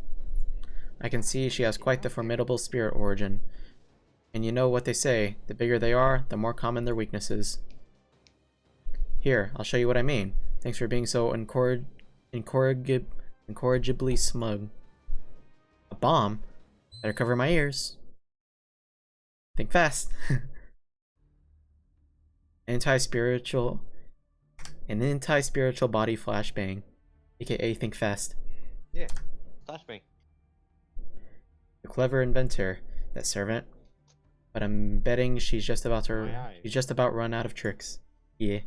I can see she has quite the formidable spirit origin. And you know what they say, the bigger they are, the more common their weaknesses. Here, I'll show you what I mean. Thanks for being so incorrigibly smug. A bomb? Better cover my ears. Think fast. An anti-spiritual body flashbang, aka think fast. Yeah. Flashbang. The clever inventor, that servant. But I'm betting she's just about run out of tricks. Yeah.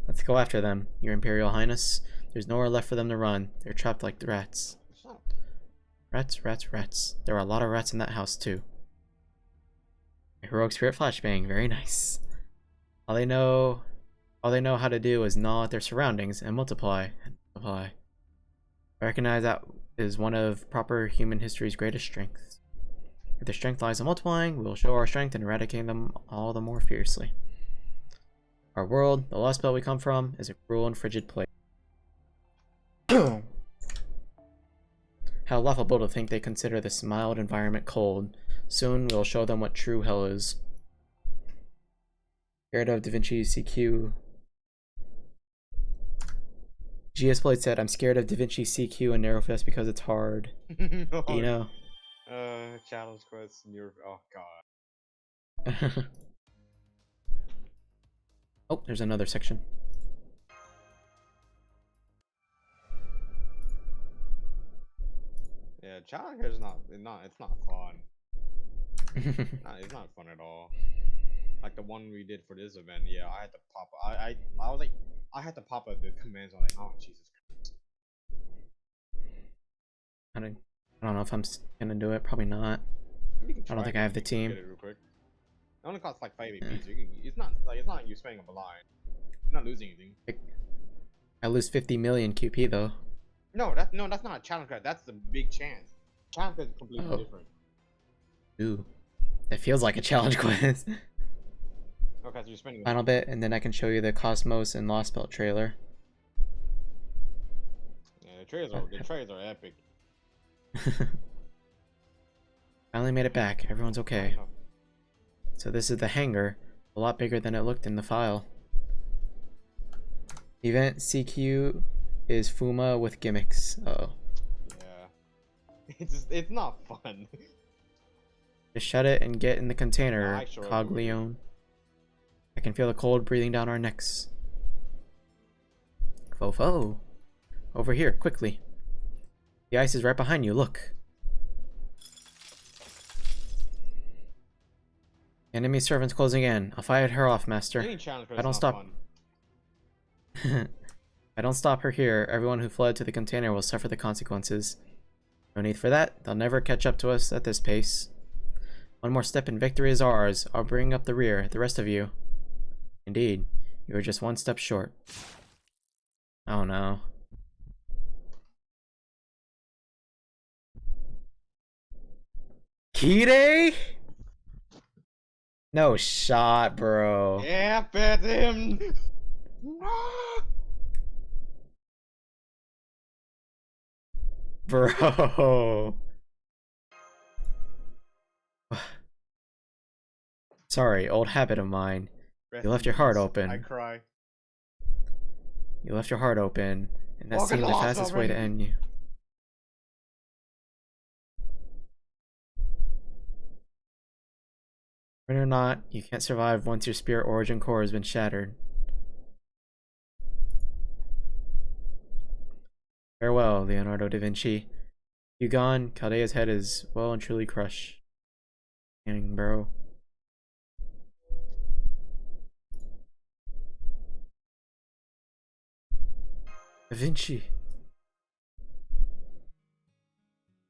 Let's go after them, Your Imperial Highness. There's nowhere left for them to run. They're trapped like the rats. Rats, rats, rats. There are a lot of rats in that house too. Heroic spirit flashbang, very nice. All they know how to do is gnaw at their surroundings and multiply and multiply. I recognize that is one of proper human history's greatest strengths. If their strength lies in multiplying, we will show our strength and eradicate them all the more fiercely. Our world, the Lostbelt we come from, is a cruel and frigid place. How laughable to think they consider this mild environment cold. Soon we'll show them what true hell is. Scared of Da Vinci CQ. GS Blade said, I'm scared of Da Vinci CQ and Narrowfest because it's hard. No. Do you know? Challenge quest. Oh god. Oh, there's another section. Yeah, challenge is it's not fun. It's not fun at all. Like the one we did for this event, yeah, I had to pop. I was like, I had to pop up the commands. I'm like, oh Jesus Christ. I don't know if I'm gonna do it. Probably not. I don't think I have the team. Get it real quick. It only costs like 5 APs. It's not like you're spending up a line. You're not losing anything. I lose 50 million QP though. No, that's not a challenge card. That's the big chance. Challenge card is completely different. Ooh, that feels like a challenge quest. Okay, so you're spending Final bit, and then I can show you the Cosmos and Lostbelt trailer. the trailers are epic. Finally made it back. Everyone's okay. Oh, So this is the hangar. A lot bigger than it looked in the file. Event CQ is Fuma with gimmicks. Uh oh. yeah. It's not fun. Just shut it and get in the container, I sure Coglione. I can feel the cold breathing down our necks. Fofo. Over here, quickly. The ice is right behind you, look. Enemy servants closing in. I'll fight her off, master. Getting challenged, but I don't it's not stop. fun. I don't stop her here. Everyone who fled to the container will suffer the consequences. No need for that. They'll never catch up to us at this pace. One more step and victory is ours. I'll bring up the rear, the rest of you. Indeed, you are just one step short. Oh no. Kide? No shot, bro. Yeah, bet him. Bro. Sorry, old habit of mine. You left your heart open. I cry. You left your heart open, and that Fucking seemed the lost fastest way to already. end you. Whether or not, you can't survive once your spirit origin core has been shattered. Farewell, Leonardo da Vinci. You gone, Caldea's head is well and truly crushed. Dang, bro. Da Vinci.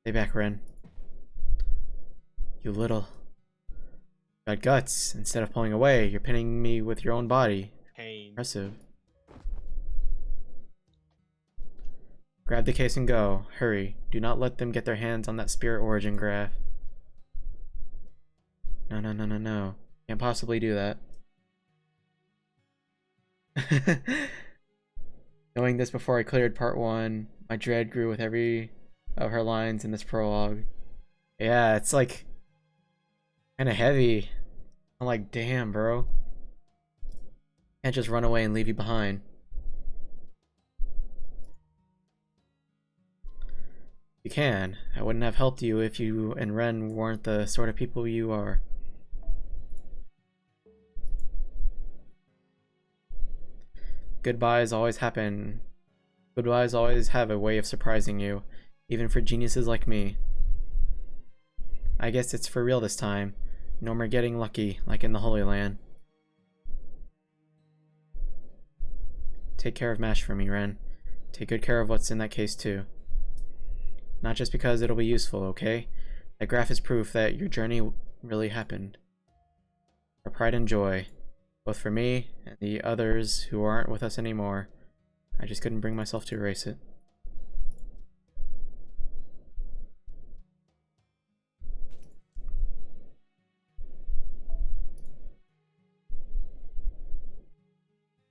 Stay back, Ren. You little. Got guts. Instead of pulling away, you're pinning me with your own body. Pain. Impressive. Grab the case and go. Hurry. Do not let them get their hands on that spirit origin graph. No, no, no, no, no. Can't possibly do that. Knowing this before I cleared part 1, my dread grew with every of her lines in this prologue. Yeah, it's like kind of heavy. I'm like, damn, bro. Can't just run away and leave you behind. You can. I wouldn't have helped you if you and Ren weren't the sort of people you are. Goodbyes always happen. Goodbyes always have a way of surprising you, even for geniuses like me. I guess it's for real this time. No more getting lucky, like in the Holy Land. Take care of Mash for me, Ren. Take good care of what's in that case, too. Not just because it'll be useful, okay? That graph is proof that your journey really happened. For pride and joy, both for me and the others who aren't with us anymore. I just couldn't bring myself to erase it.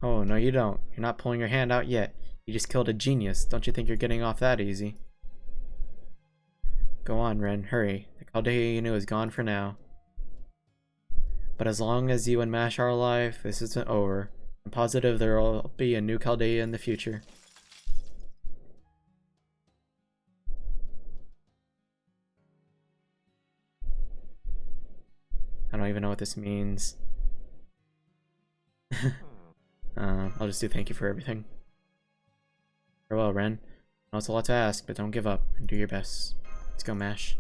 Oh, no you don't. You're not pulling your hand out yet. You just killed a genius. Don't you think you're getting off that easy? Go on, Ren. Hurry. The Chaldea you knew is gone for now. But as long as you and Mash are alive, this isn't over. I'm positive there will be a new Chaldea in the future. I don't even know what this means. I'll just do thank you for everything. Farewell, Ren. I know it's a lot to ask, but don't give up and do your best. Let's go, Mash.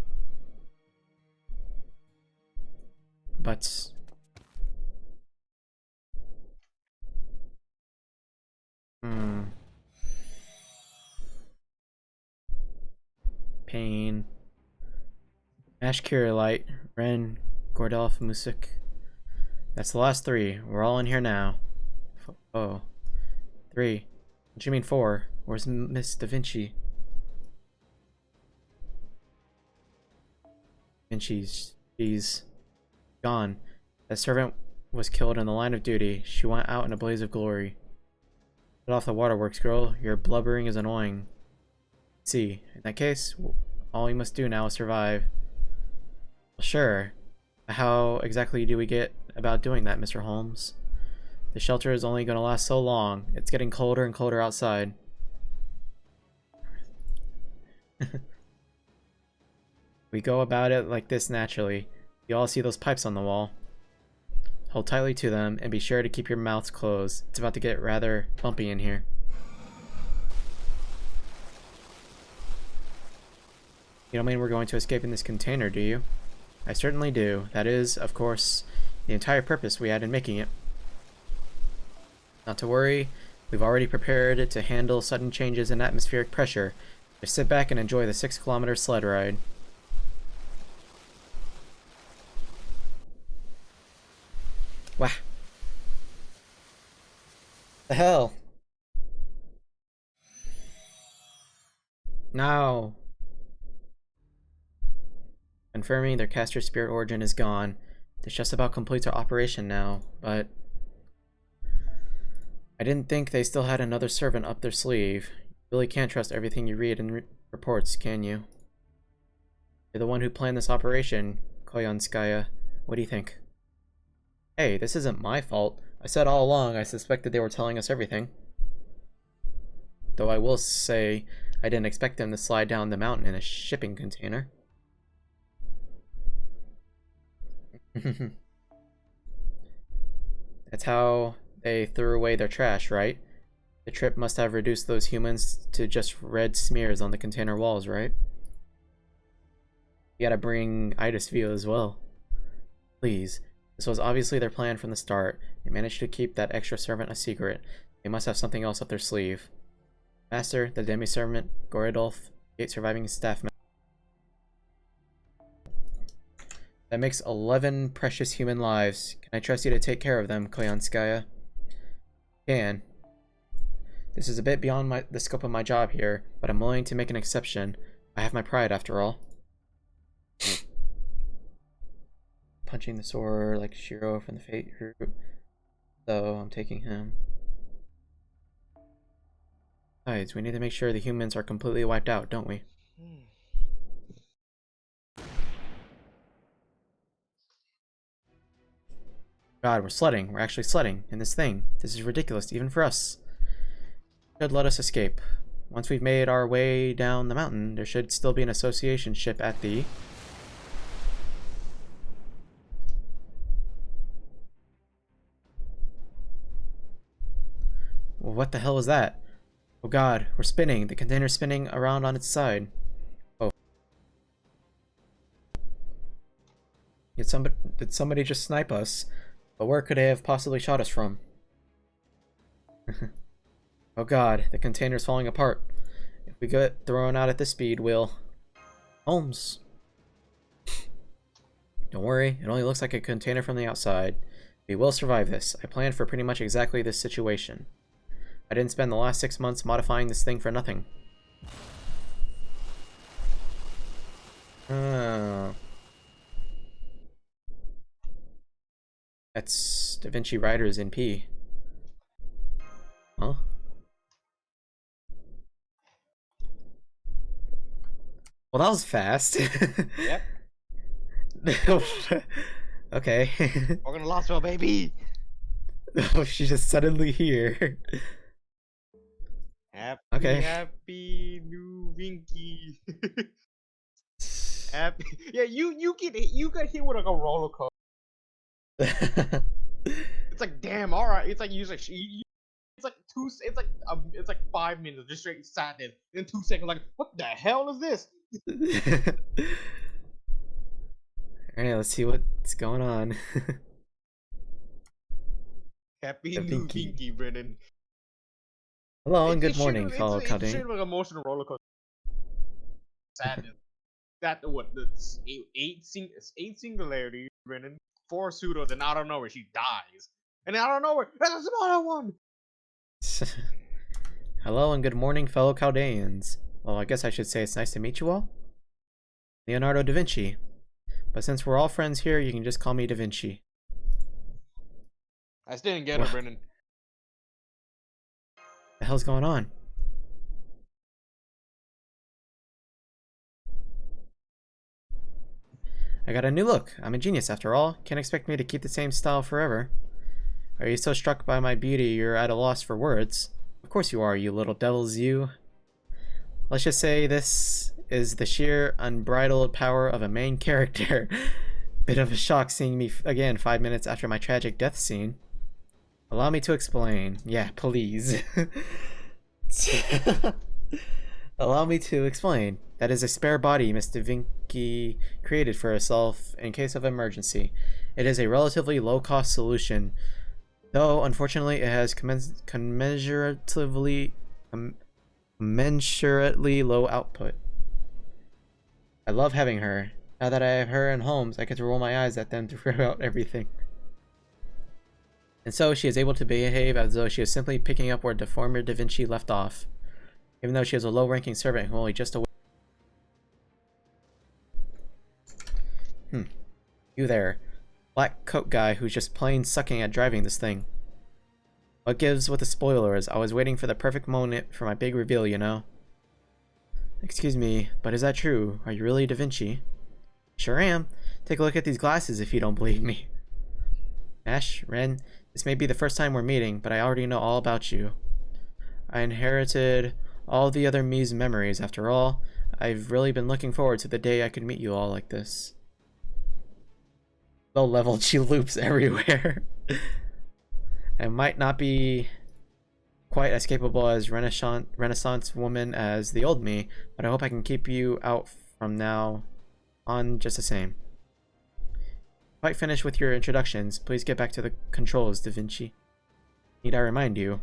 But... Pain. Mash Light, Ren, Gordolf, Musik. That's the last 3. We're all in here now. Oh. 3. What do you mean 4? Where's Miss Da Vinci? She's gone. That servant was killed in the line of duty. She went out in a blaze of glory. Get off the waterworks, girl. Your blubbering is annoying. See, in that case, all we must do now is survive. Well, sure. How exactly do we get about doing that, Mr. Holmes? The shelter is only going to last so long. It's getting colder and colder outside. We go about it like this naturally. You all see those pipes on the wall. Hold tightly to them and be sure to keep your mouths closed. It's about to get rather bumpy in here. You don't mean we're going to escape in this container, do you? I certainly do. That is, of course, the entire purpose we had in making it. Not to worry, we've already prepared it to handle sudden changes in atmospheric pressure. Just sit back and enjoy the 6-kilometer sled ride. Wah. The hell? No. Confirming their caster spirit origin is gone. This just about completes our operation now, but I didn't think they still had another servant up their sleeve. You really can't trust everything you read in reports, can you? You're the one who planned this operation, Koyanskaya. What do you think? Hey, this isn't my fault. I said all along I suspected they were telling us everything. Though I will say, I didn't expect them to slide down the mountain in a shipping container. That's how they threw away their trash, right? The trip must have reduced those humans to just red smears on the container walls, right? You gotta bring Itis View as well. Please. This was obviously their plan from the start. They managed to keep that extra servant a secret. They must have something else up their sleeve. Master, the demi-servant, Gorodolf, 8 surviving staff members. That makes 11 precious human lives. Can I trust you to take care of them, Koyanskaya? Can. This is a bit beyond the scope of my job here, but I'm willing to make an exception. I have my pride, after all. Punching the sword like Shiro from the Fate group. So I'm taking him. Besides, we need to make sure the humans are completely wiped out, don't we? God, we're sledding. We're actually sledding in this thing. This is ridiculous, even for us. Should let us escape. Once we've made our way down the mountain, there should still be an association ship at the... Well, what the hell was that? Oh god, we're spinning. The container's spinning around on its side. Oh. Did somebody just snipe us? But where could they have possibly shot us from? Oh god, the container's falling apart. If we get thrown out at this speed, we'll... Holmes! Don't worry, it only looks like a container from the outside. We will survive this. I planned for pretty much exactly this situation. I didn't spend the last 6 months modifying this thing for nothing. Oh. That's Da Vinci Riders in P. Huh? Well, that was fast. Yep. Okay. We're gonna Lostbelt, baby. Oh, she's just suddenly here. Okay. Happy new Vinky. Happy. Yeah, you got hit with like a roller coaster. It's like damn. All right. It's like it's like 5 minutes of just straight sadness. In 2 seconds, like what the hell is this? Alright, let's see what's going on. Happy The new Vinky. Vinky, Brennan. Hello and good morning, fellow It's cutting. straight like emotional roller coaster. Sadness. That what the eight singularity, Brennan. 4 pseudos, and out of nowhere she dies. And out of nowhere, there's a smaller one. Hello and good morning, fellow Chaldeans. Well, I guess I should say it's nice to meet you all. Leonardo da Vinci. But since we're all friends here, you can just call me Da Vinci. I still didn't get her, Brennan. The hell's going on? I got a new look. I'm a genius after all. Can't expect me to keep the same style forever. Are you so struck by my beauty you're at a loss for words? Of course you are, you little devils, you. Let's just say this is the sheer unbridled power of a main character. Bit of a shock seeing me again 5 minutes after my tragic death scene. Allow me to explain. Yeah, please. Allow me to explain. That is a spare body Miss Da Vinci created for herself in case of emergency. It is a relatively low-cost solution, though unfortunately it has commensurately low output. I love having her. Now that I have her and Holmes, I get to roll my eyes at them throughout everything. And so she is able to behave as though she is simply picking up where the former Da Vinci left off, even though she is a low-ranking servant who only just away. You there, black coat guy who's just plain sucking at driving this thing. What gives with the spoilers? I was waiting for the perfect moment for my big reveal, you know. Excuse me, but is that true? Are you really Da Vinci? Sure am. Take a look at these glasses if you don't believe me. Ash, Ren, this may be the first time we're meeting, but I already know all about you. I inherited all the other me's memories, after all. I've really been looking forward to the day I could meet you all like this. Low-level she loops everywhere. I might not be quite as capable as Renaissance woman as the old me, but I hope I can keep you out from now on just the same. Quite finished with your introductions. Please get back to the controls, Da Vinci. Need I remind you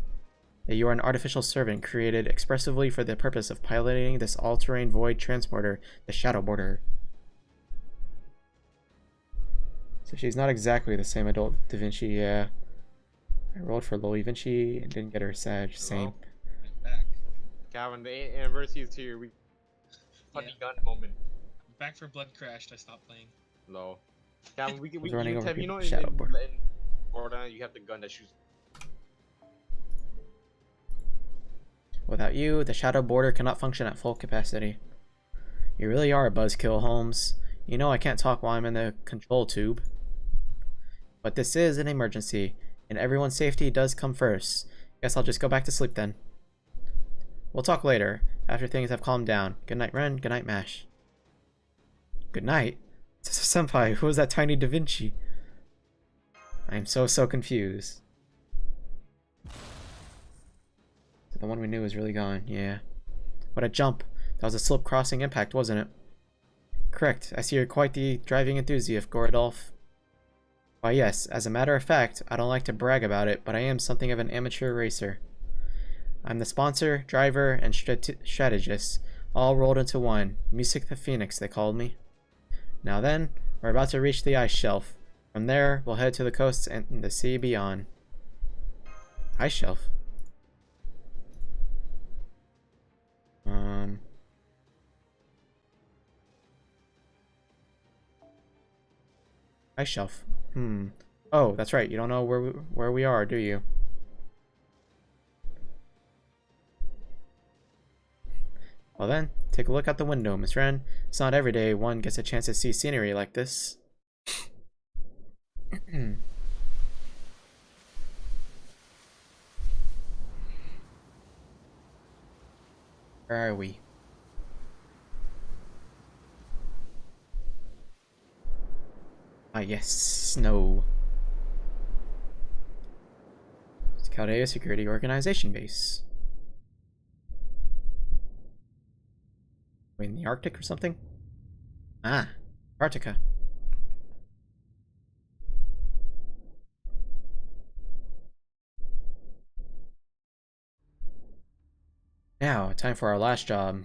that you are an artificial servant created expressively for the purpose of piloting this all-terrain void transporter, the Shadow Border. So she's not exactly the same adult Da Vinci, yeah. I rolled for Loli Vinci and didn't get her Sag. Same. I'm back. Calvin, the anniversary is here. We funny gun moment. I'm back for Blood Crashed. I stopped playing. No. Calvin, we running you over have, you know, people's shadow border. in Borderlands, you have the gun that shoots. Without you, the Shadow Border cannot function at full capacity. You really are a buzzkill, Holmes. You know I can't talk while I'm in the control tube. But this is an emergency, and everyone's safety does come first. Guess I'll just go back to sleep then. We'll talk later, after things have calmed down. Good night, Ren. Good night, Mash. Good night? Senpai, who was that tiny Da Vinci? I am so confused. The one we knew is really gone, yeah. What a jump. That was a slope crossing impact, wasn't it? Correct. I see you're quite the driving enthusiast, Goradolf. Why yes, as a matter of fact, I don't like to brag about it, but I am something of an amateur racer. I'm the sponsor, driver, and strategist, all rolled into one. Music the Phoenix, they called me. Now then, we're about to reach the ice shelf. From there, we'll head to the coast and the sea beyond. Ice shelf? Ice shelf. Oh, that's right. You don't know where we are, do you? Well then, take a look out the window, Miss Ren. It's not every day one gets a chance to see scenery like this. Where are we? Ah yes, snow. It's Chaldea Security Organization base. In the Arctic or something? Ah, Antarctica. Now, time for our last job.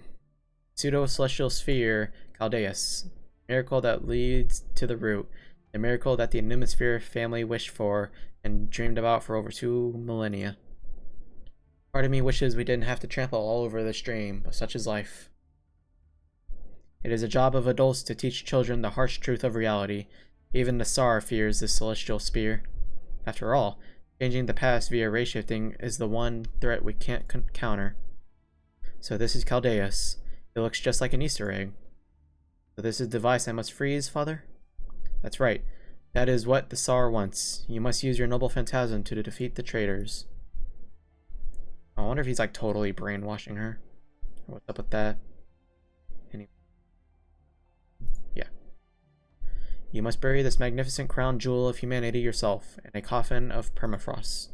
Pseudo-celestial sphere, Chaldeus. Miracle that leads to the root. The miracle that the Pneumosphere family wished for and dreamed about for over 2 millennia. Part of me wishes we didn't have to trample all over this dream, but such is life. It is a job of adults to teach children the harsh truth of reality. Even the Tsar fears this celestial spear. After all, changing the past via ray shifting is the one threat we can't counter. So this is Chaldeus. It looks just like an Easter egg. So this is the device I must freeze, Father? That's right. That is what the Tsar wants. You must use your noble phantasm to defeat the traitors. I wonder if he's like totally brainwashing her. What's up with that? Anyway. Yeah. You must bury this magnificent crown jewel of humanity yourself in a coffin of permafrost.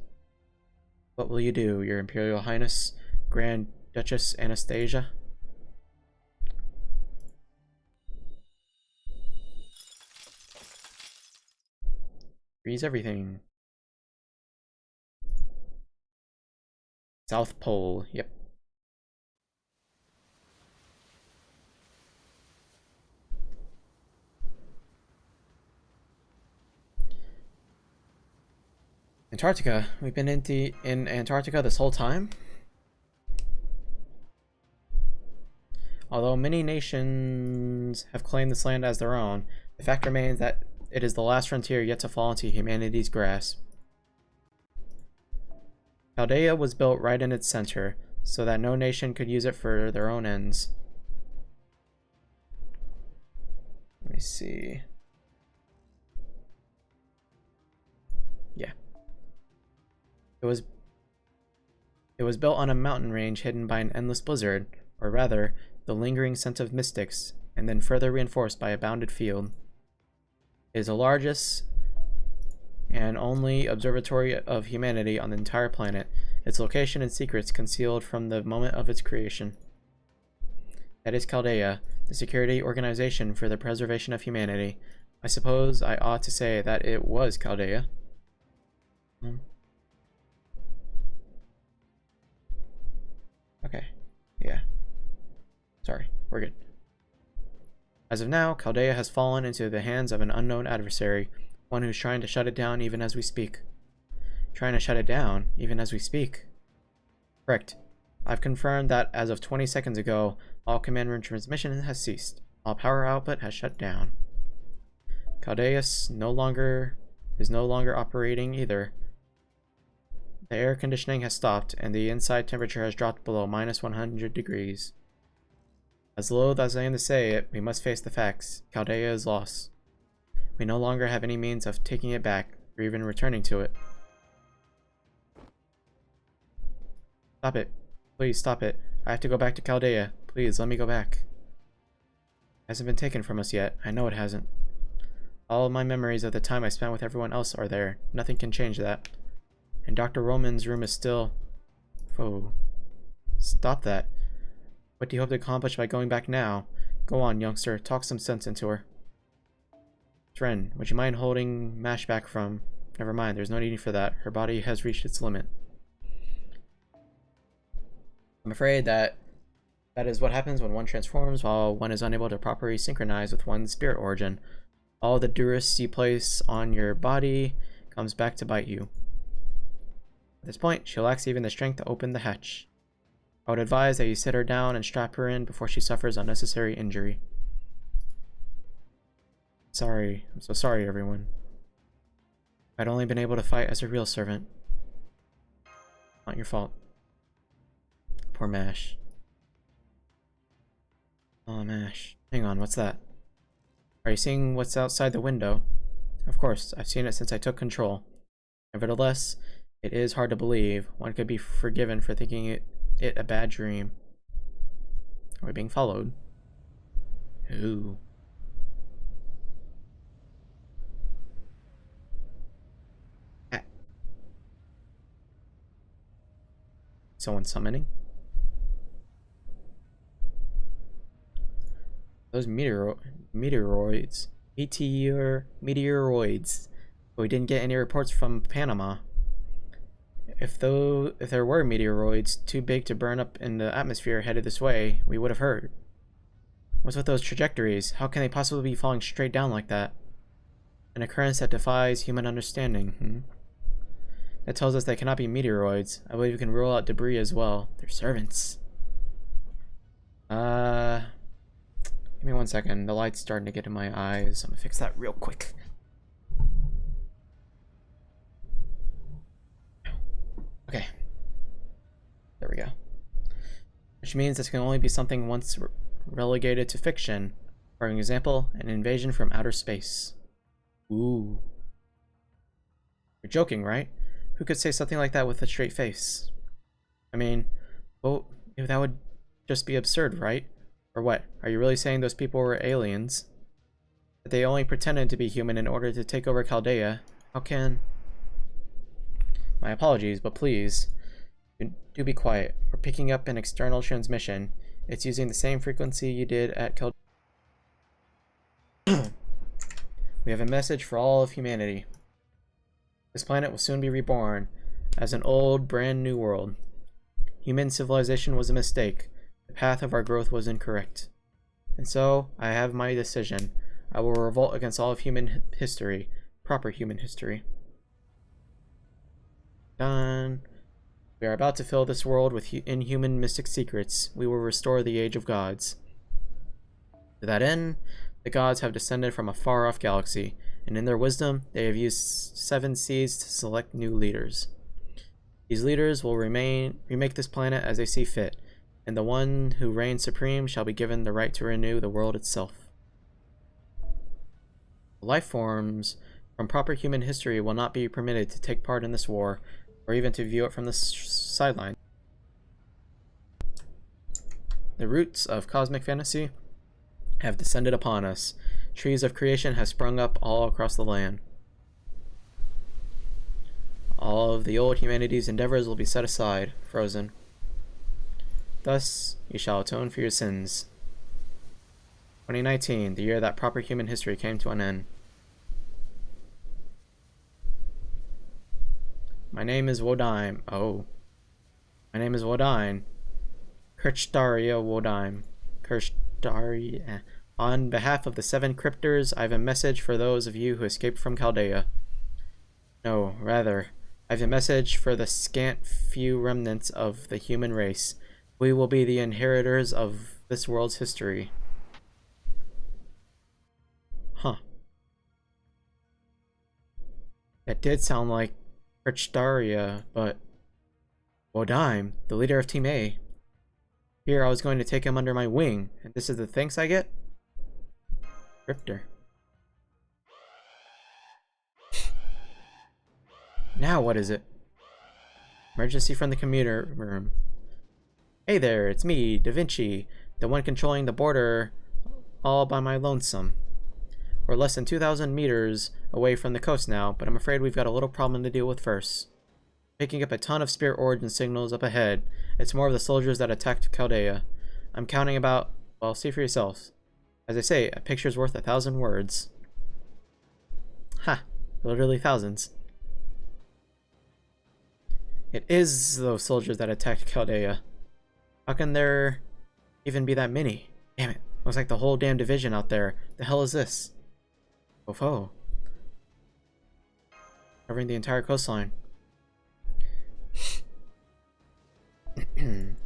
What will you do, Your Imperial Highness, Grand Duchess Anastasia? Freeze everything. South Pole, yep. Antarctica. We've been in Antarctica this whole time. Although many nations have claimed this land as their own, the fact remains that it is the last frontier yet to fall into humanity's grasp. Chaldea was built right in its center, so that no nation could use it for their own ends. Let me see. Yeah. It was built on a mountain range hidden by an endless blizzard, or rather, the lingering scent of mystics, and then further reinforced by a bounded field. It is the largest and only observatory of humanity on the entire planet, its location and secrets concealed from the moment of its creation. That is Chaldea, the security organization for the preservation of humanity. I suppose I ought to say that it was Chaldea. Okay, yeah. Sorry, we're good. As of now, Chaldea has fallen into the hands of an unknown adversary, one who's trying to shut it down even as we speak. Trying to shut it down even as we speak? Correct. I've confirmed that as of 20 seconds ago, all command room transmission has ceased. All power output has shut down. Chaldea is no longer operating either. The air conditioning has stopped, and the inside temperature has dropped below -100 degrees. As loath as I am to say it, we must face the facts. Chaldea is lost. We no longer have any means of taking it back, or even returning to it. Stop it. Please stop it. I have to go back to Chaldea. Please, let me go back. It hasn't been taken from us yet. I know it hasn't. All of my memories of the time I spent with everyone else are there. Nothing can change that. And Dr. Roman's room is still... Oh. Stop that. What do you hope to accomplish by going back now? Go on, youngster. Talk some sense into her. Dren, would you mind holding Mash back from... Never mind, there's no need for that. Her body has reached its limit. I'm afraid that is what happens when one transforms while one is unable to properly synchronize with one's spirit origin. All the duress you place on your body comes back to bite you. At this point, she lacks even the strength to open the hatch. I would advise that you sit her down and strap her in before she suffers unnecessary injury. Sorry. I'm so sorry, everyone. I'd only been able to fight as a real servant. Not your fault. Poor Mash. Oh, Mash. Hang on, what's that? Are you seeing what's outside the window? Of course, I've seen it since I took control. Nevertheless, it is hard to believe. One could be forgiven for thinking it a bad dream. Are we being followed? Ooh. Ah. Someone summoning? Those meteoroids. Meteoroids. But we didn't get any reports from Panama. If there were meteoroids too big to burn up in the atmosphere headed this way, we would have heard. What's with those trajectories? How can they possibly be falling straight down like that? An occurrence that defies human understanding, That tells us they cannot be meteoroids. I believe we can rule out debris as well. They're servants. Give me 1 second. The light's starting to get in my eyes. I'm gonna fix that real quick. Okay. There we go. Which means this can only be something once relegated to fiction. For example, an invasion from outer space. Ooh. You're joking, right? Who could say something like that with a straight face? I mean, well, that would just be absurd, right? Or what? Are you really saying those people were aliens? That they only pretended to be human in order to take over Chaldea? How can... My apologies, but please, do be quiet. We're picking up an external transmission. It's using the same frequency you did at Chaldea. We have a message for all of humanity. This planet will soon be reborn as an old, brand new world. Human civilization was a mistake. The path of our growth was incorrect. And so, I have my decision. I will revolt against all of human history. Proper human history. Done. We are about to fill this world with inhuman mystic secrets. We will restore the age of gods. To that end, the gods have descended from a far-off galaxy, and in their wisdom, they have used 7 seeds to select new leaders. These leaders will remake this planet as they see fit, and the one who reigns supreme shall be given the right to renew the world itself. Life forms from proper human history will not be permitted to take part in this war, or even to view it from the sideline. The roots of cosmic fantasy have descended upon us. Trees of creation have sprung up all across the land. All of the old humanity's endeavors will be set aside, frozen. Thus, you shall atone for your sins. 2019, the year that proper human history came to an end. My name is Wodime. Oh. My name is Wodime. Kirchdaria Wodime. Kirchdaria. On behalf of the 7 cryptors, I have a message for those of you who escaped from Chaldea. No, rather, I have a message for the scant few remnants of the human race. We will be the inheritors of this world's history. Huh. That did sound like Kirchdaria, but Wodime, the leader of Team A. Here I was going to take him under my wing, and this is the thanks I get? Cryptor. Now what is it? Emergency from the commuter room. Hey there, it's me, Da Vinci, the one controlling the border all by my lonesome. We're less than 2,000 meters away from the coast now, but I'm afraid we've got a little problem to deal with first. Picking up a ton of spirit origin signals up ahead. It's more of the soldiers that attacked Chaldea. I'm counting about, well, see for yourselves. As I say, a picture's worth 1,000 words. Ha! Literally thousands. It is those soldiers that attacked Chaldea. How can there even be that many? Damn it. Looks like the whole damn division out there. The hell is this? Ofo. Covering the entire coastline.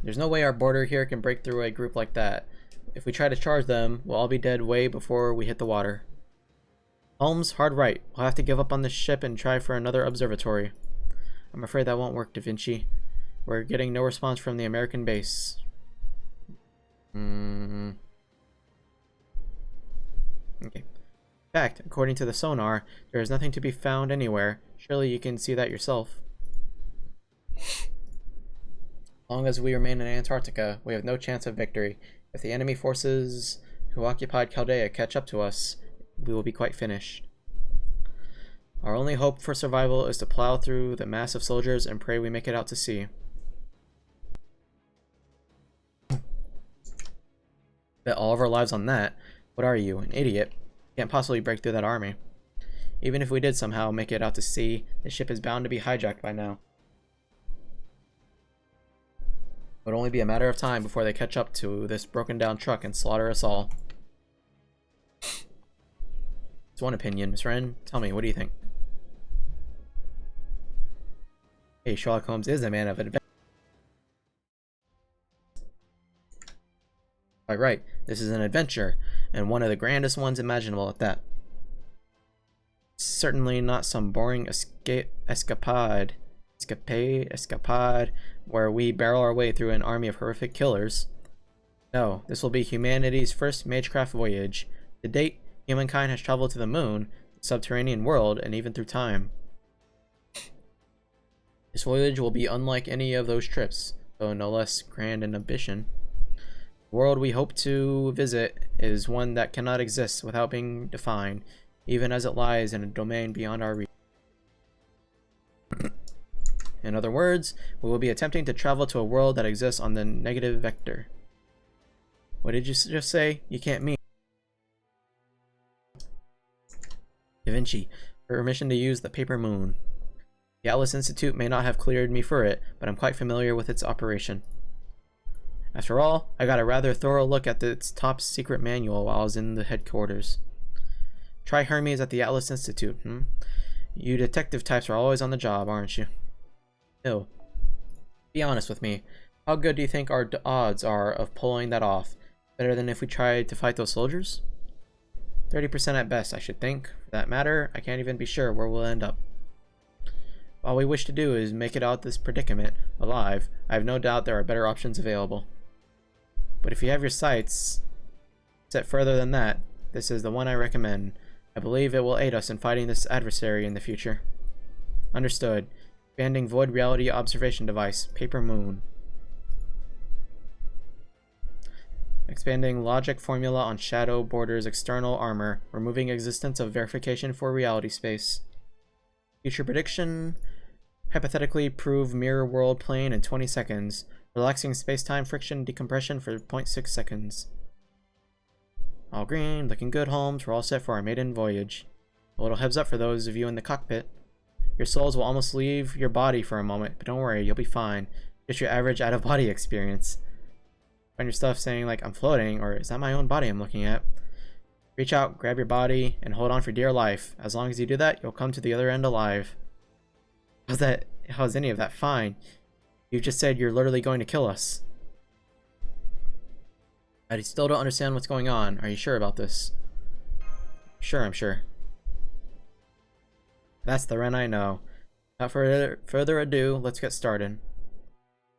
There's no way our border here can break through a group like that. If we try to charge them, we'll all be dead way before we hit the water. Holmes, hard right. We'll have to give up on this ship and try for another observatory. I'm afraid that won't work, Da Vinci. We're getting no response from the American base. Okay. In fact, according to the sonar, there is nothing to be found anywhere. Surely you can see that yourself. As long as we remain in Antarctica, we have no chance of victory. If the enemy forces who occupied Chaldea catch up to us, we will be quite finished. Our only hope for survival is to plow through the mass of soldiers and pray we make it out to sea. Bet all of our lives on that. What are you, an idiot? Can't possibly break through that army. Even if we did somehow make it out to sea, the ship is bound to be hijacked by now. It would only be a matter of time before they catch up to this broken down truck and slaughter us all. It's one opinion. Miss Wren, tell me, what do you think? Hey, Sherlock Holmes is a man of adventure. Quite right, this is an adventure, and one of the grandest ones imaginable at that. Certainly not some boring escapade where we barrel our way through an army of horrific killers. No, this will be humanity's first Magecraft voyage. To date, humankind has traveled to the moon, subterranean world, and even through time. This voyage will be unlike any of those trips, though no less grand in ambition. The world we hope to visit is one that cannot exist without being defined, even as it lies in a domain beyond our reach. In other words, we will be attempting to travel to a world that exists on the negative vector. What did you just say? You can't mean. Da Vinci, permission to use the paper moon. The Atlas Institute may not have cleared me for it, but I'm quite familiar with its operation. After all, I got a rather thorough look at its top secret manual while I was in the headquarters. Try Hermes at the Atlas Institute, You detective types are always on the job, aren't you? No. Be honest with me. How good do you think our odds are of pulling that off? Better than if we tried to fight those soldiers? 30% at best, I should think. For that matter, I can't even be sure where we'll end up. All we wish to do is make it out this predicament alive. I have no doubt there are better options available. But if you have your sights set further than that, this is the one I recommend. I believe it will aid us in fighting this adversary in the future. Understood. Expanding Void Reality Observation Device, Paper Moon. Expanding logic formula on Shadow Border's external armor, removing existence of verification for reality space. Future prediction. Hypothetically prove mirror world plane in 20 seconds. Relaxing space-time friction decompression for 0.6 seconds. All green, looking good, Holmes. We're all set for our maiden voyage. A little heads up for those of you in the cockpit. Your souls will almost leave your body for a moment, but don't worry, you'll be fine. Just your average out-of-body experience. Find your stuff saying like, I'm floating, or is that my own body I'm looking at? Reach out, grab your body, and hold on for dear life. As long as you do that, you'll come to the other end alive. How's any of that fine? You've just said you're literally going to kill us. I still don't understand what's going on. Are you sure about this? Sure, I'm sure. That's the Ren I know. Without further ado, let's get started.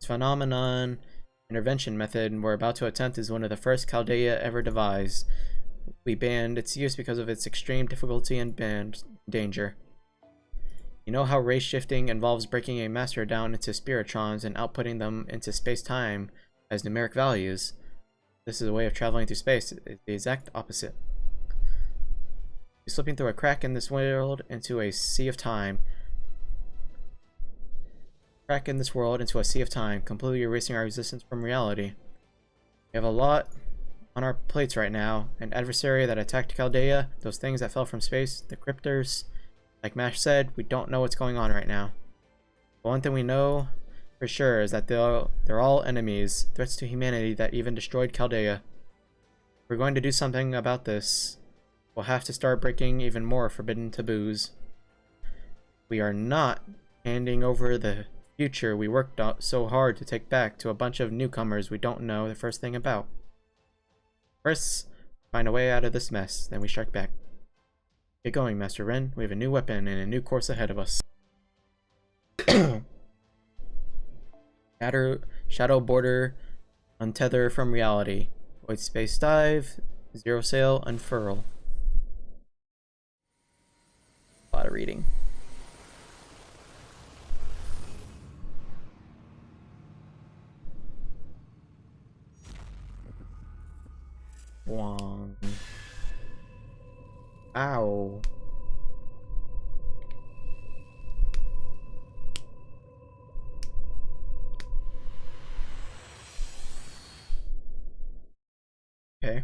This phenomenon intervention method we're about to attempt is one of the first Chaldea ever devised. We banned its use because of its extreme difficulty and danger. You know how race shifting involves breaking a master down into spiritrons and outputting them into space-time as numeric values? This is a way of traveling through space. It's the exact opposite. You're slipping through a crack in this world into a sea of time. Crack in this world into a sea of time, completely erasing our existence from reality. We have a lot on our plates right now. An adversary that attacked Chaldea, those things that fell from space, the cryptors. Like Mash said, we don't know what's going on right now. But one thing we know for sure is that they're all enemies, threats to humanity that even destroyed Chaldea. If we're going to do something about this, we'll have to start breaking even more forbidden taboos. We are not handing over the future we worked out so hard to take back to a bunch of newcomers we don't know the first thing about. First, find a way out of this mess, then we strike back. Get going, Master Ren. We have a new weapon and a new course ahead of us. Shadow Border, untether from reality. Void space dive, zero sail, unfurl. A lot of reading. Wong. Ow. Okay.